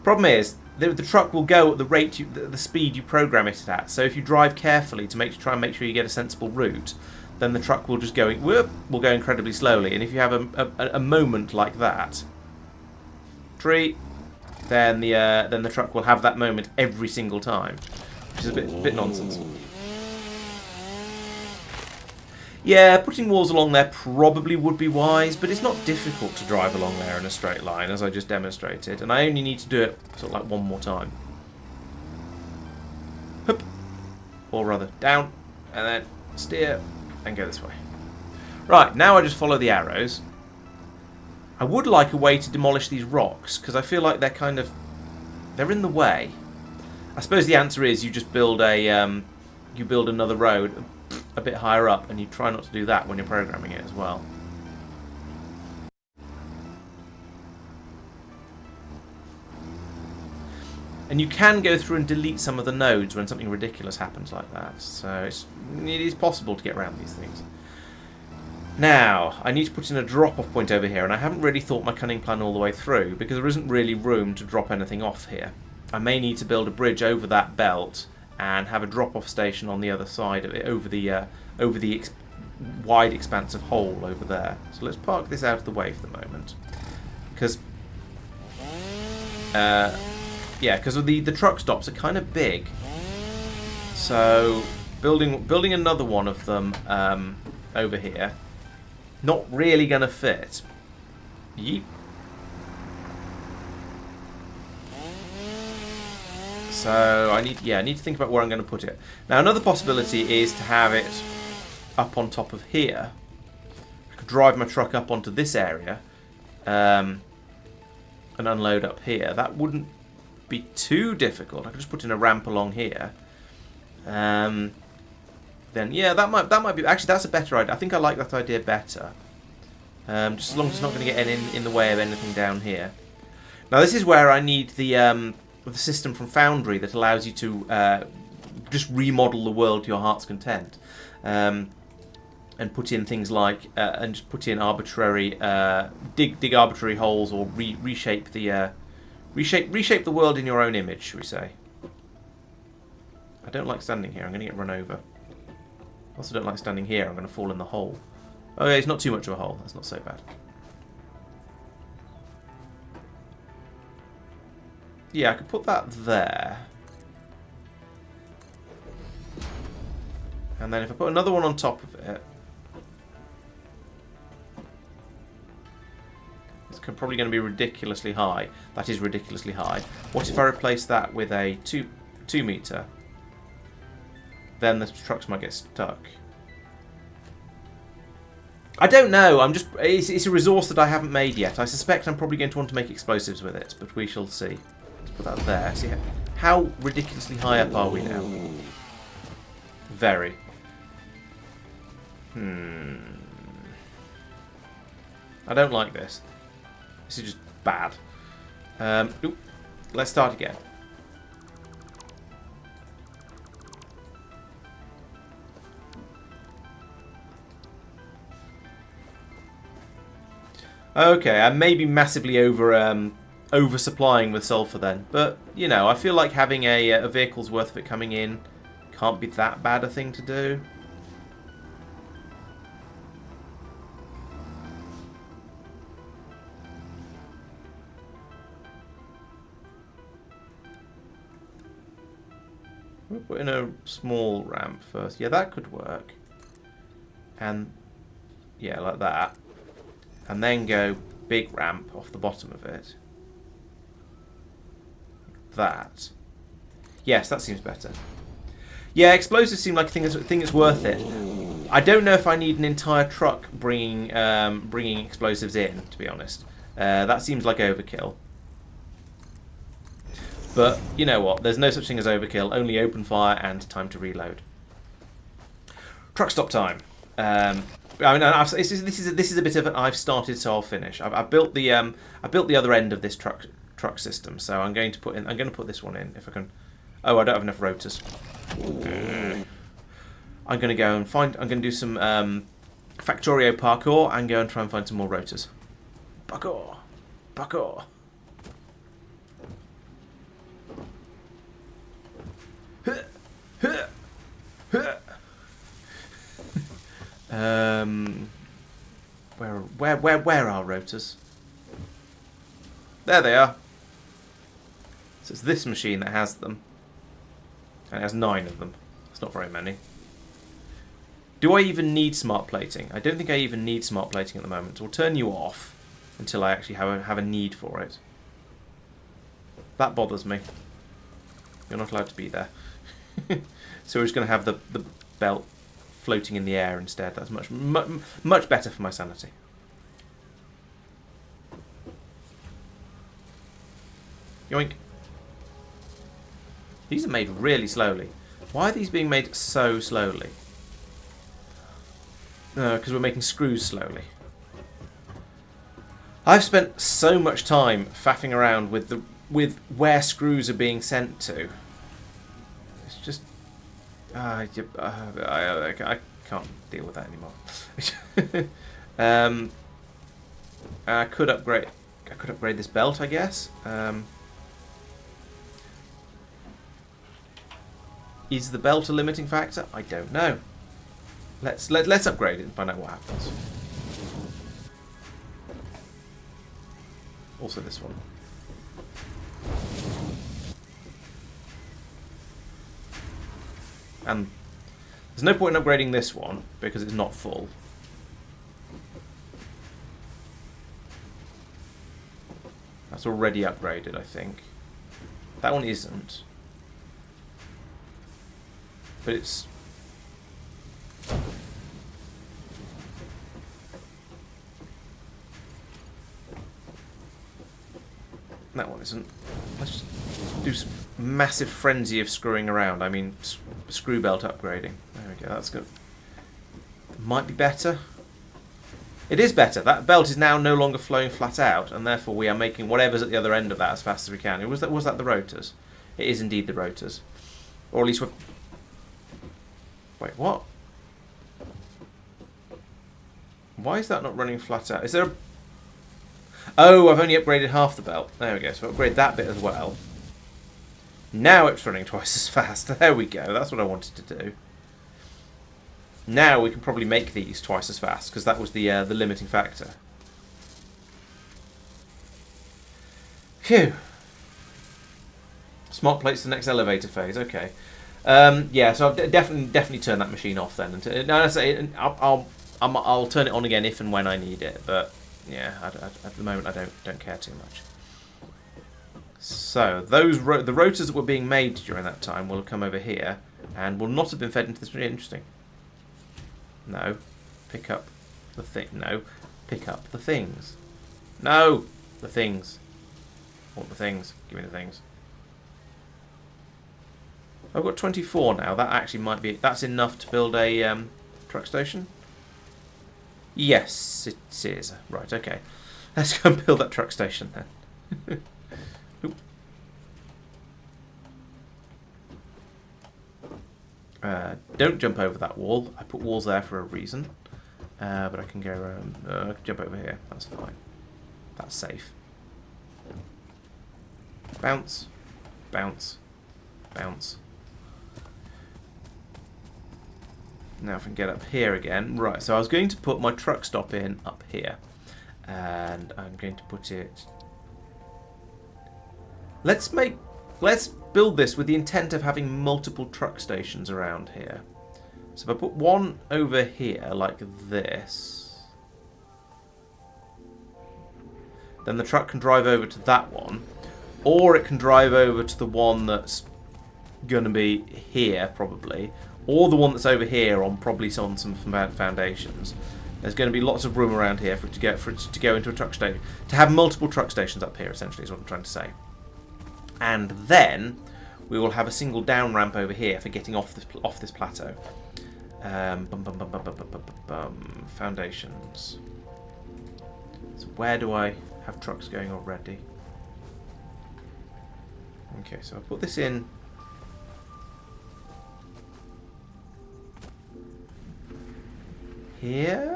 Problem is, the truck will go at the rate, the speed you program it at. So if you drive carefully to try and make sure you get a sensible route, then the truck will just go, will go incredibly slowly. And if you have a moment like that, tree, then the truck will have that moment every single time, which is a bit nonsense. Yeah, putting walls along there probably would be wise, but it's not difficult to drive along there in a straight line, as I just demonstrated, and I only need to do it sort of like one more time. Hup. Or rather, down, and then steer, and go this way. Right, now I just follow the arrows. I would like a way to demolish these rocks, because I feel like they're in the way. I suppose the answer is you just build you build another road a bit higher up, and you try not to do that when you're programming it as well. And you can go through and delete some of the nodes when something ridiculous happens like that. So it is possible to get around these things. Now, I need to put in a drop-off point over here, and I haven't really thought my cunning plan all the way through, because there isn't really room to drop anything off here. I may need to build a bridge over that belt and have a drop-off station on the other side of it, over the wide expanse of hole over there. So let's park this out of the way for the moment, because the truck stops are kind of big. So building another one of them over here, not really going to fit. Yeep. So I need to think about where I'm going to put it. Now another possibility is to have it up on top of here. I could drive my truck up onto this area and unload up here. That wouldn't be too difficult. I could just put in a ramp along here. Then yeah, that might be, actually that's a better idea. I think I like that idea better. Just as long as it's not going to get in the way of anything down here. Now this is where I need the system from Foundry that allows you to just remodel the world to your heart's content, and put in things like and just put in arbitrary dig arbitrary holes, or reshape the world in your own image, shall we say. I don't like standing here. I'm going to get run over. I also don't like standing here. I'm going to fall in the hole. Oh yeah, it's not too much of a hole. That's not so bad. Yeah, I could put that there. And then if I put another one on top of it, it's probably going to be ridiculously high. That is ridiculously high. What if I replace that with a 2 meter? Then the trucks might get stuck. I don't know. It's a resource that I haven't made yet. I suspect I'm probably going to want to make explosives with it, but we shall see. Let's put that there. See how ridiculously high up are we now? Very. I don't like this. This is just bad. Oop. Let's start again. Okay, I may be massively oversupplying with sulphur then, but you know, I feel like having a vehicle's worth of it coming in can't be that bad a thing to do. We'll put in a small ramp first. Yeah, that could work. And yeah, like that. And then go big ramp off the bottom of it. That. Yes, that seems better. Yeah, explosives seem like a thing that's worth it. I don't know if I need an entire truck bringing explosives in, to be honest. That seems like overkill. But you know what? There's no such thing as overkill. Only open fire and time to reload. Truck stop time. I mean, this is a bit of an I've started, so I'll finish. I've built the other end of this truck system, so I'm going to put this one in if I can. Oh, I don't have enough rotors. I'm going to go and I'm going to do some Factorio parkour and go and try and find some more rotors. Parkour, parkour. Where are rotors? There they are. So it's this machine that has them. And it has 9 of them. It's not very many. Do I even need smart plating? I don't think I even need smart plating at the moment. So we'll turn you off until I actually have a need for it. That bothers me. You're not allowed to be there. So we're just going to have the belt floating in the air instead. That's much better for my sanity. Yoink. These are made really slowly. Why are these being made so slowly? Because we're making screws slowly. I've spent so much time faffing around with where screws are being sent to. It's just I can't deal with that anymore. I could upgrade this belt, I guess. Is the belt a limiting factor? I don't know. Let's upgrade it and find out what happens. Also this one. And there's no point in upgrading this one because it's not full. That's already upgraded, I think. That one isn't. But it's... That one isn't. Let's just do some massive frenzy of screwing around. I mean, screw belt upgrading. There we go, that's good. Might be better. It is better. That belt is now no longer flowing flat out, and therefore we are making whatever's at the other end of that as fast as we can. Was that the rotors? It is indeed the rotors. Or at least we're... Wait, what? Why is that not running flat out? Is there a... Oh, I've only upgraded half the belt. There we go. So upgrade that bit as well. Now it's running twice as fast. There we go. That's what I wanted to do. Now we can probably make these twice as fast because that was the limiting factor. Phew. Smart plates the next elevator phase. Okay. Yeah. So I've definitely turn that machine off then. I'll turn it on again if and when I need it. But yeah, at the moment I don't care too much. So the rotors that were being made during that time will come over here and will not have been fed into this. Really interesting. No, pick up the thing. No, pick up the things. No, the things. I want the things. Give me the things. I've got 24 now. That actually might be. That's enough to build a truck station. Yes, it is. Right. Okay. Let's go and build that truck station then. Don't jump over that wall. I put walls there for a reason. But I can go around. I can jump over here. That's fine. That's safe. Bounce. Bounce. Bounce. Now if I can get up here again. Right, so I was going to put my truck stop in up here. And I'm going to put it... Let's build this with the intent of having multiple truck stations around here. So if I put one over here like this, then the truck can drive over to that one, or it can drive over to the one that's going to be here probably, or the one that's over here on probably on some foundations. There's going to be lots of room around here for it to go into a truck station, to have multiple truck stations up here. Essentially, is what I'm trying to say. And then we will have a single down ramp over here for getting off this plateau. Foundations. So where do I have trucks going already? Okay, so I'll put this in here.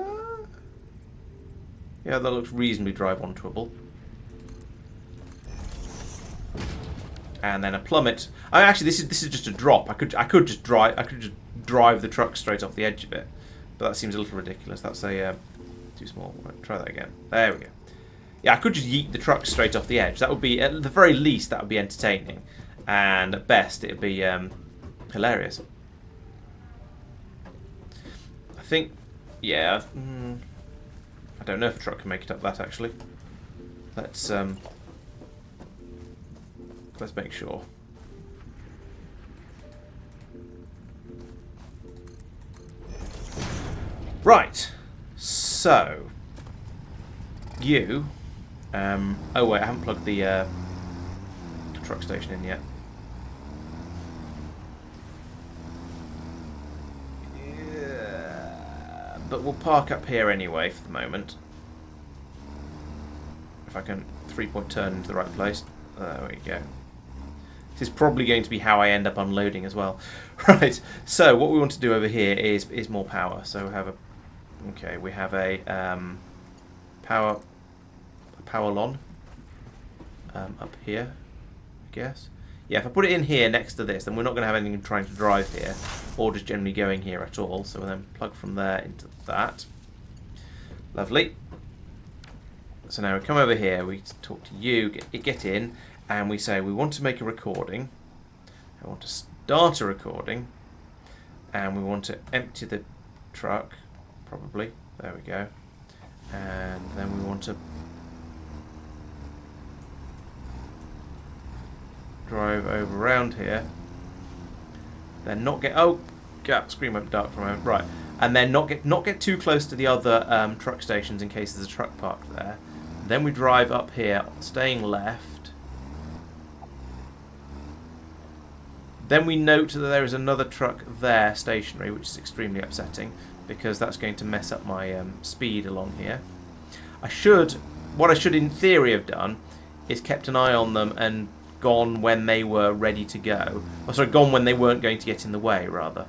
Yeah, that looks reasonably drive ontoable. And then a plummet. Actually, this is just a drop. I could just drive the truck straight off the edge of it, but that seems a little ridiculous. That's a too small. Right, try that again. There we go. Yeah, I could just yeet the truck straight off the edge. That would be, at the very least, that would be entertaining, and at best, it would be hilarious. I think, yeah. I don't know if a truck can make it up that actually. Let's make sure. Right. So you. Oh wait, I haven't plugged the truck station in yet. Yeah, but we'll park up here anyway for the moment. If I can 3-point turn into the right place. There we go. This is probably going to be how I end up unloading as well. Right, so what we want to do over here is more power. So we have a, okay, we have a power lon up here, I guess. Yeah, if I put it in here next to this, then we're not going to have anything trying to drive here, or just generally going here at all. So we'll then plug from there into that. Lovely. So now we come over here, we talk to you, get in, and we say we want to make a recording. I want to start a recording, and we want to empty the truck, probably. There we go. And then we want to drive over around here. Then not get, oh, God, screen went dark for a moment. Right, and then not get too close to the other truck stations in case there's a truck parked there. Then we drive up here, staying left. Then we note that there is another truck there, stationary, which is extremely upsetting because that's going to mess up my speed along here. What I should in theory have done is kept an eye on them and gone when they were ready to go. Or sorry, gone when they weren't going to get in the way, rather.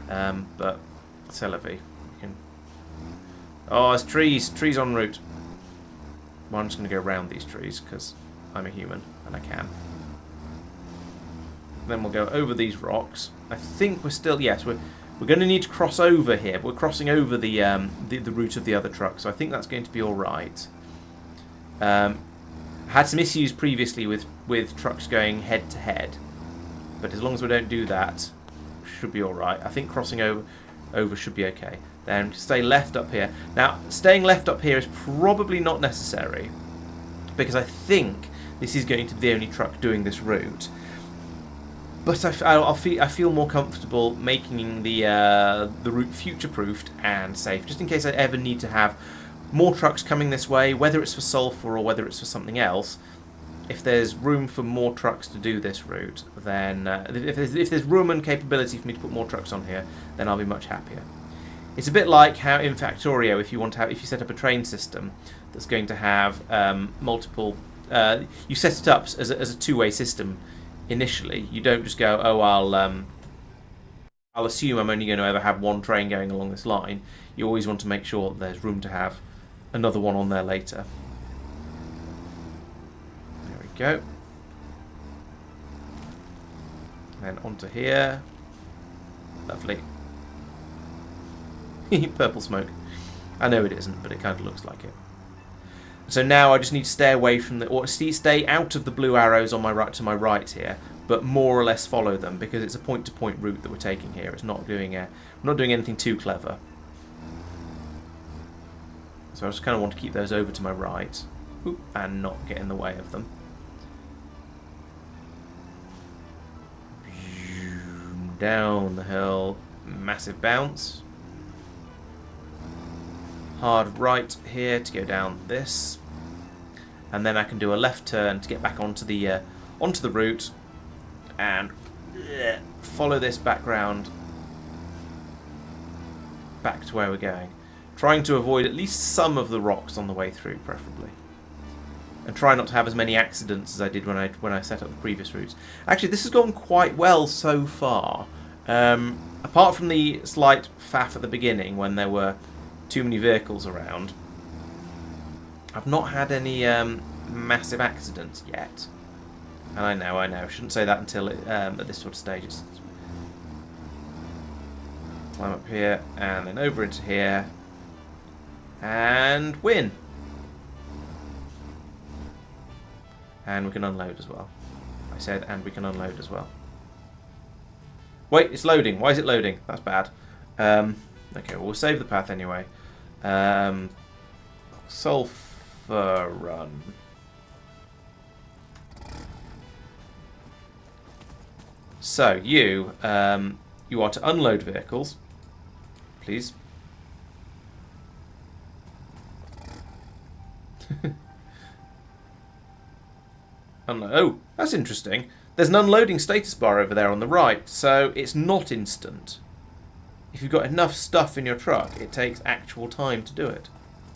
But, c'est la vie. Oh, there's trees en route. Well, I'm just going to go around these trees because I'm a human and I can. Then we'll go over these rocks. I think we're still, yes, we're going to need to cross over here, but we're crossing over the route of the other truck, so I think that's going to be all right. Had some issues previously with trucks going head to head, but as long as we don't do that, should be all right. I think crossing over should be okay. Then stay left up here. Now, staying left up here is probably not necessary because I think this is going to be the only truck doing this route. But I feel more comfortable making the route future-proofed and safe, just in case I ever need to have more trucks coming this way, whether it's for Sulphur or whether it's for something else. If there's room for more trucks to do this route, then if there's room and capability for me to put more trucks on here, then I'll be much happier. It's a bit like how in Factorio, if you set up a train system that's going to have multiple, you set it up as a two-way system initially. You don't just go, oh, I'll assume I'm only going to ever have one train going along this line. You always want to make sure that there's room to have another one on there later. There we go. And then onto here. Lovely. Purple smoke. I know it isn't, but it kind of looks like it. So now I just need to stay away from or stay out of the blue arrows on my right here, but more or less follow them, because it's a point-to-point route that we're taking here. It's not doing we're not doing anything too clever. So I just kind of want to keep those over to my right. Oop, and not get in the way of them. Down the hill. Massive bounce. Hard right here to go down this. And then I can do a left turn to get back onto the route. And follow this background back to where we're going. Trying to avoid at least some of the rocks on the way through, preferably. And try not to have as many accidents as I did when I set up the previous routes. Actually, this has gone quite well so far. Apart from the slight faff at the beginning when there were too many vehicles around, I've not had any massive accidents yet. And I know. Shouldn't say that until at this sort of stage. Climb up here and then over into here. And win. And we can unload as well. I said, and we can unload as well. Wait, it's loading. Why is it loading? That's bad. Okay, well, we'll save the path anyway. Sulphur run. So, you are to unload vehicles. Please. Oh, that's interesting. There's an unloading status bar over there on the right, so it's not instant. If you've got enough stuff in your truck, it takes actual time to do it.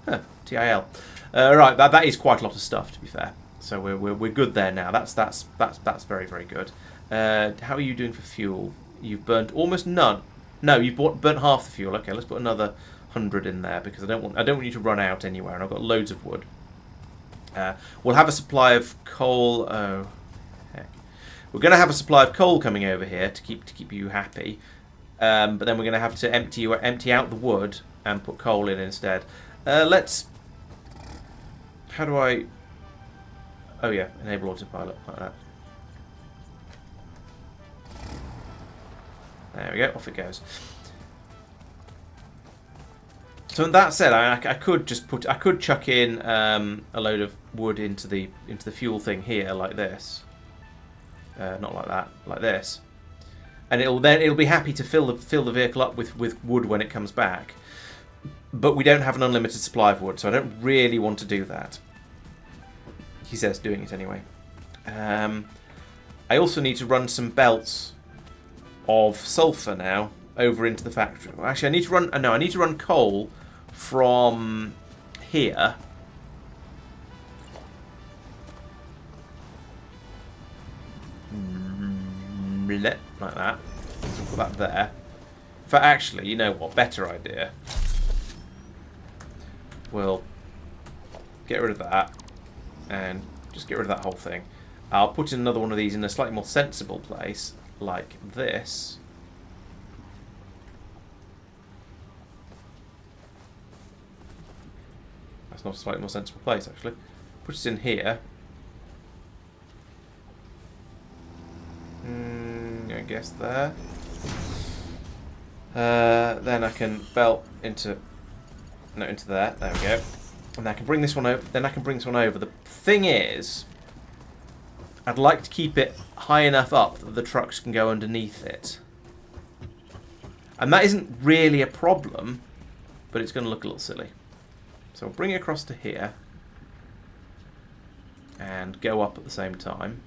Huh, TIL. Right, that is quite a lot of stuff, to be fair. So we're good there now. That's very, very good. How are you doing for fuel? You've burnt almost none. No, you've burnt half the fuel. Okay, let's put another 100 in there because I don't want you to run out anywhere, and I've got loads of wood. We'll have a supply of coal. Oh, heck! We're going to have a supply of coal coming over here to keep you happy. But then we're going to have to empty out the wood and put coal in instead. Let's. How do I? Oh yeah, enable autopilot like that. There we go. Off it goes. So that said, I could just chuck in a load of wood into the fuel thing here like this, not like that, like this, and it'll be happy to fill the vehicle up with wood when it comes back. But we don't have an unlimited supply of wood, so I don't really want to do that. He says doing it anyway. I also need to run some belts of sulphur now over into the factory. Well, actually, I need to run coal from here like that. So put that there. But actually, you know what? Better idea. We'll get rid of that and just get rid of that whole thing. I'll put in another one of these in a slightly more sensible place, like this. That's not a slightly more sensible place, actually. Put it in here. I guess there. Then I can belt into there. There we go. And I can bring this one over. Then I can bring this one over. The thing is, I'd like to keep it high enough up that the trucks can go underneath it. And that isn't really a problem, but it's going to look a little silly. So I'll bring it across to here and go up at the same time.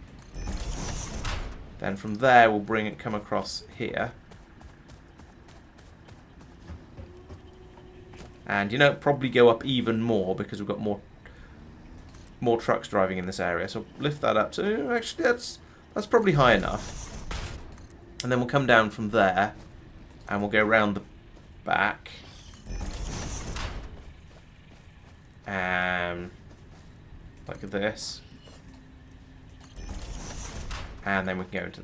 Then from there we'll come across here. And probably go up even more because we've got more trucks driving in this area. So lift that up to actually that's probably high enough. And then we'll come down from there and we'll go around the back. Like this. And then we can go into...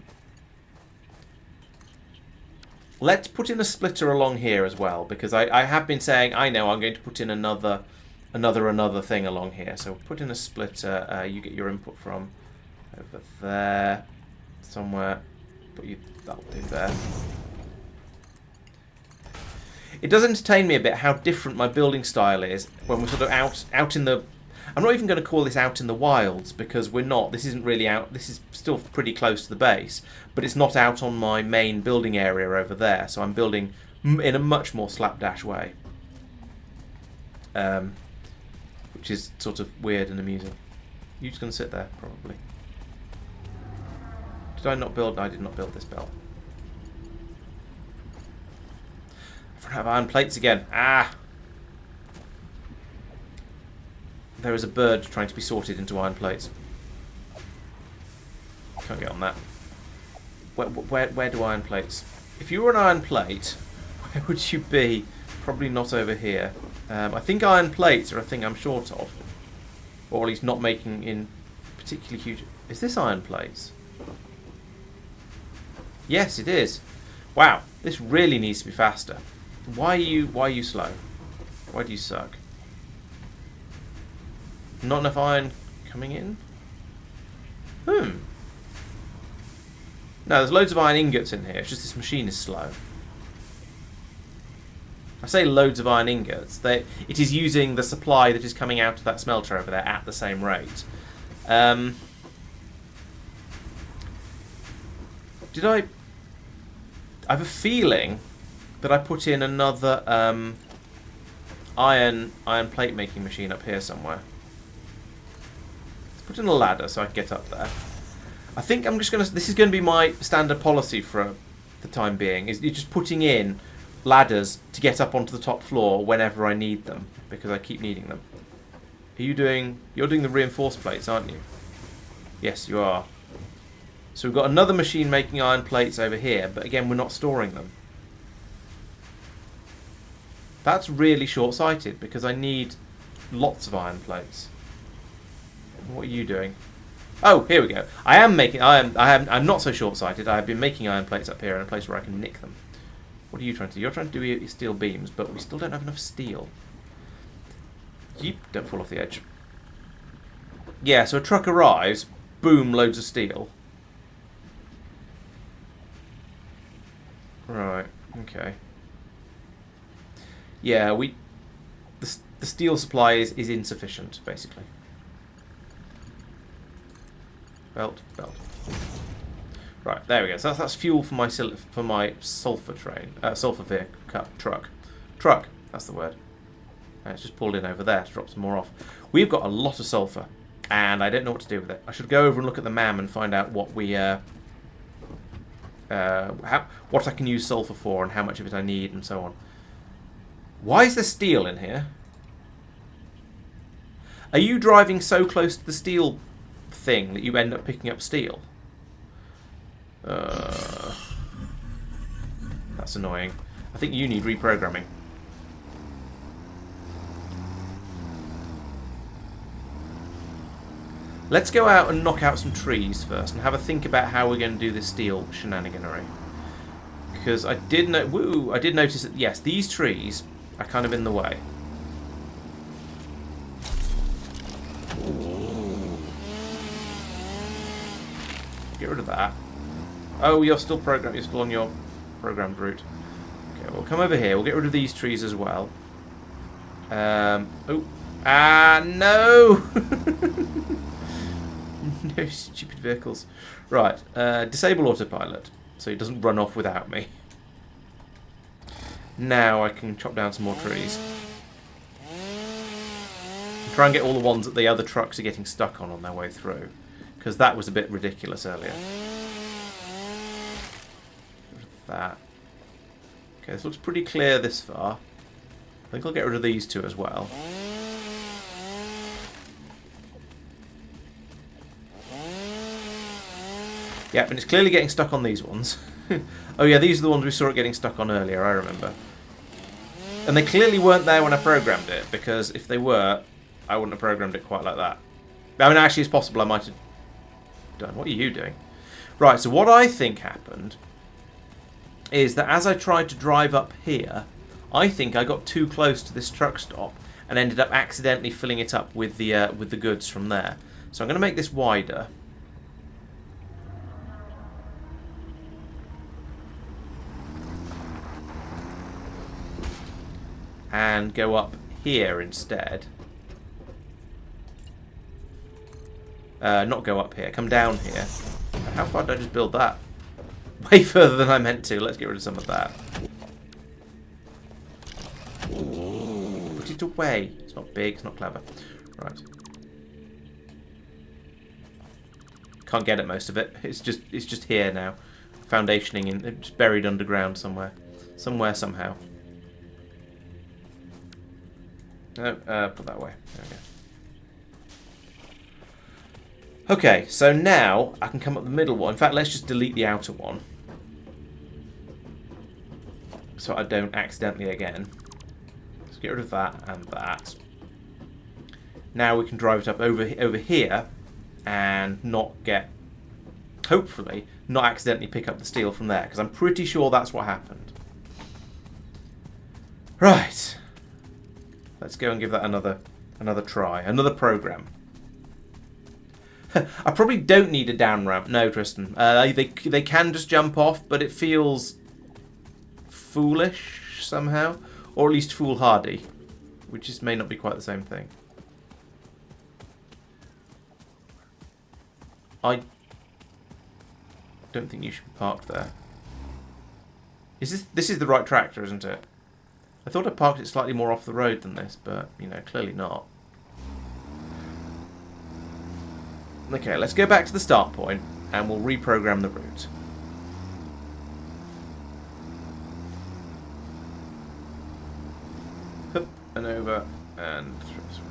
Let's put in a splitter along here as well, because I have been saying, I know I'm going to put in another thing along here. So put in a splitter, you get your input from over there. somewhere. But that'll do there. It does entertain me a bit how different my building style is when we're sort of out in the... I'm not even going to call this out in the wilds, because we're not. This isn't really out. This is still pretty close to the base, but it's not out on my main building area over there. So I'm building in a much more slapdash way, which is sort of weird and amusing. You're just going to sit there, probably. Did I not build? I did not build this belt. I've run out of iron plates again. Ah! There is a bird trying to be sorted into iron plates. Can't get on that. Where do iron plates? If you were an iron plate, where would you be? Probably not over here. I think iron plates are a thing I'm short of. Or at least not making in particularly huge... Is this iron plates? Yes, it is. Wow, this really needs to be faster. Why are you slow? Why do you suck? Not enough iron coming in? No, there's loads of iron ingots in here. It's just this machine is slow. I say loads of iron ingots. It is using the supply that is coming out of that smelter over there at the same rate. Did I have a feeling that I put in another iron plate making machine up here somewhere. Let's put in a ladder so I can get up there. I think I'm just going to... This is going to be my standard policy for the time being, is just putting in ladders to get up onto the top floor whenever I need them, because I keep needing them. Are you doing... You're doing the reinforced plates, aren't you? Yes, you are. So we've got another machine making iron plates over here, but again, we're not storing them. That's really short-sighted, because I need lots of iron plates. What are you doing? Oh, here we go. I'm not so short-sighted. I have been making iron plates up here in a place where I can nick them. What are you trying to do? You're trying to do steel beams, but we still don't have enough steel. Yeep, don't fall off the edge. Yeah, so a truck arrives, boom, loads of steel. Right, okay. Yeah, the steel supply is insufficient, basically. Belt. Right, there we go. So that's fuel for my sulphur train, sulphur vehicle truck. That's the word. And it's just pulled in over there to drop some more off. We've got a lot of sulphur, and I don't know what to do with it. I should go over and look at the MAM and find out what what I can use sulphur for and how much of it I need and so on. Why is there steel in here? Are you driving so close to the steel thing that you end up picking up steel? That's annoying. I think you need reprogramming. Let's go out and knock out some trees first and have a think about how we're going to do this steel shenaniganery. Because I did notice that, yes, these trees are kind of in the way. Get rid of that. Oh, you're still programmed. You're still on your programmed route. Okay, we'll come over here. We'll get rid of these trees as well. No! No stupid vehicles. Right, disable autopilot, so it doesn't run off without me. Now I can chop down some more trees. And try and get all the ones that the other trucks are getting stuck on their way through. Because that was a bit ridiculous earlier. That. Okay, this looks pretty clear this far. I think I'll get rid of these two as well. Yeah, and it's clearly getting stuck on these ones. Oh yeah, these are the ones we saw it getting stuck on earlier, I remember. And they clearly weren't there when I programmed it, because if they were, I wouldn't have programmed it quite like that. I mean, actually, it's possible I might have done. What are you doing? Right, so what I think happened is that as I tried to drive up here, I think I got too close to this truck stop and ended up accidentally filling it up with the goods from there. So I'm going to make this wider. and go up here instead. Not go up here. Come down here. How far did I just build that? Way further than I meant to. Let's get rid of some of that. Put it away. It's not big. It's not clever. Right. Can't get at most of it. It's just here now. Foundationing in. It's just buried underground somewhere. Somehow. No, put that away. There we go. Okay, so now I can come up the middle one. In fact, let's just delete the outer one. So I don't accidentally again. Let's get rid of that and that. Now we can drive it up over here and not get, hopefully, not accidentally pick up the steel from there. Because I'm pretty sure that's what happened. Right. Let's go and give that another try. Another program. I probably don't need a down ramp. No, Tristan. They can just jump off, but it feels foolish somehow. Or at least foolhardy. Which just may not be quite the same thing. I don't think you should be parked there. This is the right tractor, isn't it? I thought I parked it slightly more off the road than this, but, you know, clearly not. Okay, let's go back to the start point, and we'll reprogram the route. Up and over, and through this way.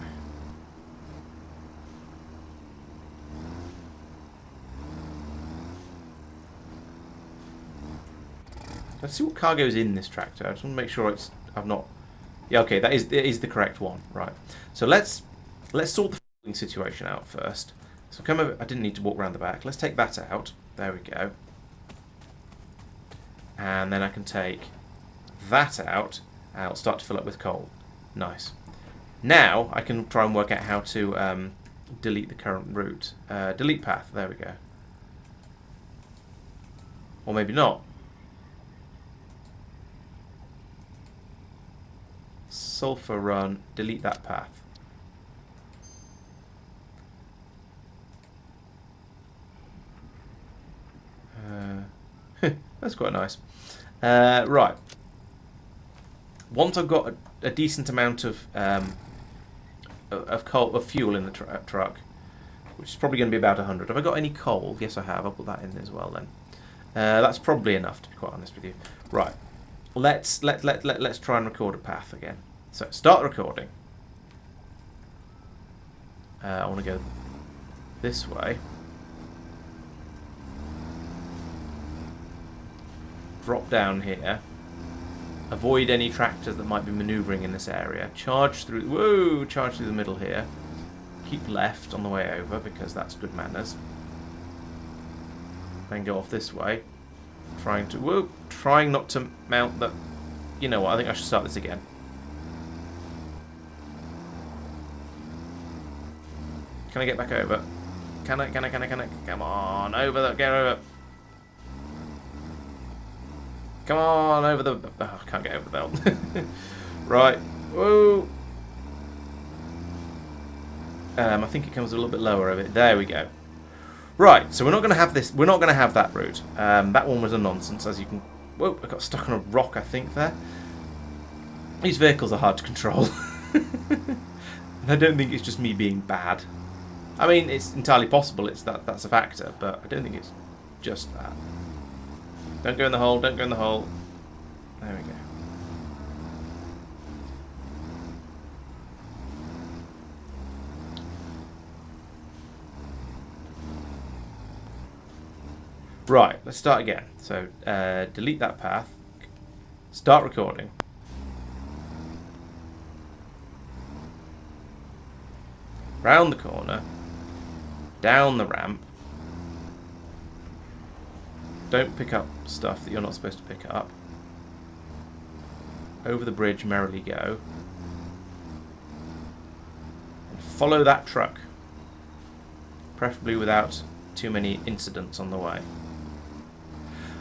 Let's see what cargo's in this tractor. I just want to make sure I've not... Yeah, okay, it is the correct one. Right. So let's sort the fueling situation out first. So come over. I didn't need to walk around the back. Let's take that out. There we go. And then I can take that out, and it'll start to fill up with coal. Nice. Now I can try and work out how to delete the current route. Delete path. There we go. Or maybe not. Sulphur run. Delete that path. That's quite nice. Right. Once I've got a decent amount of fuel in the truck, which is probably going to be about 100. Have I got any coal? Yes, I have. I'll put that in as well then. That's probably enough, to be quite honest with you. Right. Let's try and record a path again. So start recording. I want to go this way. Drop down here. Avoid any tractors that might be manoeuvring in this area. Charge through the middle here. Keep left on the way over because that's good manners. Then go off this way. Trying not to mount the... You know what, I think I should start this again. Can I get back over? Can I? Come on, over the... Get over. Come on, over the... Oh, I can't get over the belt. Right. Whoa. I think it comes a little bit lower of it. There we go. Right, so we're not going to have this... We're not going to have that route. That one was a nonsense, as you can... Whoa, I got stuck on a rock, I think, there. These vehicles are hard to control. And I don't think it's just me being bad. I mean, it's entirely possible that's a factor, but I don't think it's just that. Don't go in the hole, don't go in the hole. There we go. Right, let's start again. So, delete that path. Start recording. Round the corner. Down the ramp. Don't pick up stuff that you're not supposed to pick up. Over the bridge, merrily go. And follow that truck. Preferably without too many incidents on the way.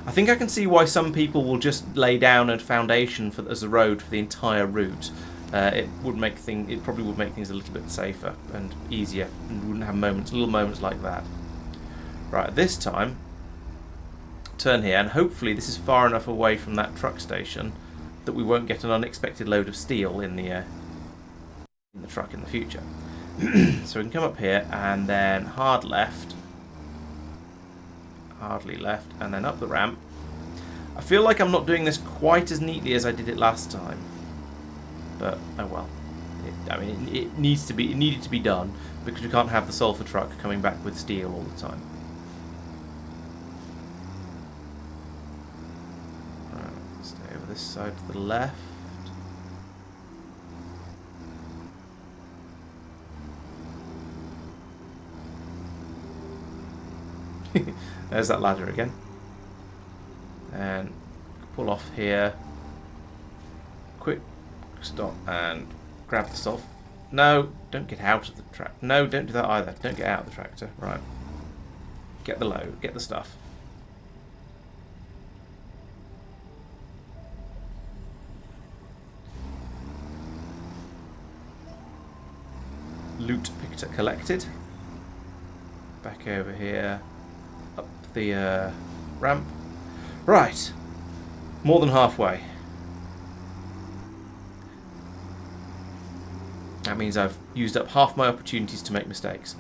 I think I can see why some people will just lay down a foundation as a road for the entire route. it probably would make things a little bit safer and easier, and wouldn't have little moments like that. Right, this time, turn here, and hopefully this is far enough away from that truck station that we won't get an unexpected load of steel in the truck in the future. So we can come up here and then hardly left, and then up the ramp. I feel like I'm not doing this quite as neatly as I did it last time, but oh well. It needed to be done because we can't have the sulphur truck coming back with steel all the time. Right, stay over this side to the left. There's that ladder again. And pull off here. Quick stop and grab the stuff. No, don't get out of the tractor. No, don't do that either. Don't get out of the tractor. Right. Get the load. Get the stuff. Loot picked collected. Back over here. Up the ramp. Right. More than halfway. That means I've used up half my opportunities to make mistakes.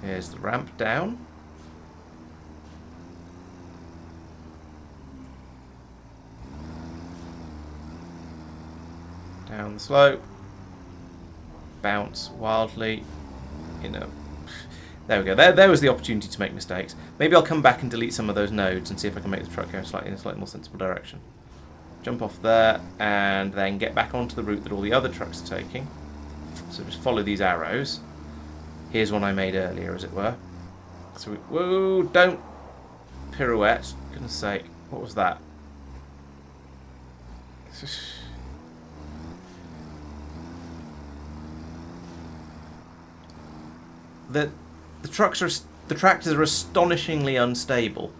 Here's the ramp down. Down the slope. Bounce wildly. There we go. There was the opportunity to make mistakes. Maybe I'll come back and delete some of those nodes and see if I can make the truck go in a slightly more sensible direction. Jump off there and then get back onto the route that all the other trucks are taking. So just follow these arrows. Here's one I made earlier, as it were. So whoa! Don't pirouette. Goodness sake! What was that? The tractors are astonishingly unstable.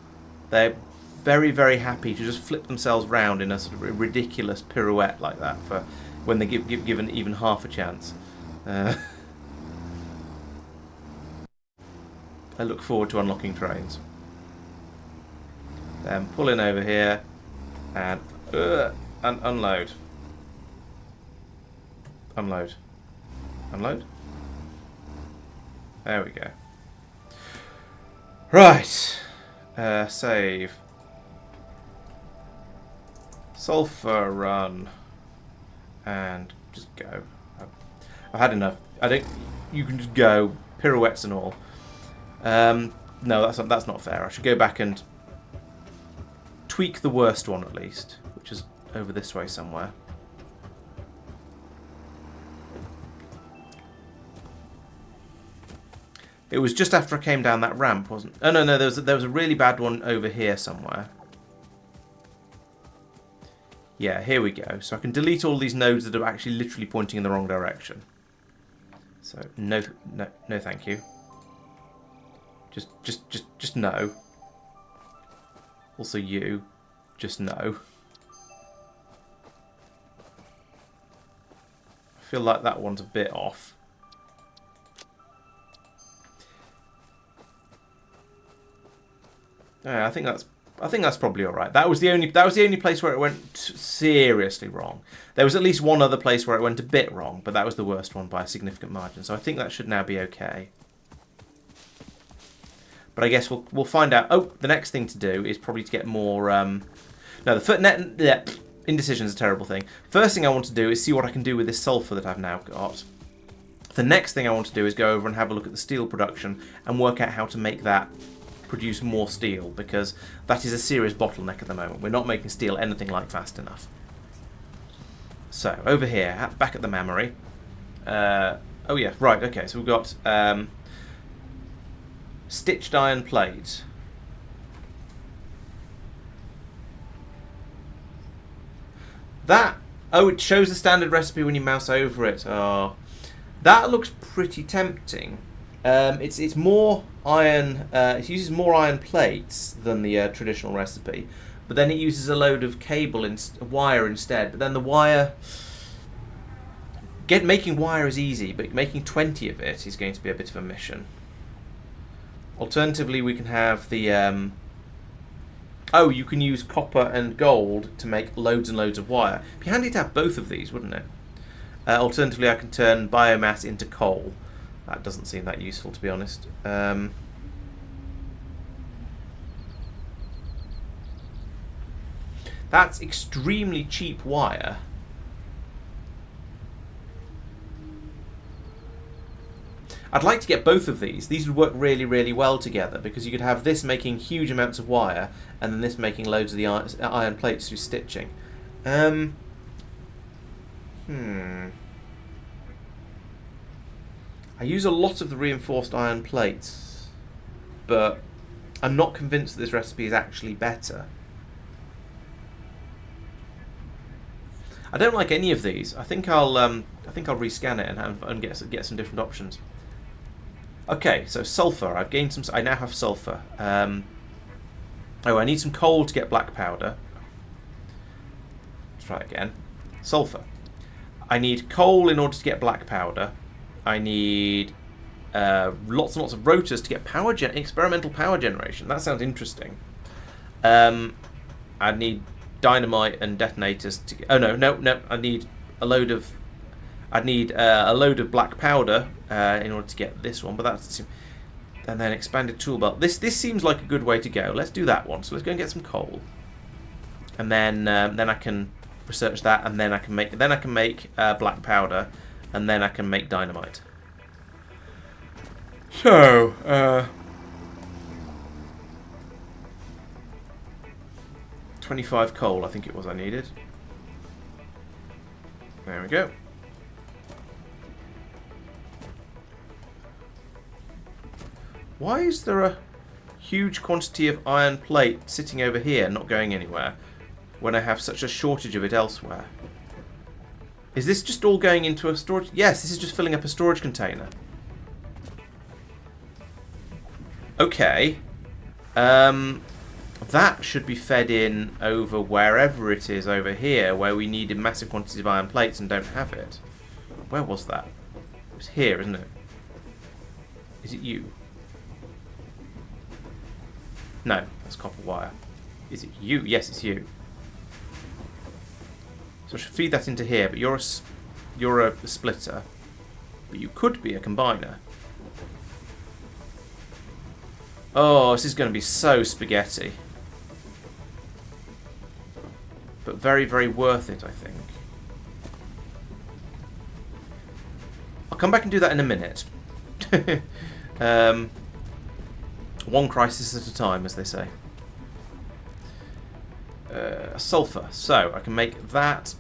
They're very, very happy to just flip themselves round in a sort of ridiculous pirouette like that for when they given even half a chance. I look forward to unlocking trains. Then pull in over here and unload. Unload. Unload. There we go. Right. Save. Sulphur run. And just go. I've had enough. You can just go. Pirouettes and all. No, that's not fair. I should go back and tweak the worst one at least, which is over this way somewhere. It was just after I came down that ramp, wasn't it? Oh, no, there was a really bad one over here somewhere. Yeah, here we go. So I can delete all these nodes that are actually literally pointing in the wrong direction. So no, thank you. Just no. Also you, just no. I feel like that one's a bit off. Yeah, I think that's probably all right. That was the only place where it went seriously wrong. There was at least one other place where it went a bit wrong, but that was the worst one by a significant margin. So I think that should now be okay. But I guess we'll find out. Oh, the next thing to do is probably to get more. No, indecision's a terrible thing. First thing I want to do is see what I can do with this sulphur that I've now got. The next thing I want to do is go over and have a look at the steel production and work out how to make that produce more steel, because that is a serious bottleneck at the moment. We're not making steel anything like fast enough. So over here, back at the memory. Oh yeah, right. Okay, so we've got stitched iron plate. It shows the standard recipe when you mouse over it. Oh, that looks pretty tempting. It's more iron. It uses more iron plates than the traditional recipe, but then it uses a load of wire instead. But then the wire... Making wire is easy, but making 20 of it is going to be a bit of a mission. Alternatively, we can have the... Oh, you can use copper and gold to make loads and loads of wire. It'd be handy to have both of these, wouldn't it? Alternatively, I can turn biomass into coal. That doesn't seem that useful, to be honest. That's extremely cheap wire. I'd like to get both of these. These would work really, really well together, because you could have this making huge amounts of wire and then this making loads of the iron plates through stitching. I use a lot of the reinforced iron plates, but I'm not convinced that this recipe is actually better. I don't like any of these. I think I'll rescan it and get some different options. Okay, so sulphur. I've gained some. I now have sulphur. Oh, I need some coal to get black powder. Let's try again. Sulphur. I need coal in order to get black powder. I need lots and lots of rotors to get experimental power generation. That sounds interesting. I need dynamite and detonators to get... Oh no! I need a load of... I'd need a load of black powder in order to get this one, but that's... And then expanded tool belt. This seems like a good way to go. Let's do that one. So let's go and get some coal, and then I can research that, and then I can make black powder, and then I can make dynamite. So 25 coal, I think it was I needed. There we go. Why is there a huge quantity of iron plate sitting over here, not going anywhere, when I have such a shortage of it elsewhere? Is this just all going into a storage... Yes, this is just filling up a storage container. Okay. That should be fed in over wherever it is over here, where we needed massive quantities of iron plates and don't have it. Where was that? It's here, isn't it? Is it you? No, that's copper wire. Is it you? Yes, it's you. So I should feed that into here, but you're a splitter. But you could be a combiner. Oh, this is going to be so spaghetti. But very, very worth it, I think. I'll come back and do that in a minute. One crisis at a time, as they say. Sulphur. So, I can make that.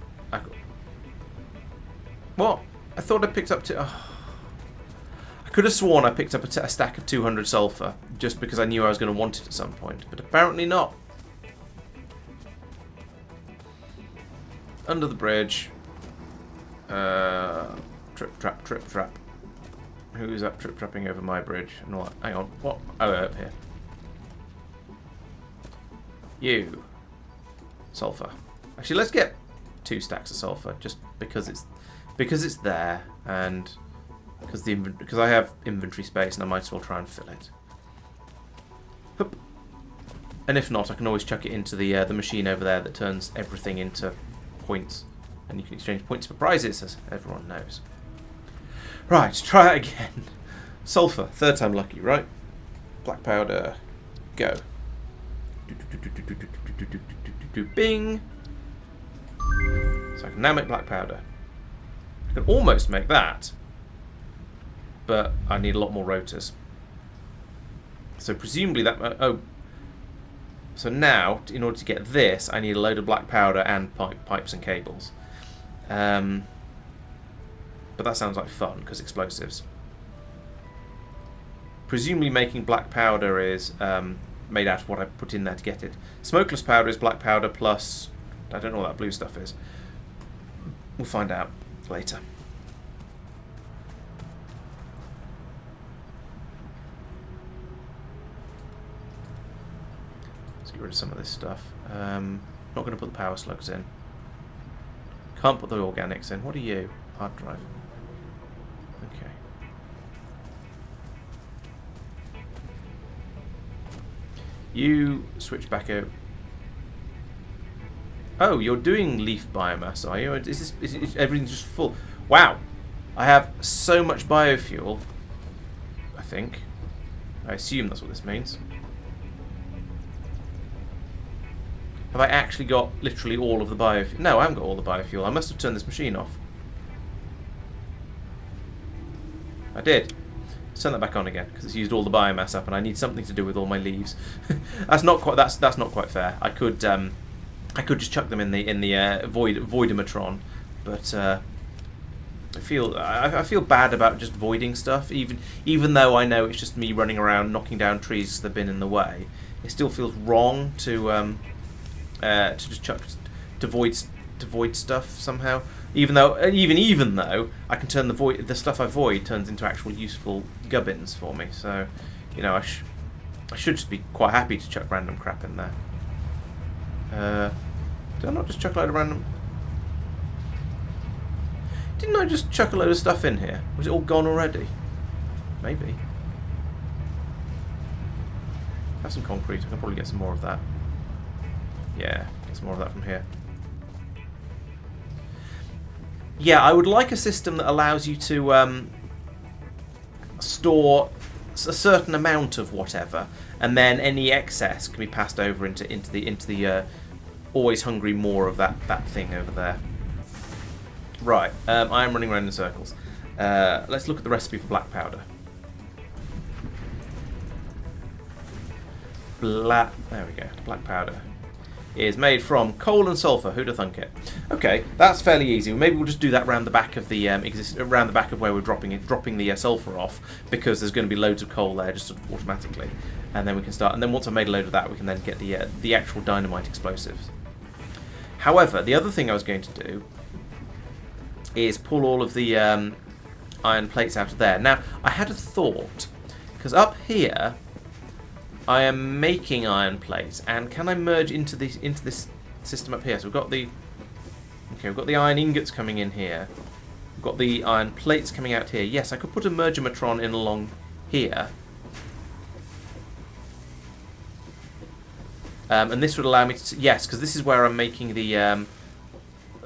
What? I thought I picked up I could have sworn I picked up a stack of 200 sulphur, just because I knew I was going to want it at some point, but apparently not. Under the bridge. Trip trap, trip trap. Who's that trip trapping over my bridge? And what? Hang on. What? Oh, up here. You. Sulphur. Actually, let's get 2 stacks of sulphur, just because it's there, and because I have inventory space, and I might as well try and fill it. Hup. And if not, I can always chuck it into the machine over there that turns everything into points, and you can exchange points for prizes, as everyone knows. Right, try it again. Sulphur, 3rd time lucky, right? Black powder, go. Bing! So I can now make black powder. I can almost make that, but I need a lot more rotors. So presumably that... Oh. So now, in order to get this, I need a load of black powder and pipes and cables. But that sounds like fun, because explosives. Presumably making black powder is made out of what I put in there to get it. Smokeless powder is black powder plus... I don't know what that blue stuff is. We'll find out later. get rid of some of this stuff. Not going to put the power slugs in. Can't put the organics in. What are you? Hard drive. Okay. You switch back out. Oh, you're doing leaf biomass, are you? Is everything's just full? Wow, I have so much biofuel. I think. I assume that's what this means. Have I actually got literally all of the biofuel? No, I haven't got all the biofuel. I must have turned this machine off. I did. Turn that back on again because it's used all the biomass up, and I need something to do with all my leaves. That's not quite. That's not quite fair. I could just chuck them in the voidomatron, but I feel bad about just voiding stuff, even though I know it's just me running around knocking down trees because they've been in the way. It still feels wrong to just chuck to void stuff somehow. Even though I can turn the stuff I void turns into actual useful gubbins for me. So, you know, I should just be quite happy to chuck random crap in there. Did I not just chuck a load of random? Didn't I just chuck a load of stuff in here? Was it all gone already? Maybe. Have some concrete. I can probably get some more of that. Yeah, get some more of that from here. Yeah, I would like a system that allows you to store a certain amount of whatever, and then any excess can be passed over into the always hungry more of that thing over there. Right, I am running around in circles. Let's look at the recipe for black powder. There we go. Black powder is made from coal and sulphur. Who'd have thunk it? Okay, that's fairly easy. Maybe we'll just do that around the back of the around the back of where we're dropping the sulphur off, because there's going to be loads of coal there just sort of automatically, and then we can start. And then once I've made a load of that, we can then get the actual dynamite explosives. However, the other thing I was going to do is pull all of the iron plates out of there. Now, I had a thought, because up here I am making iron plates, and can I merge into this system up here? So we've got the iron ingots coming in here. We've got the iron plates coming out here. Yes, I could put a mergermatron in along here. And this would allow me to... Yes, because this is where I'm making the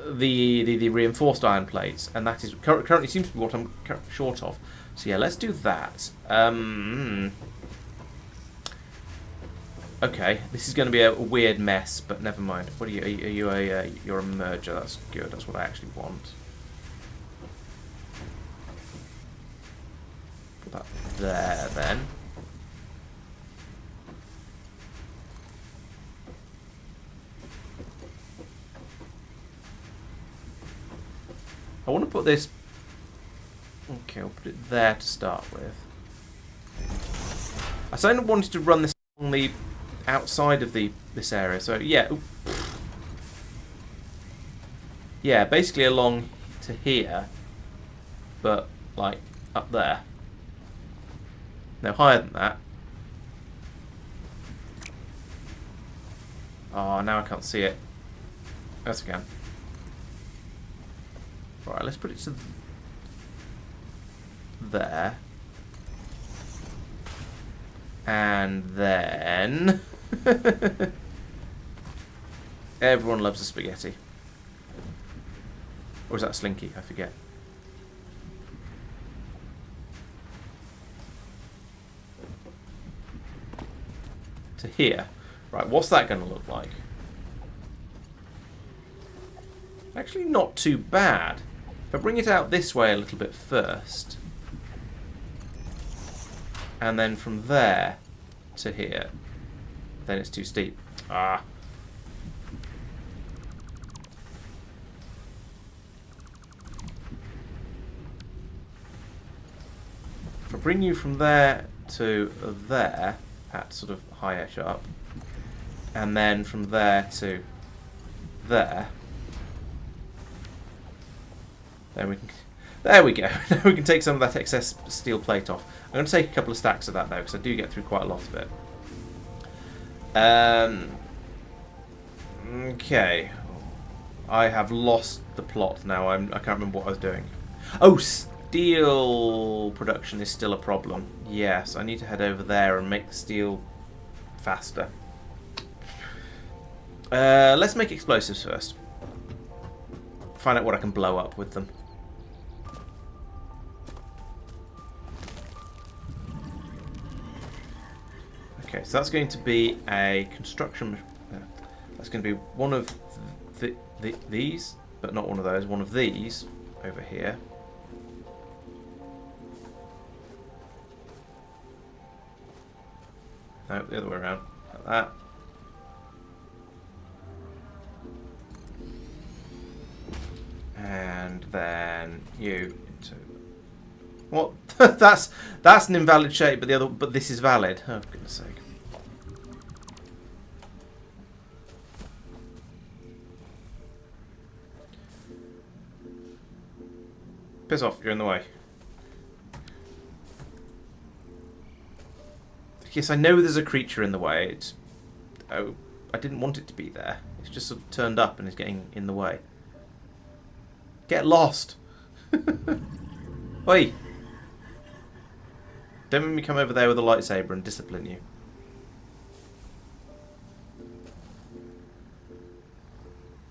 reinforced iron plates, and that is currently seems to be what I'm short of. So yeah, let's do that. Okay, this is going to be a weird mess, but never mind. What are you? You're a merger. That's good. That's what I actually want. Put that there, then. I want to put this... Okay, I'll put it there to start with. I certainly wanted to run this on the outside of this area, so yeah. Yeah, basically along to here, but like up there. No, higher than that. Oh, now I can't see it. Yes, I can. Right, let's put it to there. And then... Everyone loves a spaghetti. Or is that Slinky? I forget. To here. Right, what's that going to look like? Actually not too bad. If I bring it out this way a little bit first, and then from there to here, then it's too steep. Ah. If I bring you from there to there, at sort of high-ish up, and then from there to there, then we can... There we go. Now we can take some of that excess steel plate off. I'm going to take a couple of stacks of that now, because I do get through quite a lot of it. Okay. I have lost the plot now. I can't remember what I was doing. Oh, steel production is still a problem. Yes, I need to head over there and make the steel faster. Let's make explosives first. Find out what I can blow up with them. Okay, so that's going to be a construction. That's going to be one of these, but not one of those. One of these over here. No, the other way around. Like that. And then you into what? that's an invalid shape, but this is valid. Oh, for goodness sake! Piss off! You're in the way. Yes, I know there's a creature in the way. Oh, I didn't want it to be there. It's just sort of turned up and is getting in the way. Get lost! Oi! Don't make me come over there with a lightsaber and discipline you.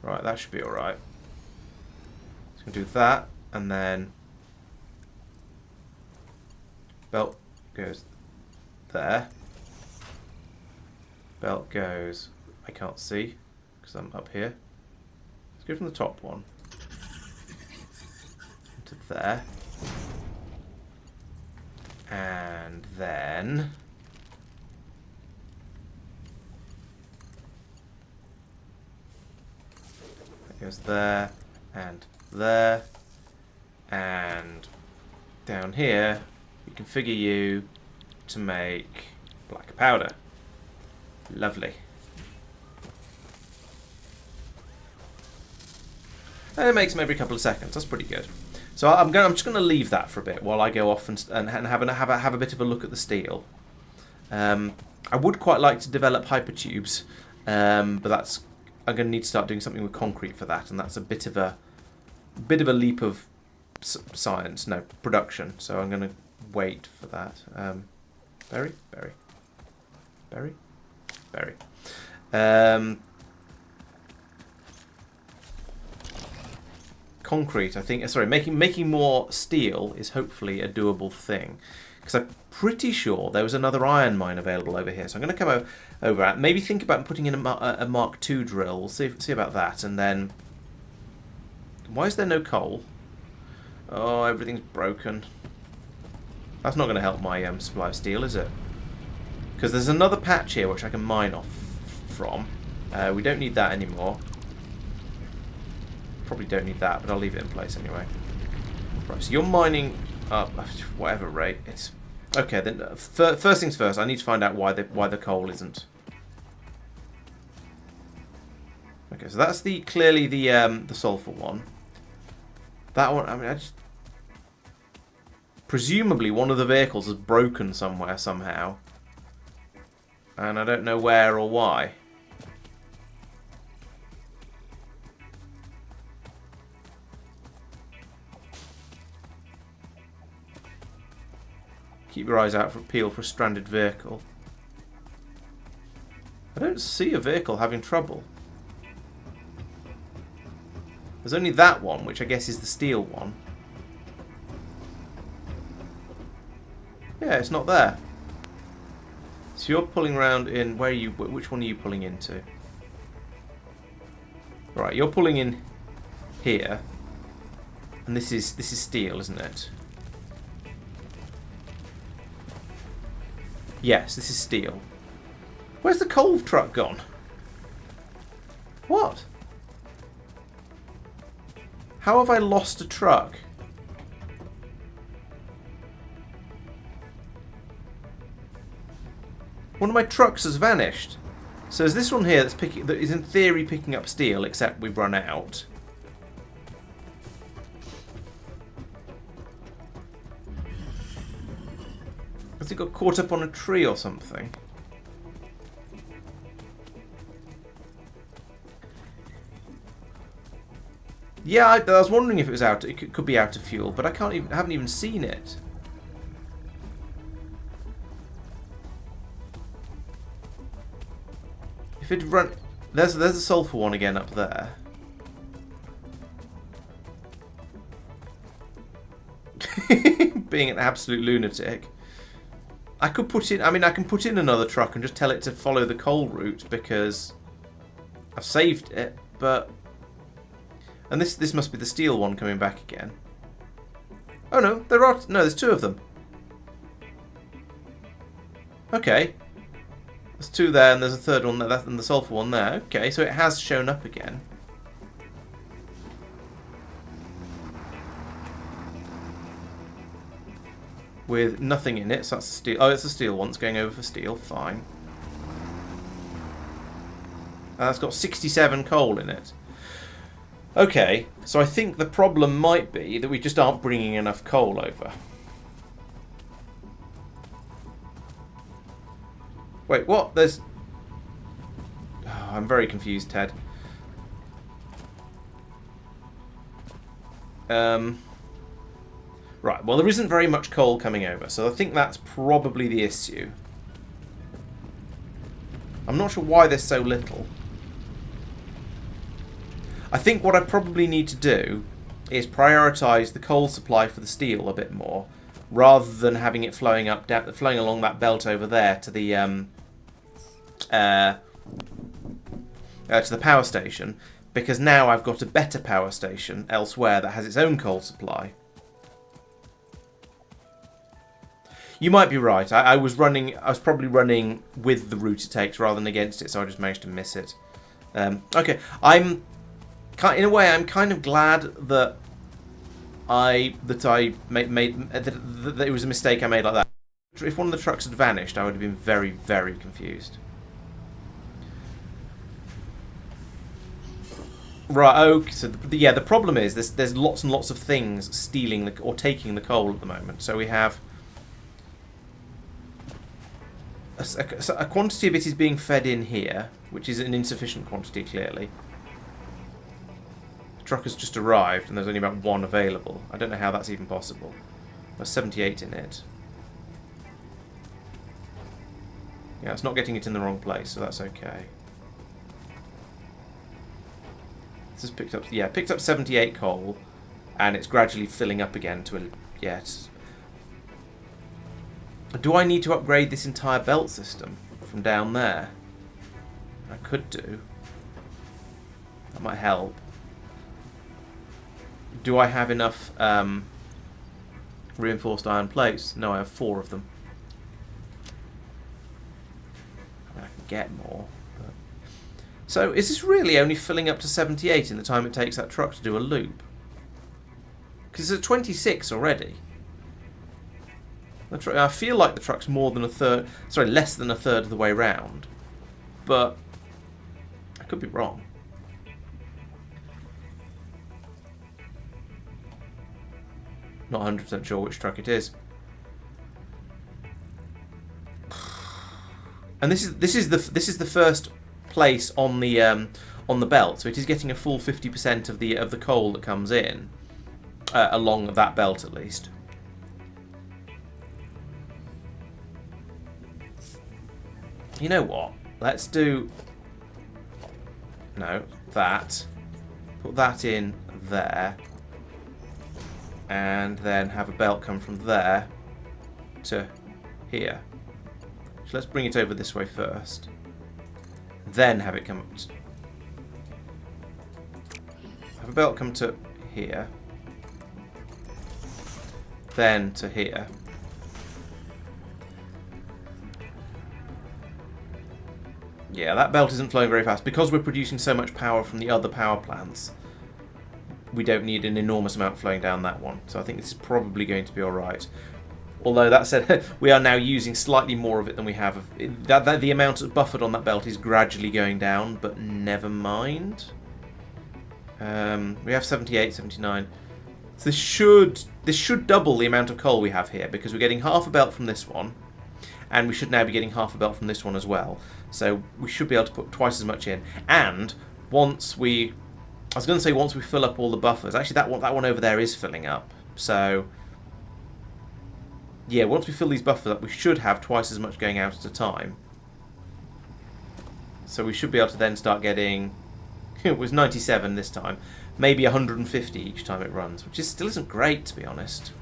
Right, that should be alright. So I'm going to do that, and then belt goes there. Belt goes, I can't see because I'm up here. Let's go from the top one to there, and then it goes there and there, and down here we configure you to make black powder. Lovely. And it makes them every couple of seconds. That's pretty good. So I'm just going to leave that for a bit while I go off and have a bit of a look at the steel. I would quite like to develop hypertubes, but I'm going to need to start doing something with concrete for that, and that's a bit of a leap of production. So I'm going to wait for that. Berry. Concrete, I think. Sorry, making more steel is hopefully a doable thing, because I'm pretty sure there was another iron mine available over here. So I'm going to come over at maybe think about putting in a Mark II drill. We'll see about that, and then why is there no coal? Oh, everything's broken. That's not going to help my supply of steel, is it? Because there's another patch here which I can mine off from. We don't need that anymore. Probably don't need that, but I'll leave it in place anyway. Right, so you're mining up whatever rate. It's okay. Then first things first, I need to find out why the coal isn't. Okay, so that's clearly the sulphur one. That one, I mean, presumably one of the vehicles has broken somewhere somehow, and I don't know where or why. Keep your eyes out peeled for a stranded vehicle. I don't see a vehicle having trouble. There's only that one, which I guess is the steel one. Yeah, it's not there. So you're pulling around in... Where are you? Which one are you pulling into? Right, you're pulling in here. And this is steel, isn't it? Yes, this is steel. Where's the coal truck gone? What? How have I lost a truck? One of my trucks has vanished. So there's this one here that is in theory picking up steel, except we've run out. Has it got caught up on a tree or something? Yeah, I was wondering if it was out. It could be out of fuel, but I haven't even seen it. If it run, there's a sulphur one again up there. Being an absolute lunatic. I could put in. I mean, I can put in another truck and just tell it to follow the coal route because I've saved it. But and this must be the steel one coming back again. Oh no, there's two of them. Okay, there's two there, and there's a third one there, and the sulphur one there. Okay, so it has shown up again. With nothing in it, so that's the steel. Oh, it's the steel one. It's going over for steel. Fine. That's got 67 coal in it. Okay, so I think the problem might be that we just aren't bringing enough coal over. Wait, what? There's... Oh, I'm very confused, Ted. Right, well, there isn't very much coal coming over, so I think that's probably the issue. I'm not sure why there's so little. I think what I probably need to do is prioritise the coal supply for the steel a bit more, rather than having it flowing along that belt over there to the power station, because now I've got a better power station elsewhere that has its own coal supply. You might be right. I was probably running with the route it takes rather than against it, so I just managed to miss it. Okay, in a way, I'm kind of glad that that it was a mistake I made like that. If one of the trucks had vanished, I would have been very, very confused. Right. Okay. So the problem is there's lots and lots of things stealing or taking the coal at the moment. So we have. A quantity of it is being fed in here, which is an insufficient quantity, clearly. The truck has just arrived, and there's only about one available. I don't know how that's even possible. There's 78 in it. Yeah, it's not getting it in the wrong place, so that's okay. This has picked up 78 coal, and it's gradually filling up again to a... Yeah, do I need to upgrade this entire belt system from down there? I could do. That might help. Do I have enough reinforced iron plates? No, I have 4 of them. I can get more. But... So, is this really only filling up to 78 in the time it takes that truck to do a loop? Because it's at 26 already. I feel like the truck's less than a third of the way round, but I could be wrong. Not 100% sure which truck it is. And this is the first place on the belt, so it is getting a full 50% of the coal that comes in along that belt at least. You know what? Let's do... No, that. Put that in there. And then have a belt come from there to here. So let's bring it over this way first. Then have it come... Have a belt come to here. Then to here. Yeah, that belt isn't flowing very fast. Because we're producing so much power from the other power plants, we don't need an enormous amount flowing down that one. So I think this is probably going to be alright. Although, that said, we are now using slightly more of it than we have. The amount buffered on that belt is gradually going down, but never mind. We have 78, 79. So this should double the amount of coal we have here, because we're getting half a belt from this one. And we should now be getting half a belt from this one as well. So we should be able to put twice as much in. And once we I was going to say once we fill up all the buffers. Actually, that one over there is filling up. So, yeah, once we fill these buffers up, we should have twice as much going out at a time. So we should be able to then start getting... It was 97 this time. Maybe 150 each time it runs, which still isn't great, to be honest.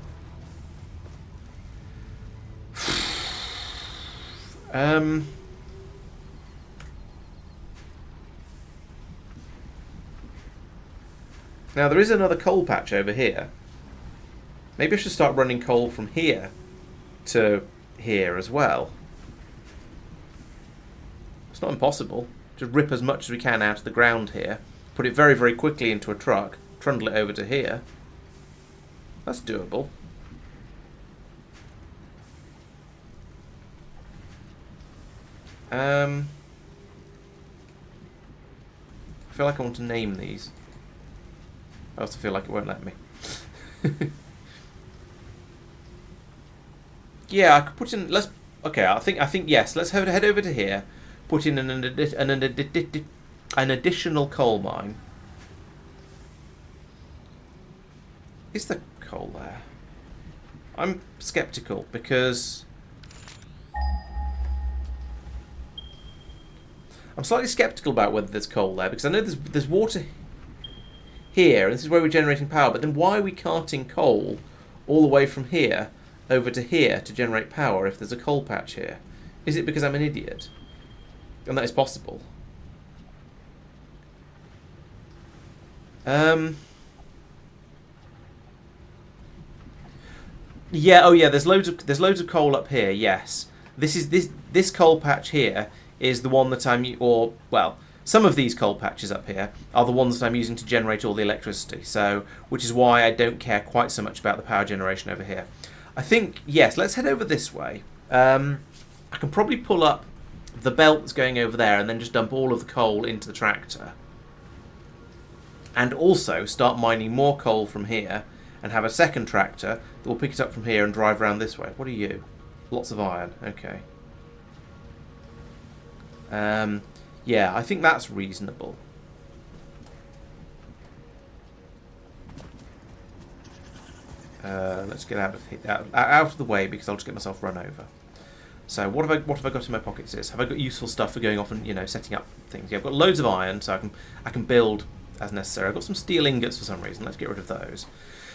Now, there is another coal patch over here. Maybe I should start running coal from here to here as well. It's not impossible. Just rip as much as we can out of the ground here. Put it very, very quickly into a truck. Trundle it over to here. That's doable. I feel like I want to name these. I also feel like it won't let me. Yeah, I could put in... Let's... Okay, I think yes. Let's head over to here. Put in an additional coal mine. Is the coal there? I'm skeptical because... I'm slightly skeptical about whether there's coal there because I know there's water here, and this is where we're generating power, but then why are we carting coal all the way from here over to here to generate power if there's a coal patch here? Is it because I'm an idiot? And that is possible. Yeah, oh yeah, there's loads of coal up here, yes. This coal patch here is the one that some of these coal patches up here are the ones that I'm using to generate all the electricity. So, which is why I don't care quite so much about the power generation over here. I think, yes, let's head over this way. I can probably pull up the belt that's going over there and then just dump all of the coal into the tractor. And also start mining more coal from here and have a second tractor that will pick it up from here and drive around this way. What are you? Lots of iron. Okay. Yeah, I think that's reasonable. Let's get out of the way because I'll just get myself run over. So what have I got in my pockets? Have I got useful stuff for going off and setting up things? Yeah, I've got loads of iron, so I can build as necessary. I've got some steel ingots for some reason. Let's get rid of those.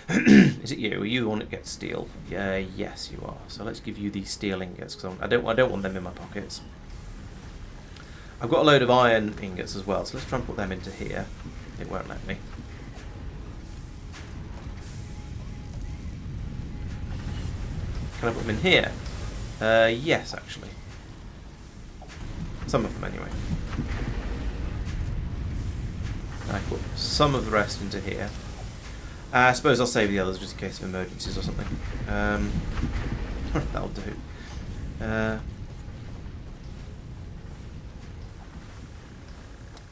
Is it you? Are you the one that gets steel? Yeah, yes, you are. So let's give you these steel ingots because I don't want them in my pockets. I've got a load of iron ingots as well, so let's try and put them into here. It won't let me. Can I put them in here? Yes, actually. Some of them, anyway. I put some of the rest into here. I suppose I'll save the others just in case of emergencies or something. That'll do.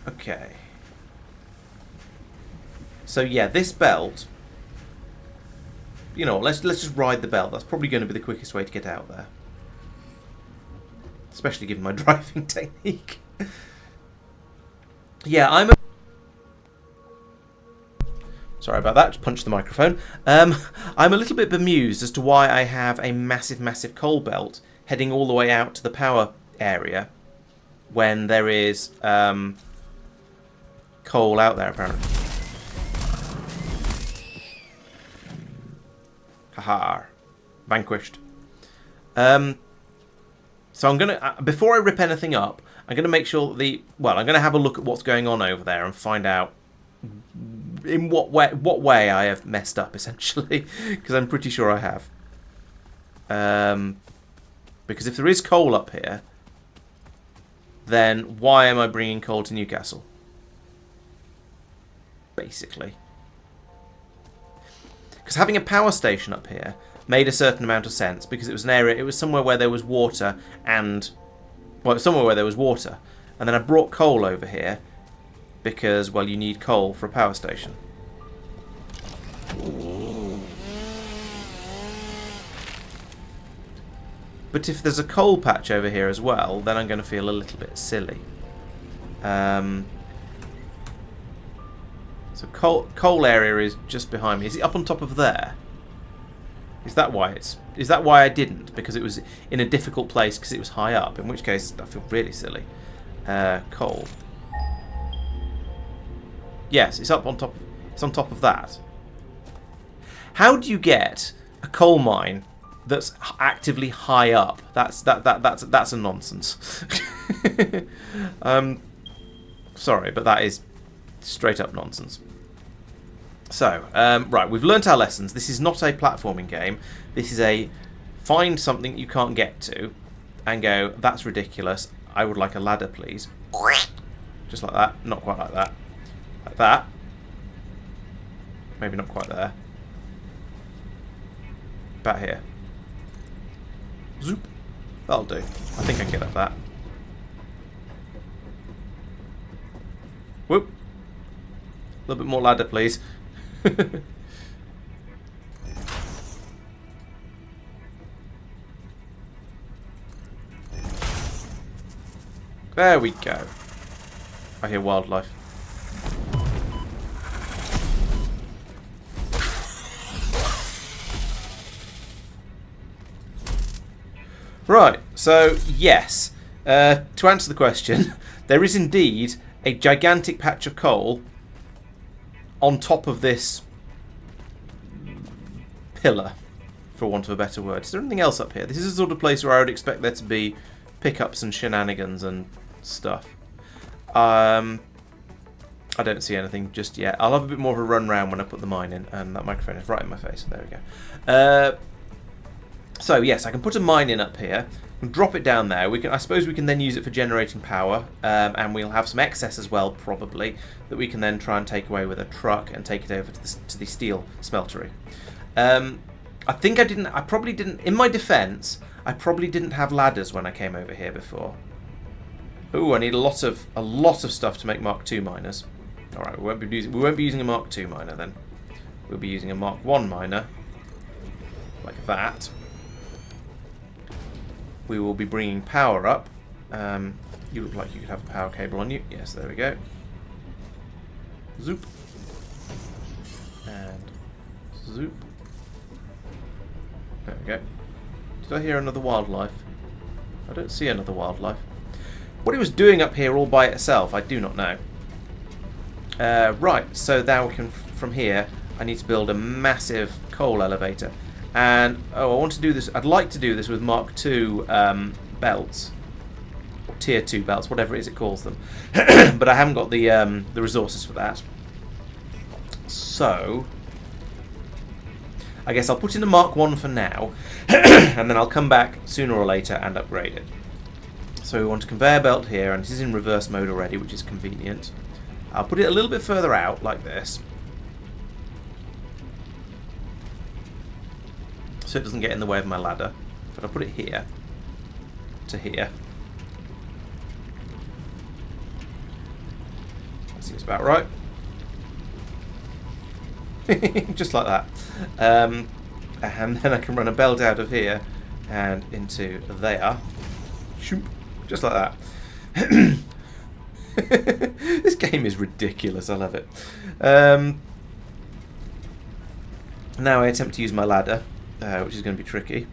Okay. So yeah, this belt. You know, let's just ride the belt. That's probably going to be the quickest way to get out there. Especially given my driving technique. Yeah, sorry about that, just punched the microphone. I'm a little bit bemused as to why I have a massive, massive coal belt heading all the way out to the power area when there is coal out there, apparently. Haha. Vanquished. So I'm going to, before I rip anything up, I'm going to make sure I'm going to have a look at what's going on over there and find out in what way I have messed up, essentially, because I'm pretty sure I have. Because if there is coal up here, then why am I bringing coal to Newcastle? Basically. Because having a power station up here made a certain amount of sense, because it was an area, it was somewhere where there was water and... Well, it was somewhere where there was water. And then I brought coal over here because, well, you need coal for a power station. But if there's a coal patch over here as well, then I'm going to feel a little bit silly. So coal area is just behind me. Is it up on top of there? Is that why I didn't? Because it was in a difficult place because it was high up. In which case, I feel really silly. Coal. Yes, it's up on top. It's on top of that. How do you get a coal mine that's actively high up? That's a nonsense. Sorry, but that is straight up nonsense. So, right, we've learnt our lessons. This is not a platforming game. This is a find something you can't get to and go, that's ridiculous. I would like a ladder, please. Just like that. Not quite like that. Like that. Maybe not quite there. About here. Zoop. That'll do. I think I can get up that. Whoop. A little bit more ladder, please. There we go. I hear wildlife. Right, so yes, to answer the question, there is indeed a gigantic patch of coal on top of this pillar, for want of a better word. Is there anything else up here? This is the sort of place where I would expect there to be pickups and shenanigans and stuff. I don't see anything just yet. I'll have a bit more of a run round when I put the mine in, and that microphone is right in my face. There we go. So yes, I can put a mine in up here and drop it down there. I suppose we can then use it for generating power, and we'll have some excess as well, probably, that we can then try and take away with a truck and take it over to the steel smeltery. I think I probably didn't. In my defence, I probably didn't have ladders when I came over here before. Ooh, I need a lot of stuff to make Mark II miners. All right, we won't be using a Mark II miner then. We'll be using a Mark I miner, like that. We will be bringing power up. You look like you could have a power cable on you. Yes, there we go. Zoop. And zoop. There we go. Did I hear another wildlife? I don't see another wildlife. What it was doing up here all by itself, I do not know. Right, so now we can, from here, I need to build a massive coal elevator. And, I want to do this, I'd like to do this with Mark II belts. Or Tier 2 belts, whatever it is it calls them. But I haven't got the resources for that. So, I guess I'll put in a Mark I for now. And then I'll come back sooner or later and upgrade it. So we want a conveyor belt here, and this is in reverse mode already, which is convenient. I'll put it a little bit further out, like this. So it doesn't get in the way of my ladder. But I'll put it here. To here. That seems about right. Just like that. And then I can run a belt out of here and into there. Shoop. Just like that. This game is ridiculous. I love it. Now I attempt to use my ladder, which is going to be tricky.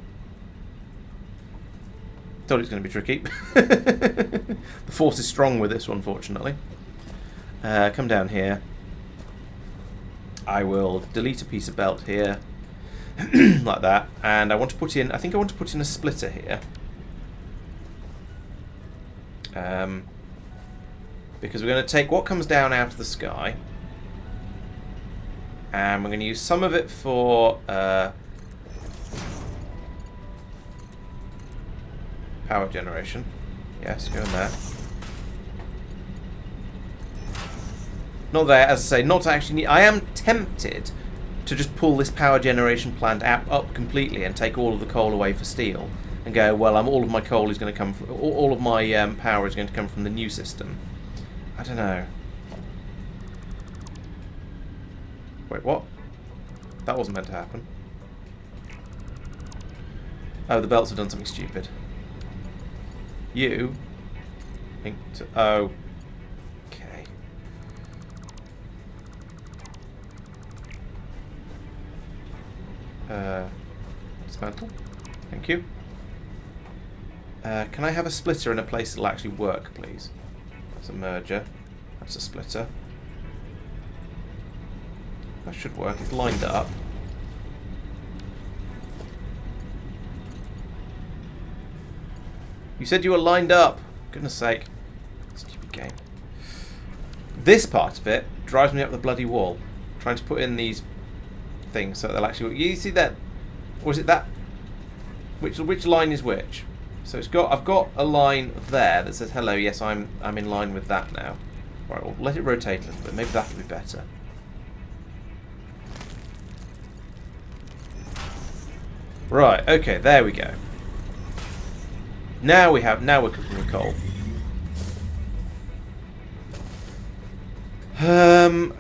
Thought it was going to be tricky. The force is strong with this one, fortunately. Come down here. I will delete a piece of belt here. Like that. And I want to put in, I think I want to put in a splitter here. Because we're going to take what comes down out of the sky, and we're going to use some of it for power generation. Yes, go in there. Not there, as I say, not actually. I am tempted to just pull this power generation plant up completely and take all of the coal away for steel. And go, well, all of my coal is going to come from, all of my power is going to come from the new system. I don't know. Wait, what? That wasn't meant to happen. Oh, the belts have done something stupid. You think to, oh. Okay. Dismantle. Thank you. Can I have a splitter in a place that'll actually work, please? That's a merger. That's a splitter. That should work. It's lined up. You said you were lined up. Goodness sake. Stupid game. This part of it drives me up the bloody wall. Trying to put in these things so they'll actually... You see that? Or is it that? Which line is which? So I've got a line there that says hello, yes, I'm in line with that now. Right, well, let it rotate a little bit. Maybe that'll be better. Right, okay, there we go. Now we're cooking with coal.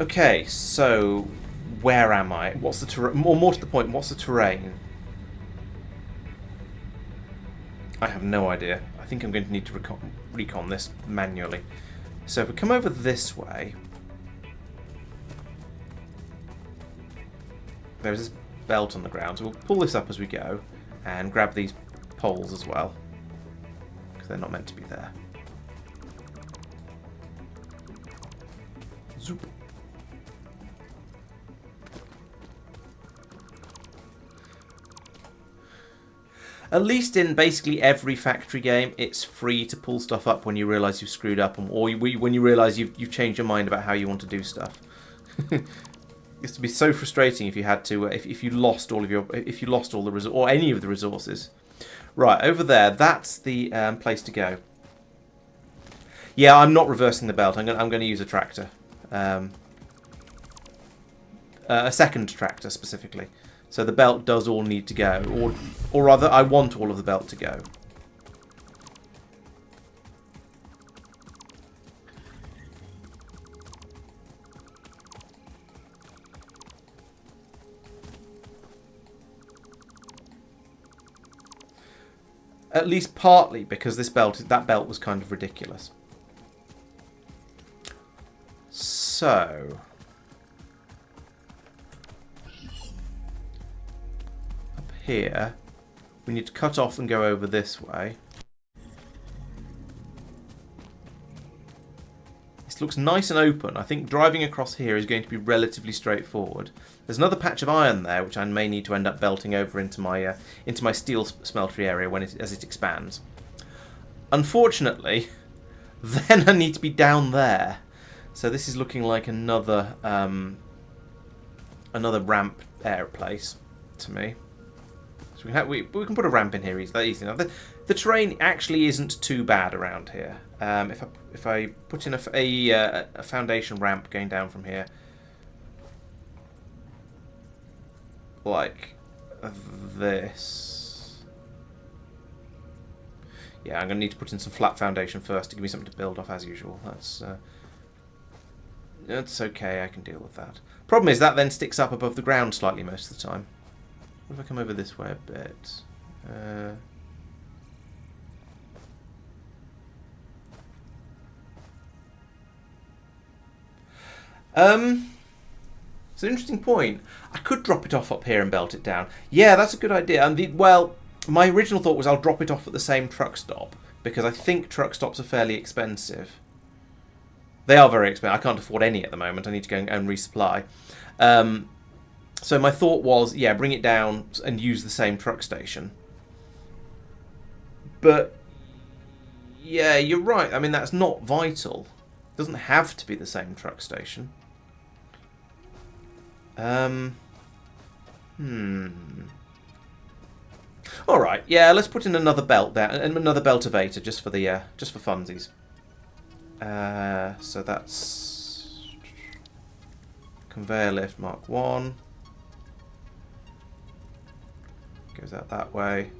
Okay, so where am I? What's the terrain? More to the point, what's the terrain? I have no idea. I think I'm going to need to recon this manually. So if we come over this way, there's this belt on the ground. So we'll pull this up as we go and grab these poles as well, because they're not meant to be there. Zoop. At least in basically every factory game, it's free to pull stuff up when you realise you've screwed up, or when you realise you've changed your mind about how you want to do stuff. It used to be so frustrating if you had to, if you lost all the or any of the resources. Right, over there, that's the place to go. Yeah, I'm not reversing the belt. I'm going to use a tractor, a second tractor specifically. So the belt does all need to go, or rather, I want all of the belt to go. At least partly because that belt was kind of ridiculous. So here, we need to cut off and go over this way. This looks nice and open. I think driving across here is going to be relatively straightforward. There's another patch of iron there, which I may need to end up belting over into my steel smeltery area as it expands. Unfortunately, then I need to be down there. So this is looking like another ramp air place to me. We can put a ramp in here easily enough. The terrain actually isn't too bad around here. If I put in a foundation ramp going down from here, like this. Yeah, I'm going to need to put in some flat foundation first to give me something to build off as usual. That's okay, I can deal with that. Problem is that then sticks up above the ground slightly most of the time. What if I come over this way a bit? It's an interesting point. I could drop it off up here and belt it down. Yeah, that's a good idea. And well, my original thought was I'll drop it off at the same truck stop, because I think truck stops are fairly expensive. They are very expensive. I can't afford any at the moment. I need to go and resupply. So my thought was, yeah, bring it down and use the same truck station. But, yeah, you're right. I mean, that's not vital. It doesn't have to be the same truck station. All right, yeah, let's put in another belt there, and another beltivator just for funsies. So that's conveyor lift Mark 1. Goes out that way.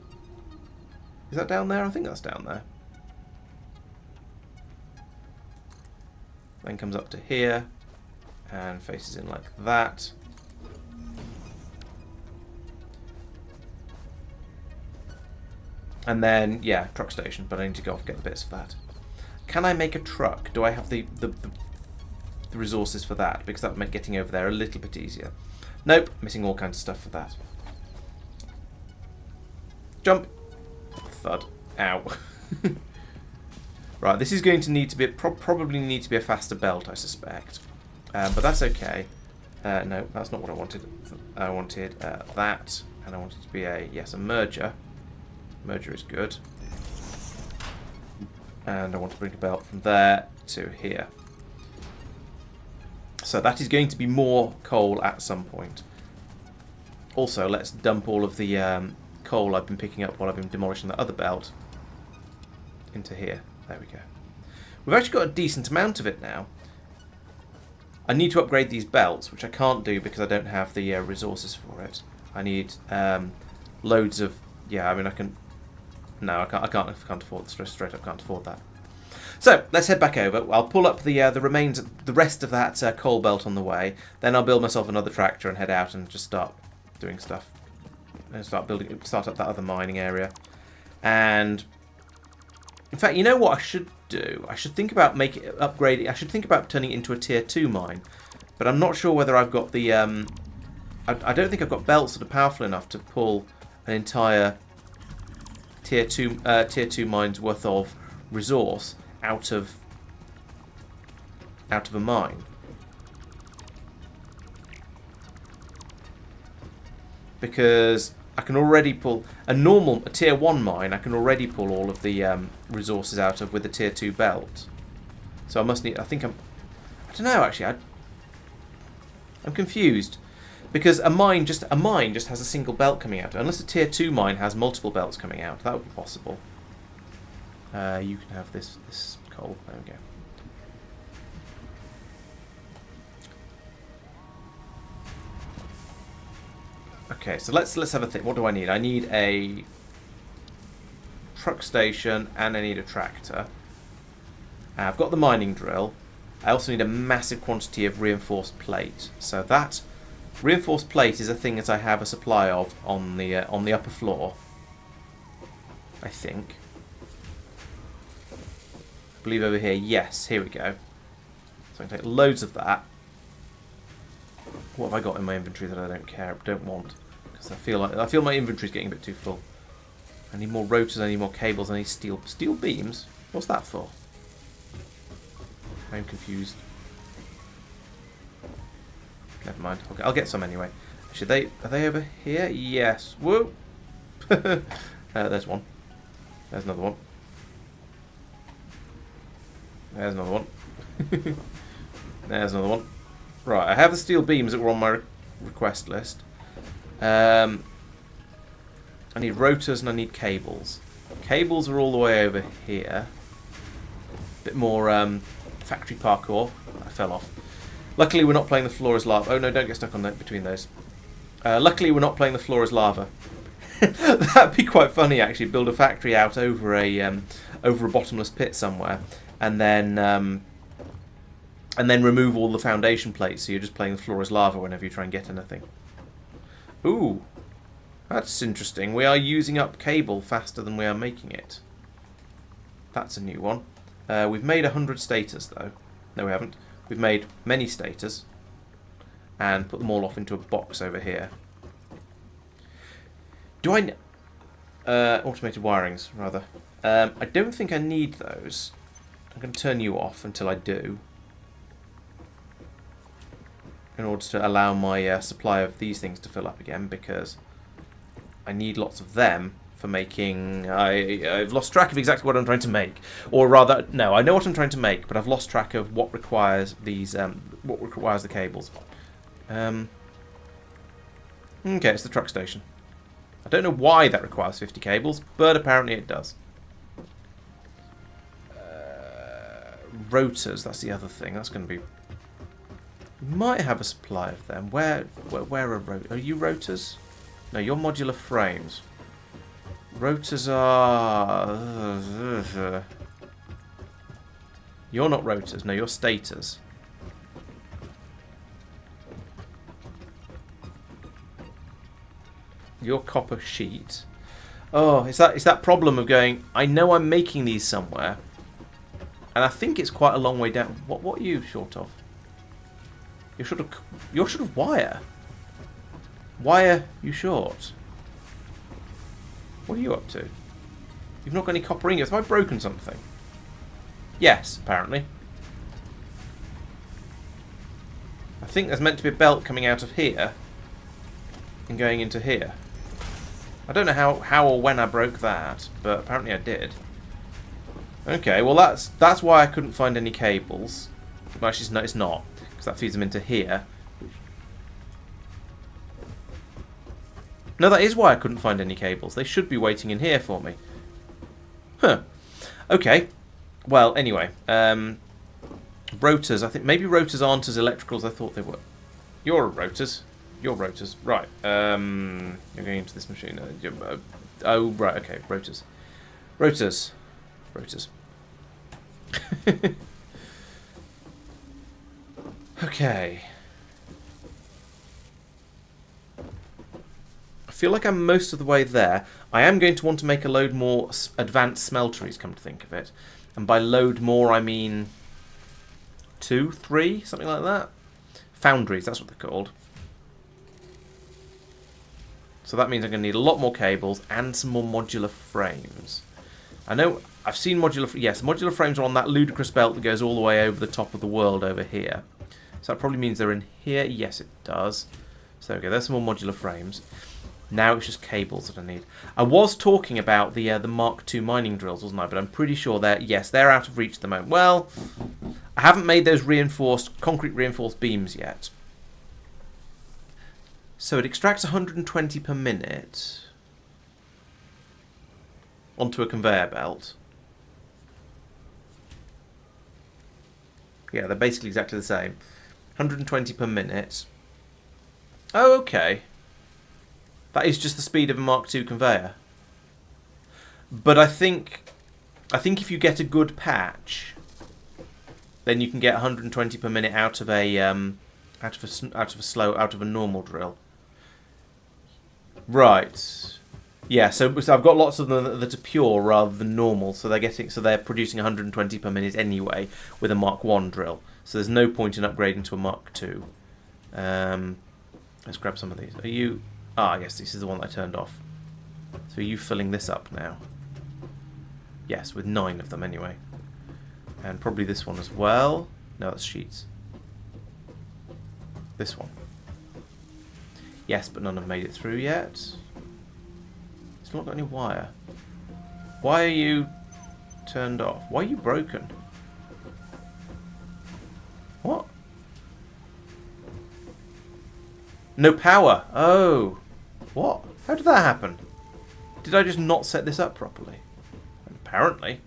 Is that down there? I think that's down there. Then comes up to here and faces in like that. And then, yeah, truck station, but I need to go off and get the bits for that. Can I make a truck? Do I have the resources for that? Because that would make getting over there a little bit easier. Nope, missing all kinds of stuff for that. Jump. Thud. Ow. Right, this is going to need to be probably need to be a faster belt, I suspect. But that's okay. No, that's not what I wanted. I wanted that, and I wanted to be a merger. Merger is good. And I want to bring a belt from there to here. So that is going to be more coal at some point. Also, let's dump all of the coal I've been picking up while I've been demolishing the other belt into here. There we go. We've actually got a decent amount of it now. I need to upgrade these belts, which I can't do because I don't have the resources for it. I need loads of... Yeah, I mean, I can... No, I can't afford... Straight up, can't afford that. So, let's head back over. I'll pull up the remains... The rest of that coal belt on the way. Then I'll build myself another tractor and head out and just start doing stuff. And start up that other mining area. And... In fact, you know what I should do? I should think about upgrading. I should think about turning it into a tier 2 mine, but I'm not sure whether I've got the. I don't think I've got belts that are powerful enough to pull an entire tier 2 mine's worth of resource out of a mine. Because I can already pull a tier 1 mine. I can already pull all of the resources out of with a tier 2 belt. So I must need. I don't know actually. I'm confused because a mine just has a single belt coming out. Unless a tier 2 mine has multiple belts coming out, that would be possible. You can have this coal. There we go. Okay, so let's have a think. What do I need? I need a truck station and I need a tractor. I've got the mining drill. I also need a massive quantity of reinforced plate. So that reinforced plate is a thing that I have a supply of on the upper floor. I think. I believe over here. Yes, here we go. So I can take loads of that. What have I got in my inventory that I don't want? Because I feel my inventory's getting a bit too full. I need more rotors, I need more cables, I need steel beams. What's that for? I'm confused. Never mind. Okay, I'll get some anyway. Are they over here? Yes. Whoa. There's one. There's another one. There's another one. There's another one. Right, I have the steel beams that were on my request list. I need rotors and I need cables. Cables are all the way over here. Bit more factory parkour. I fell off. Luckily we're not playing the floor as lava. Oh no, don't get stuck on that between those. Luckily we're not playing the floor as lava. That'd be quite funny actually. Build a factory out over a bottomless pit somewhere, and then remove all the foundation plates, so you're just playing the floor as lava whenever you try and get anything. Ooh, that's interesting. We are using up cable faster than we are making it. That's a new one. We've made 100 stators, though. No, we haven't. We've made many stators and put them all off into a box over here. Do I... automated wirings, rather. I don't think I need those. I'm going to turn you off until I do, in order to allow my supply of these things to fill up again, because I need lots of them for making... I've lost track of exactly what I'm trying to make. Or rather, no, I know what I'm trying to make, but I've lost track of what requires these, what requires the cables. Okay, it's the truck station. I don't know why that requires 50 cables, but apparently it does. Rotors, that's the other thing. That's going to be... We might have a supply of them. Where are rotors? Are you rotors? No, you're modular frames. Rotors are... You're not rotors. No, you're stators. You're copper sheet. Oh, it's that problem of going, I know I'm making these somewhere, and I think it's quite a long way down. What are you short of? You're short of wire. Wire you short? What are you up to? You've not got any copper ingots. Have I broken something? Yes, apparently. I think there's meant to be a belt coming out of here and going into here. I don't know how or when I broke that, but apparently I did. Okay, well that's why I couldn't find any cables. Well, actually, it's not, because that feeds them into here. No, that is why I couldn't find any cables. They should be waiting in here for me. Huh. Okay. Well, anyway. Rotors. I think maybe rotors aren't as electrical as I thought they were. You're rotors. You're rotors. Right. You're going into this machine. Oh, right. Okay. Rotors. Rotors. Rotors. Okay. I feel like I'm most of the way there. I am going to want to make a load more advanced smelteries, come to think of it. And by load more, I mean 2, 3, something like that. Foundries, that's what they're called. So that means I'm going to need a lot more cables and some more modular frames. I know I've seen modular... Yes, modular frames are on that ludicrous belt that goes all the way over the top of the world over here. So that probably means they're in here. Yes, it does. So okay, there's some more modular frames. Now it's just cables that I need. I was talking about the Mark II mining drills, wasn't I? But I'm pretty sure they're out of reach at the moment. Well, I haven't made those concrete reinforced beams yet. So it extracts 120 per minute onto a conveyor belt. Yeah, they're basically exactly the same. 120 per minute. Oh, okay. That is just the speed of a Mark II conveyor. But I think if you get a good patch, then you can get 120 per minute out of a normal drill. Right. Yeah. So I've got lots of them that are pure rather than normal. So they're producing 120 per minute anyway with a Mark I drill. So there's no point in upgrading to a Mark II. Let's grab some of these. Are you? Ah, yes, this is the one that I turned off. So are you filling this up now? Yes, with 9 of them anyway. And probably this one as well. No, that's sheets. This one. Yes, but none have made it through yet. It's not got any wire. Why are you turned off? Why are you broken? What? No power. Oh. What? How did that happen? Did I just not set this up properly? Apparently.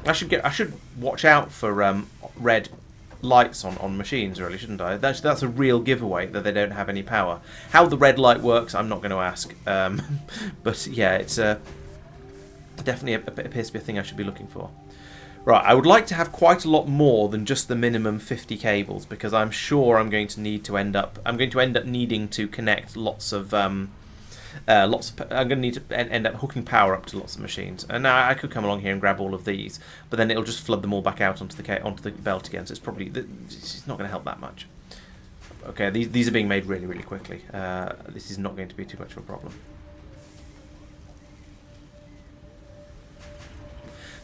I should watch out for red lights on machines, really, shouldn't I? That's a real giveaway that they don't have any power. How the red light works, I'm not going to ask. But yeah, it's definitely appears to be a thing I should be looking for. Right, I would like to have quite a lot more than just the minimum 50 cables, because I'm sure I'm going to end up needing to connect lots of I'm going to need to end up hooking power up to lots of machines. And now I could come along here and grab all of these, but then it'll just flood them all back out onto the belt again. So it's probably it's not going to help that much. Okay, these are being made really, really quickly. This is not going to be too much of a problem.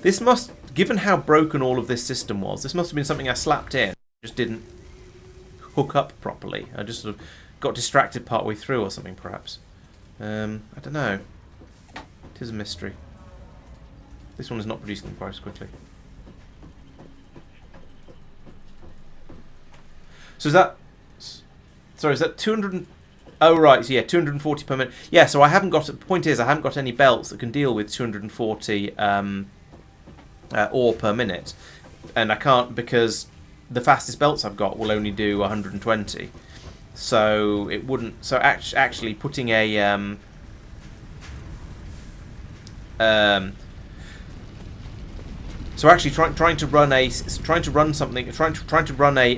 This must, given how broken all of this system was, this must have been something I slapped in. Just didn't hook up properly. I just sort of got distracted partway through or something, perhaps. I don't know. It is a mystery. This one is not producing them quite as quickly. So is that... Sorry, is that 200... Oh, right, so yeah, 240 per minute. Yeah, so I haven't got... The point is, I haven't got any belts that can deal with 240 ore per minute. And I can't, because the fastest belts I've got will only do 120. So it wouldn't... So actually putting a... So actually trying to run a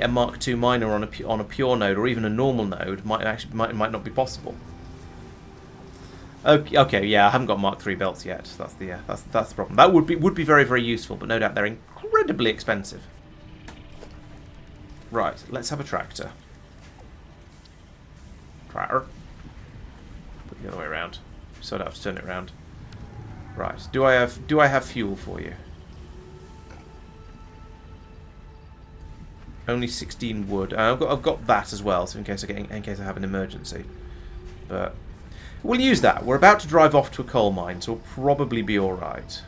Mark II miner on a pure node or even a normal node might not be possible. Okay, yeah, I haven't got Mark III belts yet. That's the problem. That would be very, very useful, but no doubt they're incredibly expensive. Right, let's have a tractor. Tractor. Put it the other way around. So I don't have to turn it around. Right. Do I have fuel for you? Only 16 wood. I've got that as well, so in case I have an emergency. But we'll use that. We're about to drive off to a coal mine, so we'll probably be all right.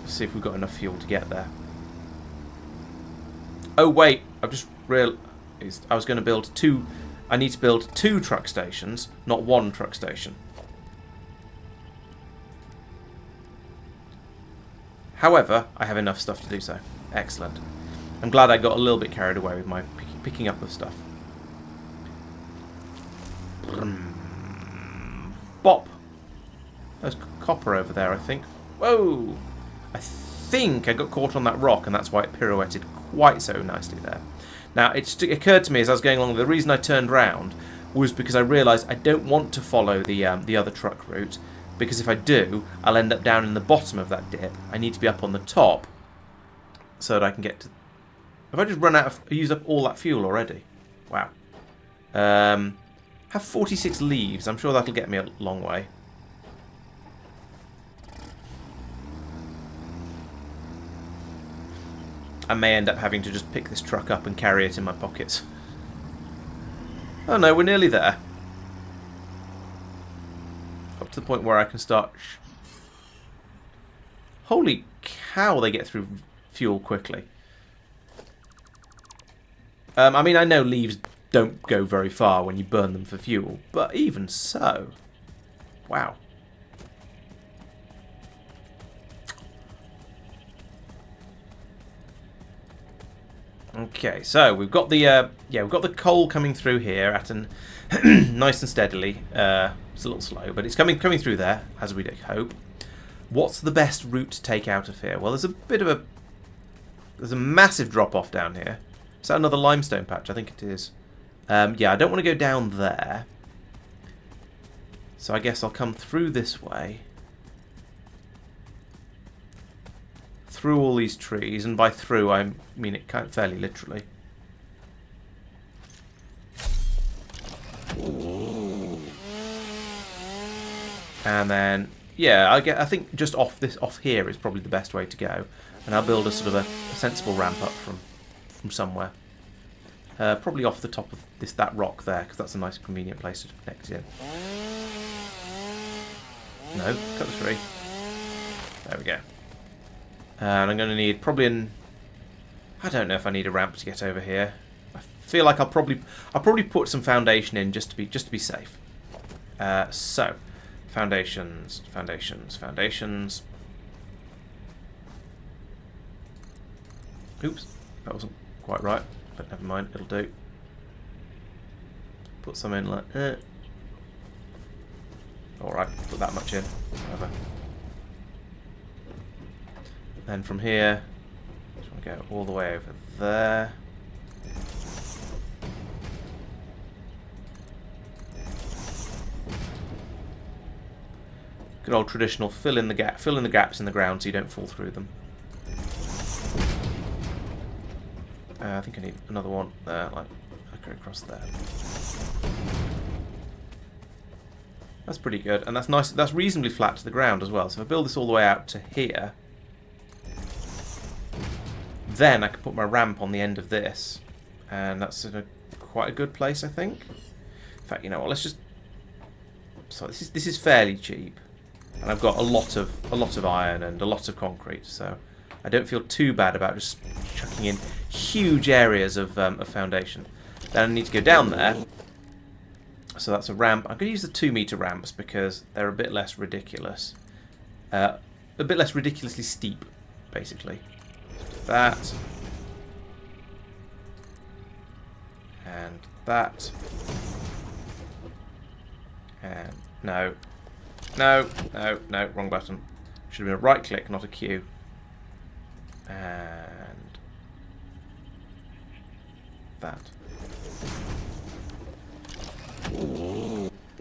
Let's see if we've got enough fuel to get there. Oh wait, I've just realized I was going to build two. I need to build 2 truck stations, not 1 truck station. However, I have enough stuff to do so. Excellent. I'm glad I got a little bit carried away with my picking up of stuff. Bop. There's copper over there, I think. Whoa! I think I got caught on that rock, and that's why it pirouetted quite so nicely there. Now, it occurred to me as I was going along, the reason I turned round was because I realised I don't want to follow the other truck route, because if I do, I'll end up down in the bottom of that dip. I need to be up on the top so that I can get to... Have I just used up all that fuel already? Wow. Have 46 leaves. I'm sure that'll get me a long way. I may end up having to just pick this truck up and carry it in my pockets. Oh no, we're nearly there. Up to the point where I can start... Holy cow, they get through fuel quickly. I mean, I know leaves don't go very far when you burn them for fuel, but even so... Wow. Okay, so we've got the we've got the coal coming through here at an nice and steadily. It's a little slow, but it's coming through there as we'd hope. What's the best route to take out of here? Well, there's a massive drop off down here. Is that another limestone patch? I think it is. Yeah, I don't want to go down there, so I guess I'll come through this way. Through all these trees, and by through I mean it kind of fairly literally. And then, yeah, I think just off here is probably the best way to go, and I'll build a sort of a sensible ramp up from somewhere. Probably off the top of that rock there, because that's a nice convenient place to connect it in. No, cut the tree. There we go. And I'm going to need probably I don't know if I need a ramp to get over here. I feel like I'll probably put some foundation in just to be safe. So, foundations. Oops, that wasn't quite right, but never mind, it'll do. Put some in like Alright, put that much in. Whatever. Then from here, just want to go all the way over there. Good old traditional fill in the gaps in the ground so you don't fall through them. I think I need another one there, like go across there. That's pretty good, and that's nice. That's reasonably flat to the ground as well. So if I build this all the way out to here, then I can put my ramp on the end of this, and that's quite a good place, I think. In fact, you know what? Let's just. So this is fairly cheap, and I've got a lot of iron and a lot of concrete, so I don't feel too bad about just chucking in huge areas of foundation. Then I need to go down there. So that's a ramp. I'm going to use the 2-meter ramps because they're a bit less ridiculous. A bit less ridiculously steep, basically. That. And that. And no. No, wrong button. Should have been a right click, not a Q. And that.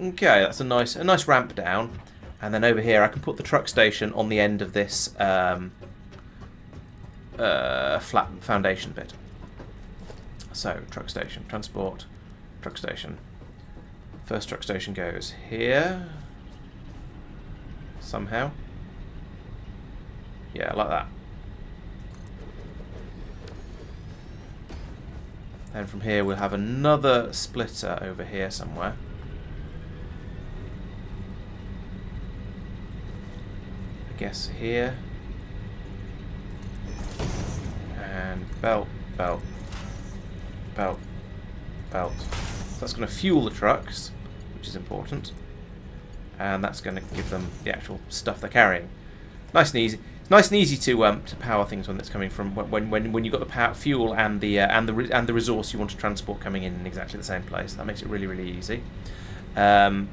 Okay, that's a nice ramp down, and then over here I can put the truck station on the end of this flat foundation bit. So, truck station, transport, truck station. First truck station goes here. Somehow. Yeah, like that. Then from here we'll have another splitter over here somewhere. I guess here. And belt, belt, belt, belt. So that's going to fuel the trucks, which is important. And that's going to give them the actual stuff they're carrying. Nice and easy. It's nice and easy to power things when it's coming from when you've got the power, fuel and the resource you want to transport coming in exactly the same place. That makes it really, really easy. We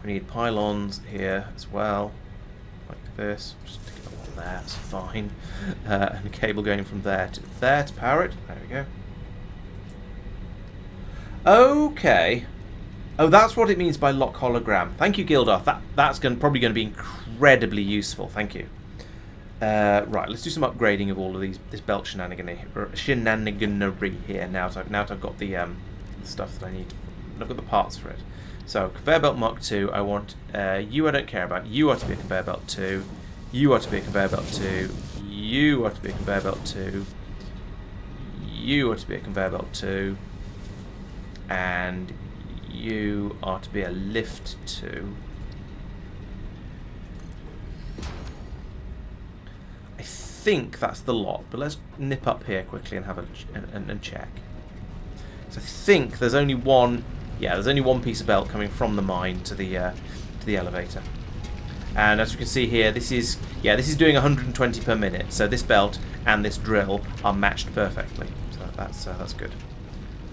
need pylons here as well, like this. Just stick it on there. That's fine. And a cable going from there to power it. There we go. Okay. Oh, that's what it means by lock hologram. Thank you, Gildarth. That's probably going to be incredibly useful. Thank you. Right, let's do some upgrading of all of this belt shenaniganery here. Now that I've got the stuff that I need. I've got the parts for it. So, conveyor belt Mark 2. I want you. I don't care about. You are to be a conveyor belt 2. You are to be a conveyor belt 2. You are to be a conveyor belt 2. You are to be a conveyor belt 2. And you are to be a lift 2. I think that's the lot, but let's nip up here quickly and have and check. So I think there's only one. Yeah, there's only one piece of belt coming from the mine to the elevator. And as you can see here, this is doing 120 per minute. So this belt and this drill are matched perfectly. So that's good.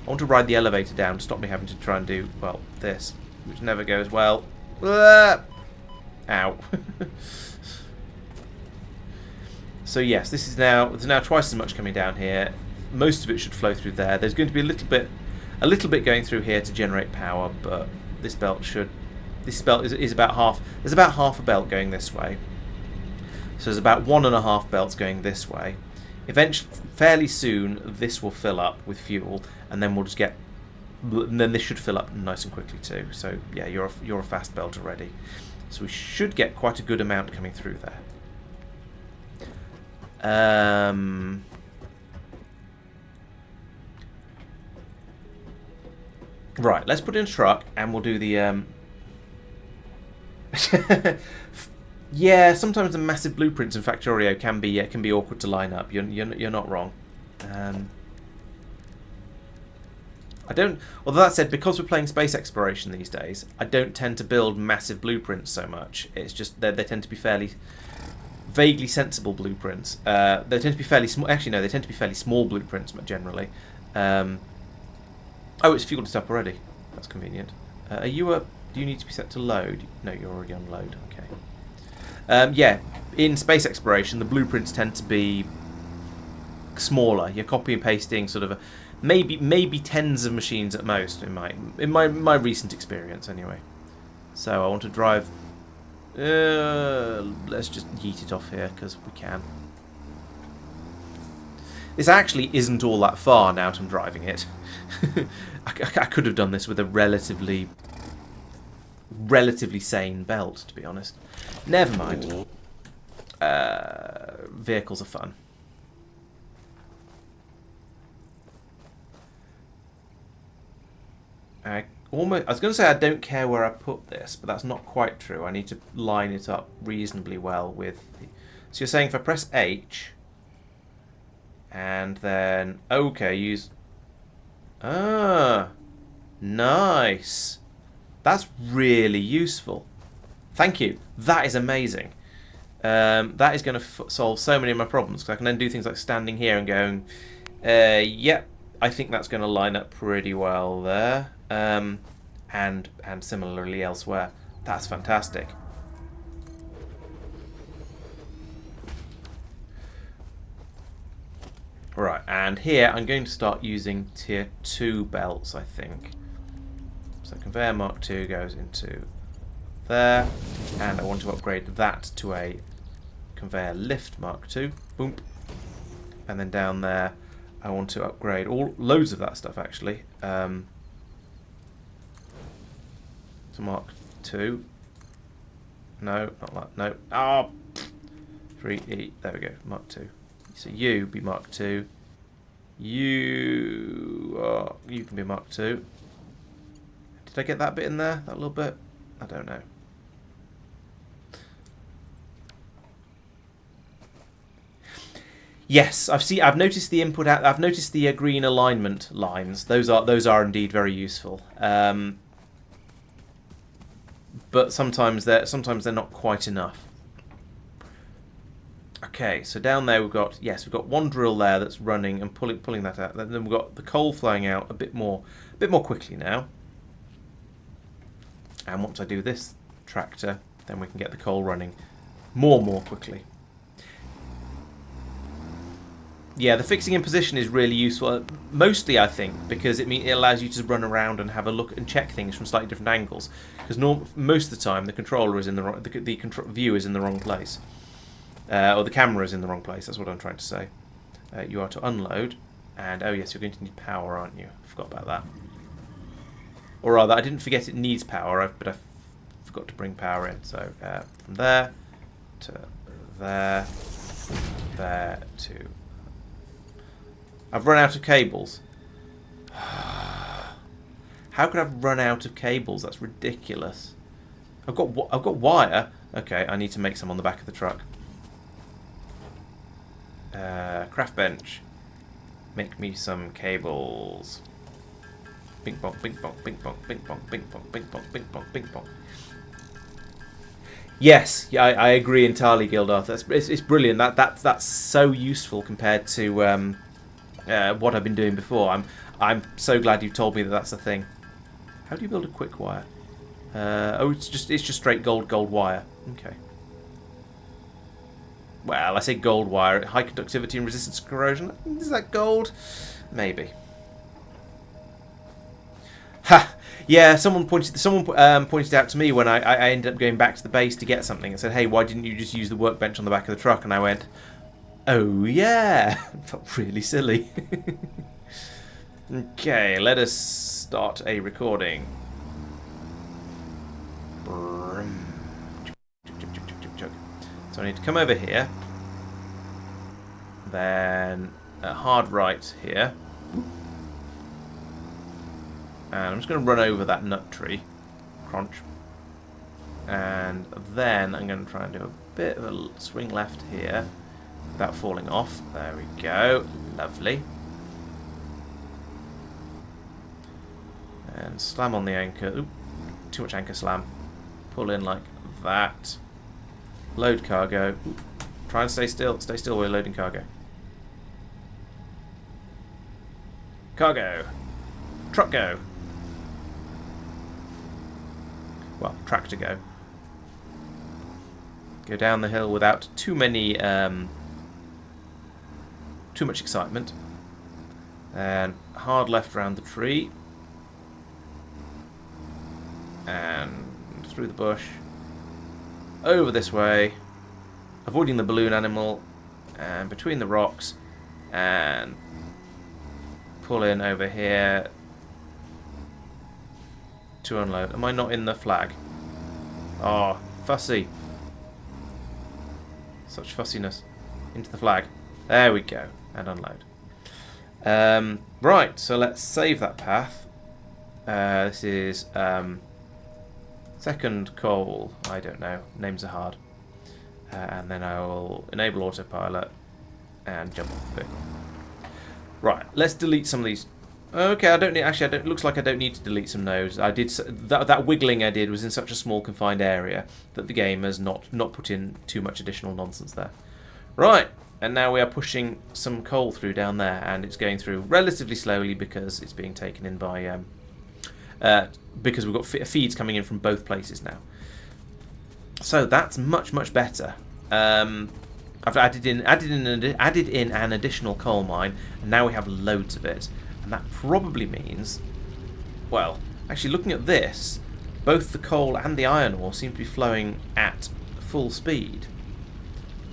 I want to ride the elevator down to stop me having to try and do, well, this, which never goes well. Ow. So yes, there's now twice as much coming down here. Most of it should flow through there. There's going to be a little bit going through here to generate power, but this belt is about half. There's about half a belt going this way. So there's about 1.5 belts going this way. Eventually, fairly soon, this will fill up with fuel, and then we'll just get. And then this should fill up nice and quickly too. So yeah, you're a fast belt already. So we should get quite a good amount coming through there. Right, let's put in a truck, and we'll do the. Yeah, sometimes the massive blueprints in Factorio can be awkward to line up. You're not wrong. I don't. Although that said, because we're playing space exploration these days, I don't tend to build massive blueprints so much. It's just they tend to be fairly vaguely sensible blueprints. They tend to be fairly small. Actually, no, they tend to be fairly small blueprints generally. Oh, it's fueled it up already. That's convenient. Are you a? Do you need to be set to load? No, you're already on load. Okay. Yeah, in space exploration, the blueprints tend to be smaller. You're copy and pasting sort of maybe tens of machines at most in my recent experience anyway. So I want to drive. Let's just yeet it off here because we can. This actually isn't all that far now that I'm driving it. I could have done this with a relatively sane belt, to be honest. Never mind. Vehicles are fun. I was going to say I don't care where I put this, but that's not quite true. I need to line it up reasonably well with. So you're saying if I press H, and then okay, use. Ah, nice. That's really useful. Thank you. That is amazing. That is going to solve so many of my problems, because I can then do things like standing here and going, yep, I think that's going to line up pretty well there, and similarly elsewhere. That's fantastic. Right, and here I'm going to start using tier 2 belts, I think. So conveyor Mark 2 goes into there, and I want to upgrade that to a conveyor lift Mark 2. Boom. And then down there, I want to upgrade loads of that stuff actually. To Mark 2. No, not that. No. Ah, 3E. There we go. Mark 2. So you be Mark 2. You can be Mark 2. Did I get that bit in there? That little bit? I don't know. Yes, I've noticed the input. I've noticed the green alignment lines. Those are indeed very useful. But sometimes they're not quite enough. Okay, so down there we've got one drill there that's running and pulling that out. Then we've got the coal flowing out a bit more quickly now. And once I do this tractor, then we can get the coal running more quickly. Yeah, the fixing in position is really useful. Mostly, I think, because it allows you to run around and have a look and check things from slightly different angles. Because most of the time, the controller is in the wrong, the view is in the wrong place, or the camera is in the wrong place. That's what I'm trying to say. You are to unload, and oh yes, you're going to need power, aren't you? I forgot about that. Or rather, I didn't forget it needs power, but I forgot to bring power in. So from there to there to. I've run out of cables. How could I run out of cables? That's ridiculous. I've got wire. Okay, I need to make some on the back of the truck. Craft bench. Make me some cables. Bing bong, bing bong, bing bong, bing bong, bing bong, bing bong, bing bong, bing bong. Yes, yeah, I agree entirely, Gildarth. It's brilliant. That's so useful compared to what I've been doing before. I'm so glad you told me that that's a thing. How do you build a quick wire? Oh, it's just straight gold wire. Okay. Well, I say gold wire. High conductivity and resistance to corrosion. Is that gold? Maybe. Ha! Yeah, someone pointed out to me when I ended up going back to the base to get something and said, "Hey, why didn't you just use the workbench on the back of the truck?" And I went, "Oh yeah," felt really silly. Okay, let us start a recording. So I need to come over here, then a hard right here, and I'm just going to run over that nut tree, crunch, and then I'm going to try and do a bit of a swing left here without falling off. There we go, lovely. And slam on the anchor. Oop, too much anchor slam. Pull in like that. Load cargo. Oop. Try and stay still. Stay still while you're loading cargo. Cargo. Truck go. Well, tractor go. Go down the hill without too many, too much excitement. And hard left round the tree. And through the bush, over this way, avoiding the balloon animal, and between the rocks, and pull in over here to unload. Am I not in the flag? Oh, fussy. Such fussiness. Into the flag. There we go. And unload. Right, so let's save that path. This is second coal, I don't know, names are hard. And then I will enable autopilot and jump off the vehicle. Right, let's delete some of these. Okay, I don't need. Actually, it looks like I don't need to delete some nodes. I did that wiggling I did was in such a small confined area that the game has not put in too much additional nonsense there. Right, and now we are pushing some coal through down there, and it's going through relatively slowly because it's being taken in by because we've got feeds coming in from both places now. So that's much better. I've added in an additional coal mine, and now we have loads of it. And that probably means, well, actually looking at this, both the coal and the iron ore seem to be flowing at full speed.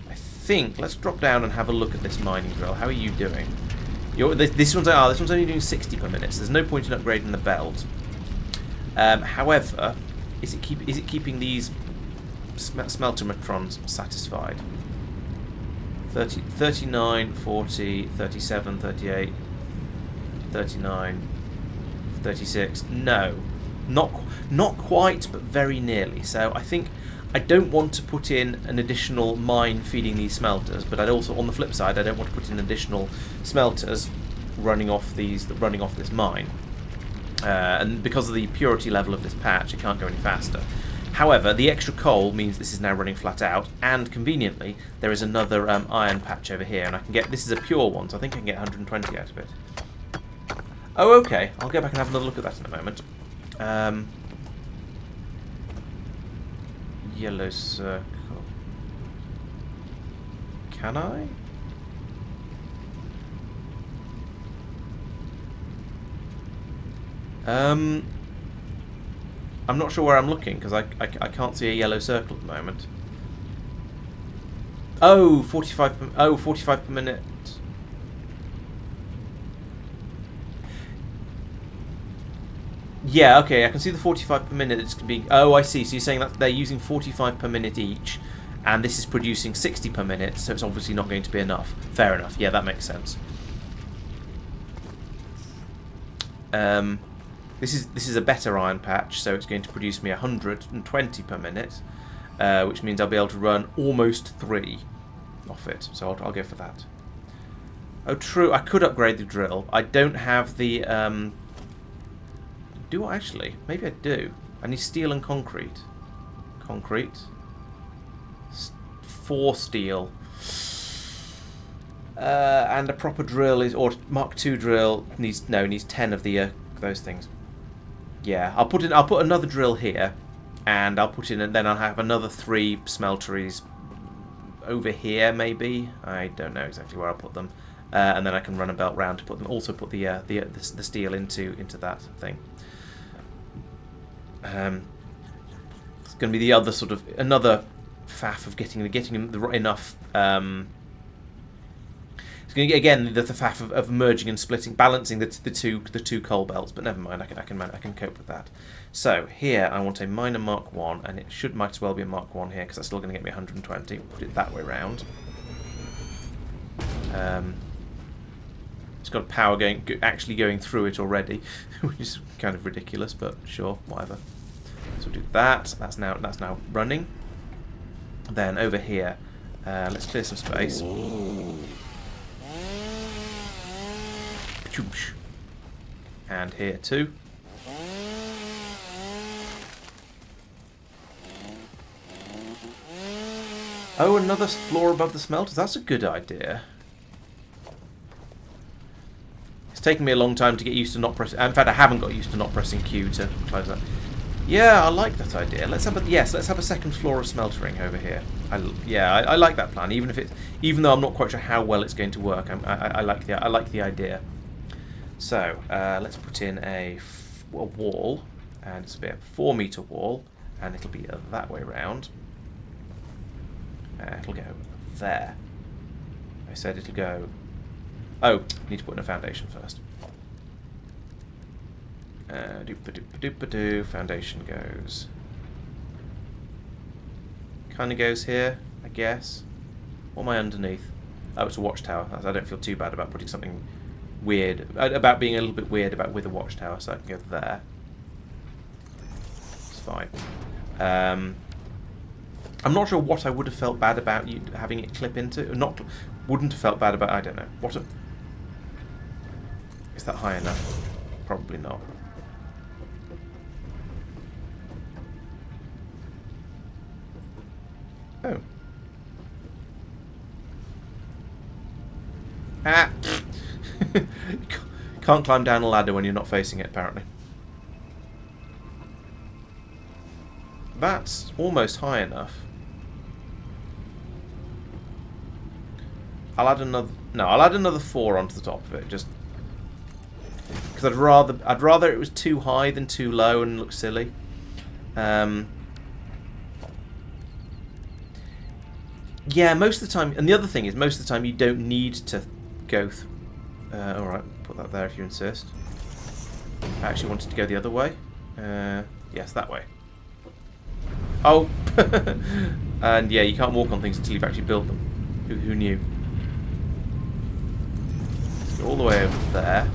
I think let's drop down and have a look at this mining drill. How are you doing? This one's only doing 60 per minute, so there's no point in upgrading the belt. However, is it keeping these smeltometrons satisfied? 30, 39, 40, 37, 38, 39, 36. No, not quite, but very nearly. So I think I don't want to put in an additional mine feeding these smelters, but I'd also, on the flip side, I don't want to put in additional smelters running off this mine. And because of the purity level of this patch, it can't go any faster. However, the extra coal means this is now running flat out, and conveniently, there is another iron patch over here, and I can get, this is a pure one, so I think I can get 120 out of it. Oh, okay. I'll go back and have another look at that in a moment. Yellow circle. Can I? I'm not sure where I'm looking because I can't see a yellow circle at the moment. Oh, 45 per minute. Yeah, okay, I can see the 45 per minute. It's being. Oh, I see. So you're saying that they're using 45 per minute each, and this is producing 60 per minute, so it's obviously not going to be enough. Fair enough. Yeah, that makes sense. This is a better iron patch, so it's going to produce me 120 per minute, which means I'll be able to run almost 3 off it. So I'll go for that. Oh, true. I could upgrade the drill. I don't have the. Do I actually? Maybe I do. I need steel and concrete. Concrete. 4 steel. And a proper drill is, or Mark II drill needs 10 of the those things. Yeah, I'll put another drill here, and I'll put in, and then I'll have another 3 smelteries over here maybe. I don't know exactly where I'll put them, and then I can run a belt round to put them. Also put the steel into that thing. It's going to be the other sort of another faff of getting enough. It's going to get again the faff of merging and splitting, balancing the two coal belts. But never mind, I can cope with that. So here I want a minor Mark 1, and it might as well be a Mark 1 here because that's still going to get me 120. We'll put it that way round. It's got power actually going through it already, which is kind of ridiculous, but sure, whatever. So we'll do that. That's now running. Then over here, let's clear some space. And here too. Oh, another floor above the smelters. That's a good idea. It's taken me a long time to get used to not pressing. In fact, I haven't got used to not pressing Q to close that. Yeah, I like that idea. Let's have a second floor of smeltering over here. I like that plan. Even though I'm not quite sure how well it's going to work, I like the idea. So let's put in a wall, and it's a 4 meter wall, and it'll be that way round. It'll go there. I said it'll go. Oh, need to put in a foundation first. Foundation goes. Kind of goes here, I guess. What am I underneath? Oh, it's a watchtower. I don't feel too bad about putting something weird, about being a little bit weird with a watchtower, so I can go there. It's fine. I'm not sure what I would have felt bad about you having it clip into. Wouldn't have felt bad about. I don't know. Is that high enough? Probably not. Oh. Ah! Can't climb down a ladder when you're not facing it, apparently. That's almost high enough. I'll add another 4 onto the top of it, just because I'd rather it was too high than too low and look silly. Yeah, most of the time, and the other thing is, most of the time you don't need to go. Alright, put that there if you insist. I actually wanted to go the other way. Yes, that way. Oh! And yeah, you can't walk on things until you've actually built them. Who knew? Let's go all the way over there.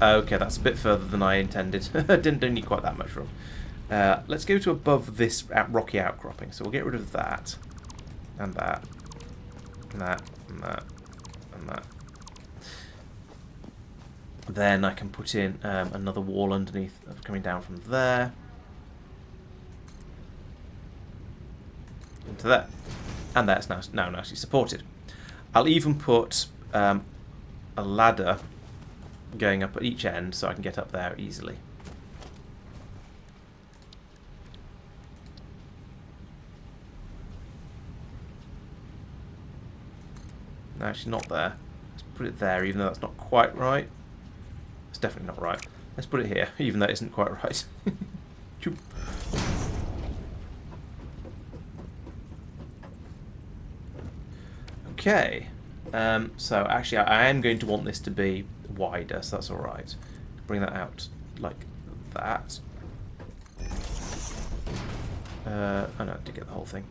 Okay, that's a bit further than I intended. Didn't need quite that much room. Let's go to above this rocky outcropping. So we'll get rid of that. And that. And that. And that. And that. Then I can put in another wall underneath, coming down from there. Into there. And that's now nicely supported. I'll even put a ladder going up at each end so I can get up there easily. No, actually not there. Let's put it there, even though that's not quite right. It's definitely not right. Let's put it here, even though it isn't quite right. Okay. So actually I am going to want this to be wider, so that's alright. Bring that out like that. Oh no, I did get the whole thing.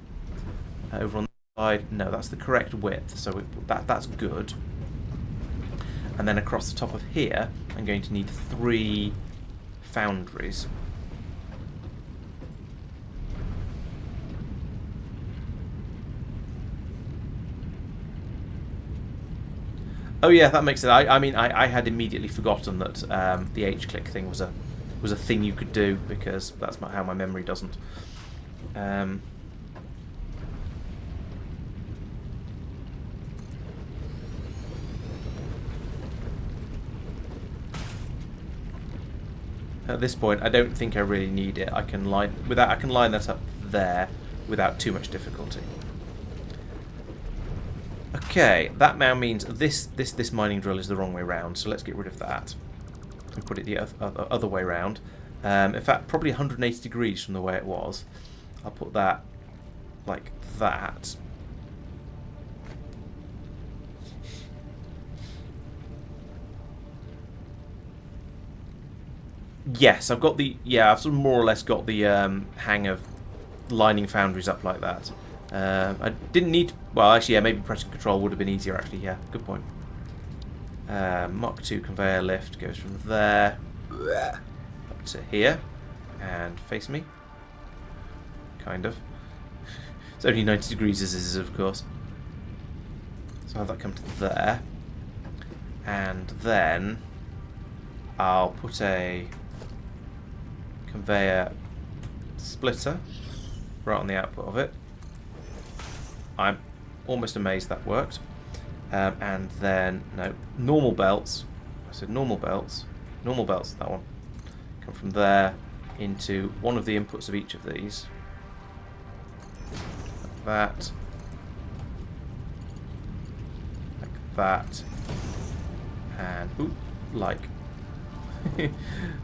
Over on the side, no, that's the correct width, so that's good. And then across the top of here, I'm going to need 3 foundries. Oh yeah, that makes sense. I mean, I had immediately forgotten that the H-click thing was a thing you could do, because that's how my memory doesn't. At this point, I don't think I really need it. I can line that up there without too much difficulty. Okay, that now means this mining drill is the wrong way round, so let's get rid of that and put it the other way round. In fact, probably 180 degrees from the way it was. I'll put that like that. Yes, I've sort of more or less got the hang of lining foundries up like that. I didn't need... Well, actually, yeah, maybe pressing control would have been easier, actually. Yeah, good point. Mach 2 conveyor lift goes from there up to here. And face me. Kind of. It's only 90 degrees as is, of course. So I'll have that come to there. And then I'll put a conveyor splitter right on the output of it. I'm almost amazed that worked. And then, no, normal belts. I said normal belts. Normal belts, that one. Come from there into one of the inputs of each of these. Like that. Like that. And, ooh, like.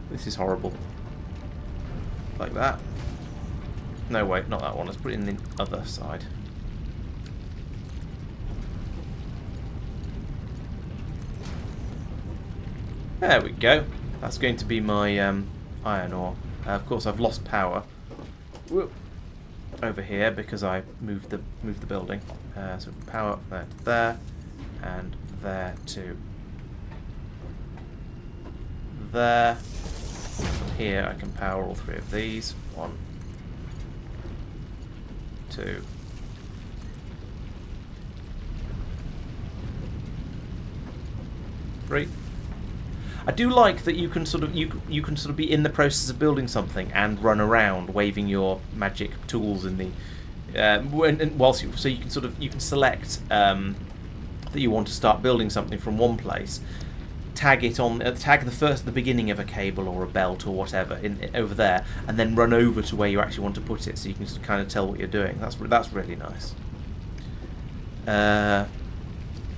This is horrible. Like that. No, wait, not that one. Let's put it in the other side. There we go. That's going to be my iron ore. Of course, I've lost power over here because I moved the building. So power there to there, and there to there. From here, I can power all 3 of these. 1, 2. 3. I do like that you can sort of be in the process of building something and run around waving your magic tools in the so you can select that you want to start building something from one place, tag the beginning of a cable or a belt or whatever over there, and then run over to where you actually want to put it, so you can kind of tell what you're doing. That's really nice.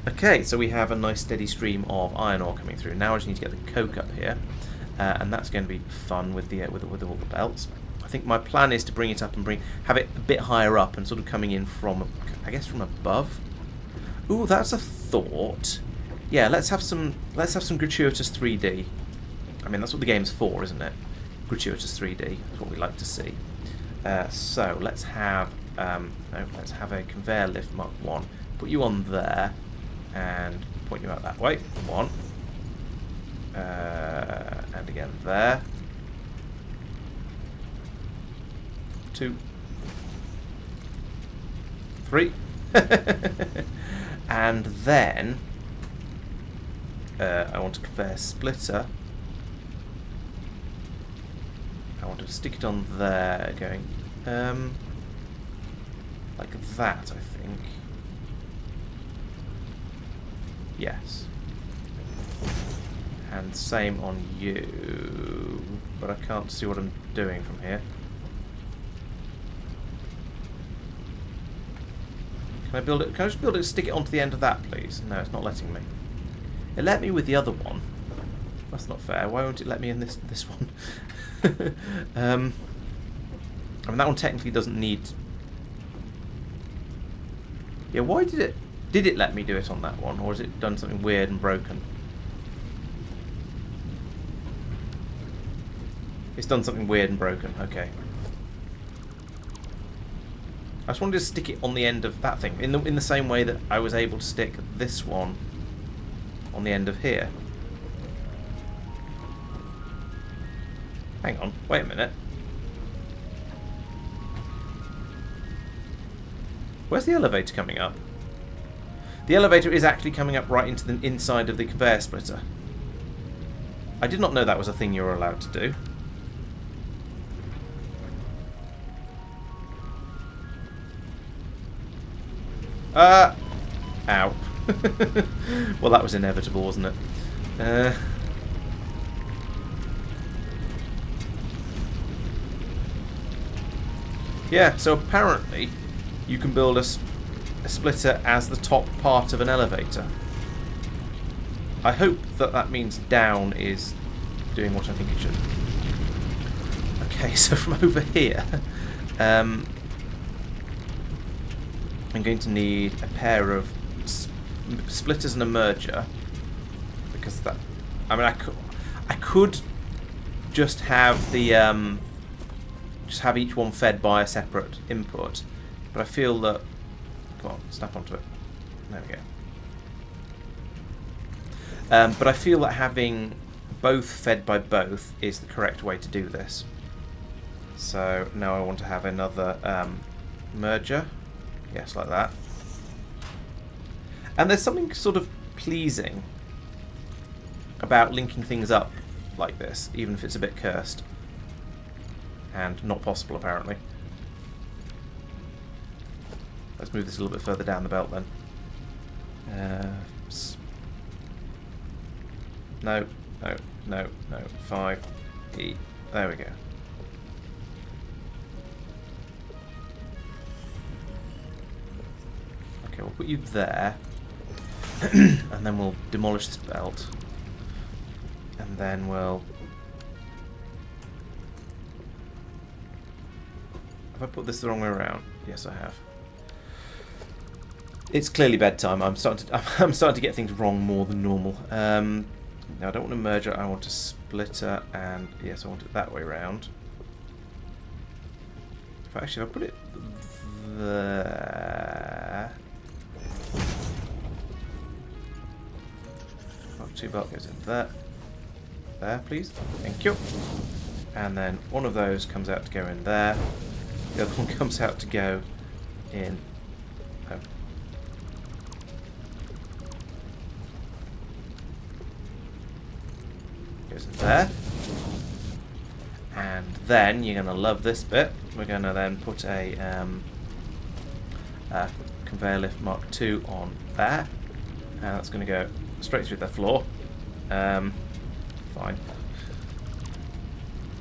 Okay, so we have a nice steady stream of iron ore coming through. Now I just need to get the coke up here, and that's going to be fun with all the belts. I think my plan is to bring it up and have it a bit higher up and sort of coming in from, I guess, from above. Ooh, that's a thought. Yeah, let's have some gratuitous 3D. I mean, that's what the game's for, isn't it? Gratuitous 3D. That's what we like to see. So let's have let's have a conveyor lift Mark 1. Put you on there and point you out that way. 1. And again there. 2. 3. And then I want a conveyor splitter. I want to stick it on there, going like that, I think. Yes. And same on you, but I can't see what I'm doing from here. Can I build it? Can I just build it, stick it onto the end of that, please? No, it's not letting me. It let me with the other one. That's not fair. Why won't it let me in this one? I mean, that one technically doesn't need... Yeah, why did it... Did it let me do it on that one? Or has it done something weird and broken? It's done something weird and broken. Okay. I just wanted to stick it on the end of that thing. In the same way that I was able to stick this one on the end of here. Hang on, wait a minute. Where's the elevator coming up? The elevator is actually coming up right into the inside of the conveyor splitter. I did not know that was a thing you were allowed to do. Ow. Well, that was inevitable, wasn't it? Yeah, so apparently you can build a splitter as the top part of an elevator. I hope that means down is doing what I think it should. Okay, so from over here, I'm going to need a pair of splitters and a merger, because that... I mean, I could just have the... just have each one fed by a separate input, but I feel that... Come on, snap onto it. There we go. But I feel that having both fed by both is the correct way to do this. So now I want to have another merger. Yes, like that. And there's something sort of pleasing about linking things up like this, even if it's a bit cursed. And not possible, apparently. Let's move this a little bit further down the belt, then. No. 5. E. There we go. Okay, we'll put you there. And then we'll demolish this belt. And then we'll... Have I put this the wrong way around? Yes, I have. It's clearly bedtime. I'm starting to get things wrong more than normal. Now I don't want to merge it. I want to splitter, and yes, I want it that way around. If I put it there, Mark 2 belt goes in there. There, please. Thank you. And then one of those comes out to go in there. The other one comes out to go in. Oh. Goes in there. And then you're going to love this bit. We're going to then put a conveyor lift Mark II on there. And that's going to go straight through the floor. Fine.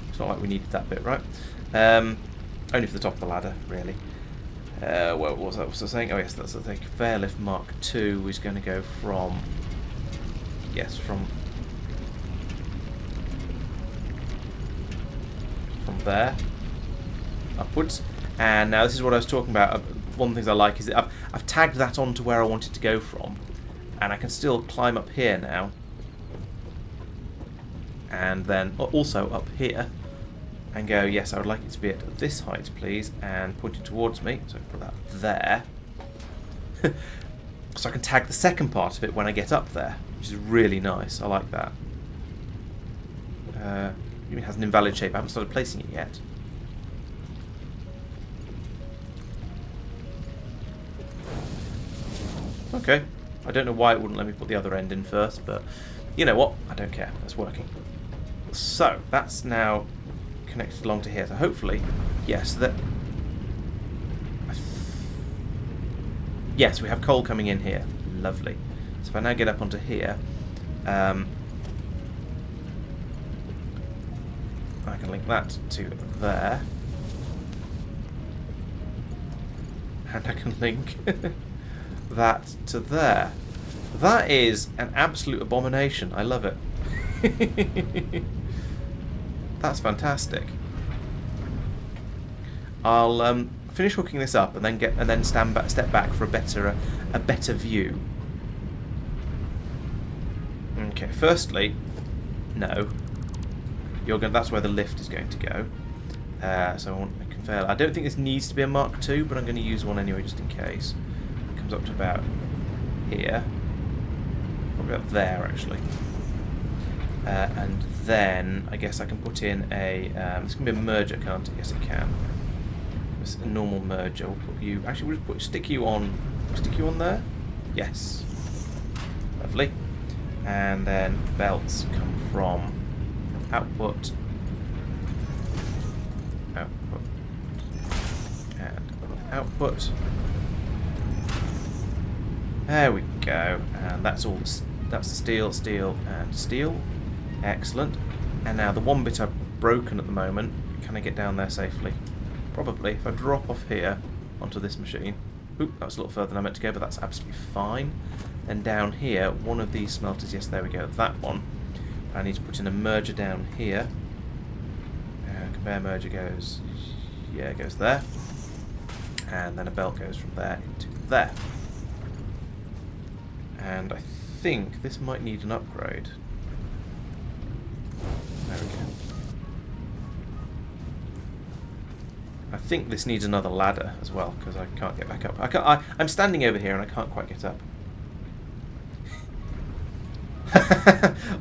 It's not like we needed that bit, right? Only for the top of the ladder, really. What was I saying? Oh yes, that's the thing. Conveyor lift Mark II is going to go from... Yes, from there. upwards. And now this is what I was talking about. One of the things I like is that I've tagged that onto where I want it to go from. And I can still climb up here now. And then also up here. And go, yes, I would like it to be at this height, please. And point it towards me. So I put that there. So I can tag the second part of it when I get up there. Which is really nice. I like that. It has an invalid shape. I haven't started placing it yet. Okay. I don't know why it wouldn't let me put the other end in first, but you know what? I don't care. That's working. So, that's now connected along to here. So hopefully, yes, yes, we have coal coming in here. Lovely. So if I now get up onto here, I can link that to there. And I can link that to there. That is an absolute abomination. I love it. That's fantastic. I'll finish hooking this up and then step back for a better view. Okay. Firstly, no. That's where the lift is going to go. So I don't think this needs to be a Mark II, but I'm going to use one anyway just in case. It comes up to about here. Probably up there, actually. And then I guess I can put in a... this can be a merger, can't it? Yes, it can. It's a normal merger. We'll put you... Actually, we'll just stick you on there? Yes. Lovely. And then belts come from output, and output. There we go. And that's all. That's the steel, steel, and steel. Excellent. And now the one bit I've broken at the moment. Can I get down there safely? Probably. If I drop off here onto this machine. Oop, that was a little further than I meant to go, but that's absolutely fine. Then down here, one of these smelters, yes, there we go, that one. I need to put in a merger down here. Conveyor merger goes, yeah, it goes there. And then a belt goes from there into there. And I think this might need an upgrade. There we go. I think this needs another ladder as well, because I can't get back up. I'm standing over here and I can't quite get up.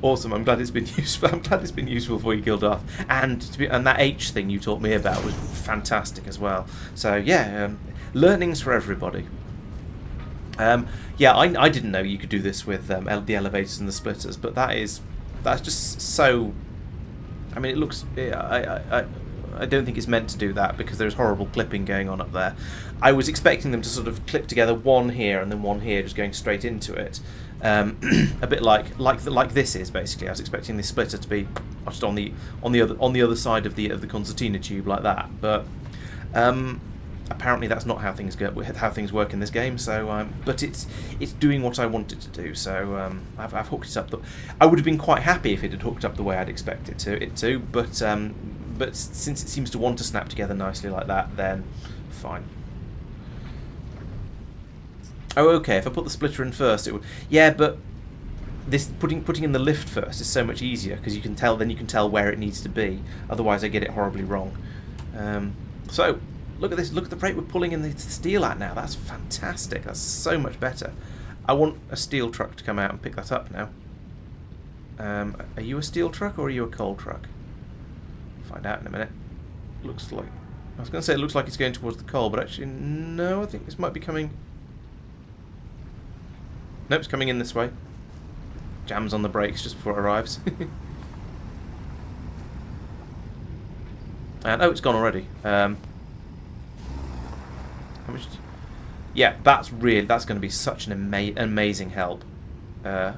Awesome! I'm glad it's been useful. I'm glad it's been useful for you, Gildarth. And that H thing you taught me about was fantastic as well. So yeah, learnings for everybody. Yeah, I didn't know you could do this with the elevators and the splitters, but that's just so. I mean, it looks. I don't think it's meant to do that because there's horrible clipping going on up there. I was expecting them to sort of clip together one here and then one here, just going straight into it. A bit like this is basically. I was expecting this splitter to be just on the other side of the concertina tube like that, but apparently that's not how things work in this game. So, but it's doing what I want it to do. So I've hooked it up. I would have been quite happy if it had hooked up the way I'd expect it to. But since it seems to want to snap together nicely like that, then fine. Oh, okay. If I put the splitter in first, it would. Yeah, but this putting in the lift first is so much easier because you can tell. Then you can tell where it needs to be. Otherwise, I get it horribly wrong. So look at this. Look at the rate we're pulling in the steel at now. That's fantastic. That's so much better. I want a steel truck to come out and pick that up now. Are you a steel truck or are you a coal truck? Find out in a minute. Looks like... I was going to say it looks like it's going towards the coal, but actually no, I think this might be coming... Nope, it's coming in this way. Jams on the brakes just before it arrives. And oh, it's gone already. How much? Yeah, that's going to be such an amazing help. Did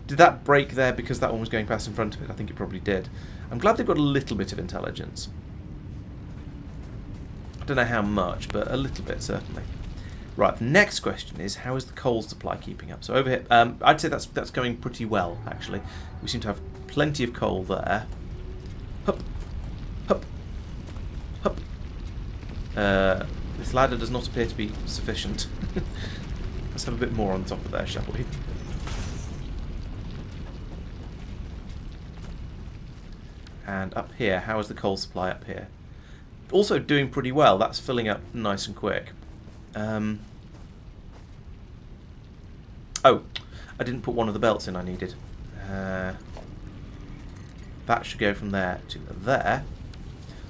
that break there because that one was going past in front of it? I think it probably did. I'm glad they've got a little bit of intelligence. I don't know how much, but a little bit certainly. Right, the next question is, how is the coal supply keeping up? So over here, I'd say that's going pretty well, actually. We seem to have plenty of coal there. Hup, hup, hup, This ladder does not appear to be sufficient. Let's have a bit more on top of there, shall we? And up here, how is the coal supply up here? Also doing pretty well. That's filling up nice and quick. Oh, I didn't put one of the belts in I needed. That should go from there to there.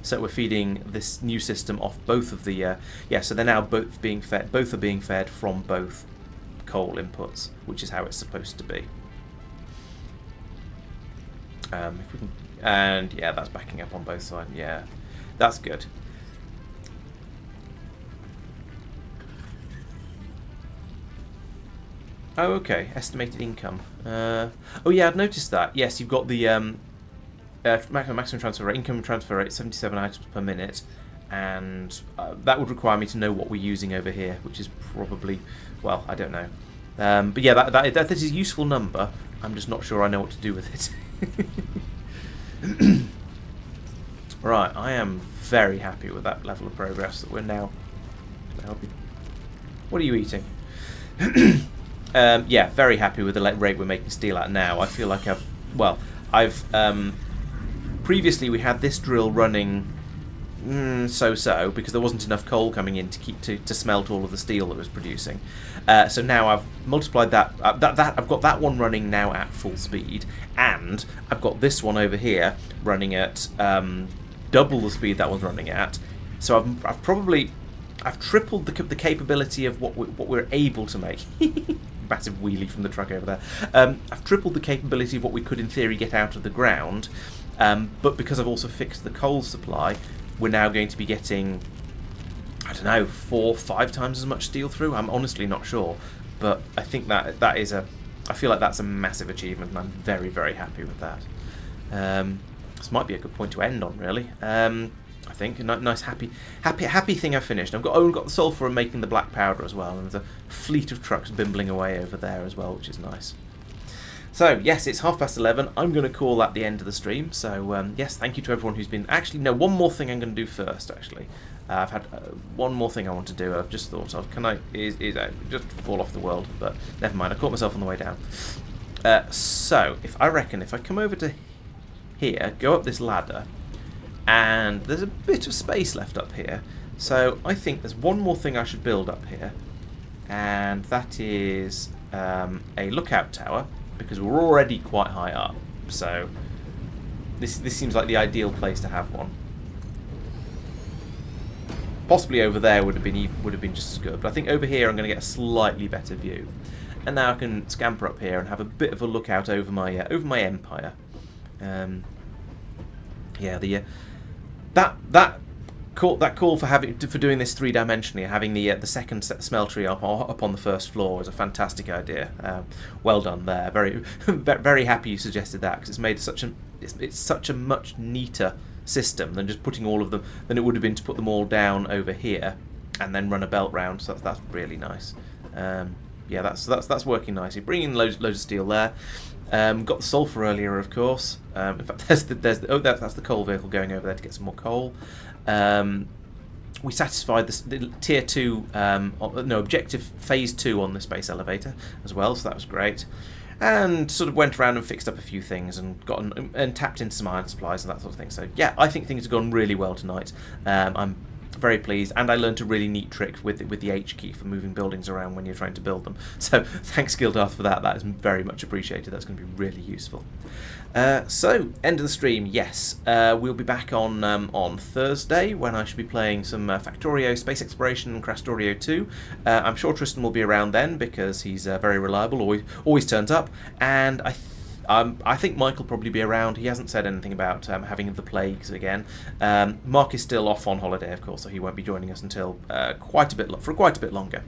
So we're feeding this new system off both of the... yeah, so they're now both being fed. Both are being fed from both coal inputs, which is how it's supposed to be. If we can, and yeah, that's backing up on both sides. Yeah, that's good. Oh, okay. Estimated income. Oh yeah, I'd noticed that. Yes, you've got the maximum transfer rate, income transfer rate, 77 items per minute, and that would require me to know what we're using over here, which is probably, well, I don't know. But yeah, that is a useful number. I'm just not sure I know what to do with it. Right, I am very happy with that level of progress that we're now. Can I help you? What are you eating? Yeah, very happy with the rate we're making steel at now. I feel like I've previously we had this drill running so-so because there wasn't enough coal coming in to smelt all of the steel that it was producing. So now I've multiplied that. I've got that one running now at full speed, and I've got this one over here running at double the speed that one's running at. So I've tripled the capability of what we're able to make. Massive wheelie from the truck over there. I've tripled the capability of what we could in theory get out of the ground, but because I've also fixed the coal supply, we're now going to be getting, I don't know, 4 or 5 times as much steel through. I'm honestly not sure, but I think that is I feel like that's a massive achievement, and I'm very, very happy with that. This might be a good point to end on, really. I think a nice, happy thing I've finished. I've got the sulphur and making the black powder as well, and there's a fleet of trucks bimbling away over there as well, which is nice. So yes, it's 11:30. I'm going to call that the end of the stream. So yes, thank you to everyone who's been. Actually, no, one more thing I'm going to do first. Actually, I've had one more thing I want to do. I've just thought of. Can I? Is just fall off the world? But never mind. I caught myself on the way down. So if I come over to here, go up this ladder. And there's a bit of space left up here, so I think there's one more thing I should build up here, and that is a lookout tower, because we're already quite high up, so this seems like the ideal place to have one. Possibly over there would have been just as good, but I think over here I'm going to get a slightly better view, and now I can scamper up here and have a bit of a lookout over my empire. Yeah, that call for doing this 3-dimensionally, having the second secondary up on the first floor is a fantastic idea. Well done there. Very very happy you suggested that, because it's made it's such a much neater system than just putting all of them than it would have been to put them all down over here and then run a belt round. So that's really nice. Yeah, that's working nicely. Bringing loads of steel there. Got the sulphur earlier, of course. In fact, that's the coal vehicle going over there to get some more coal. We satisfied the tier 2, objective phase 2 on the space elevator as well, so that was great. And sort of went around and fixed up a few things and and tapped into some iron supplies and that sort of thing. So yeah, I think things have gone really well tonight. I'm very pleased, and I learned a really neat trick with the H key for moving buildings around when you're trying to build them. So thanks Gildarth for that. That is very much appreciated. That's going to be really useful. So end of the stream. Yes, we'll be back on Thursday when I should be playing some Factorio Space Exploration and Crastorio 2. I'm sure Tristan will be around then because he's very reliable, always turns up, and I think Mike will probably be around. He hasn't said anything about having the plagues again. Mark is still off on holiday, of course, so he won't be joining us until quite a bit longer.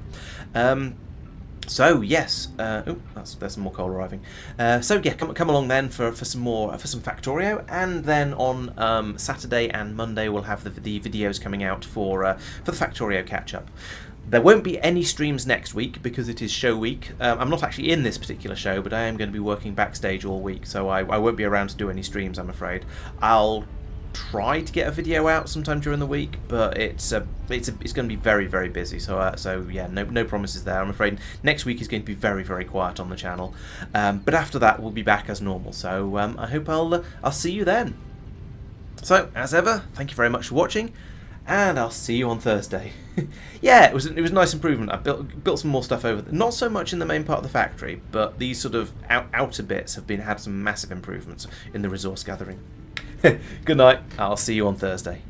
So yes, there's some more coal arriving. So yeah, come along then for some Factorio, and then on Saturday and Monday we'll have the videos coming out for the Factorio catch up. There won't be any streams next week because it is show week. I'm not actually in this particular show, but I am going to be working backstage all week, so I won't be around to do any streams, I'm afraid. I'll try to get a video out sometime during the week, but it's going to be very, very busy. So yeah, no promises there. I'm afraid next week is going to be very, very quiet on the channel. But after that, we'll be back as normal. So I hope I'll see you then. So as ever, thank you very much for watching, and I'll see you on Thursday. Yeah, it was a nice improvement. I built some more stuff over. Not so much in the main part of the factory, but these sort of outer bits have had some massive improvements in the resource gathering. Good night. I'll see you on Thursday.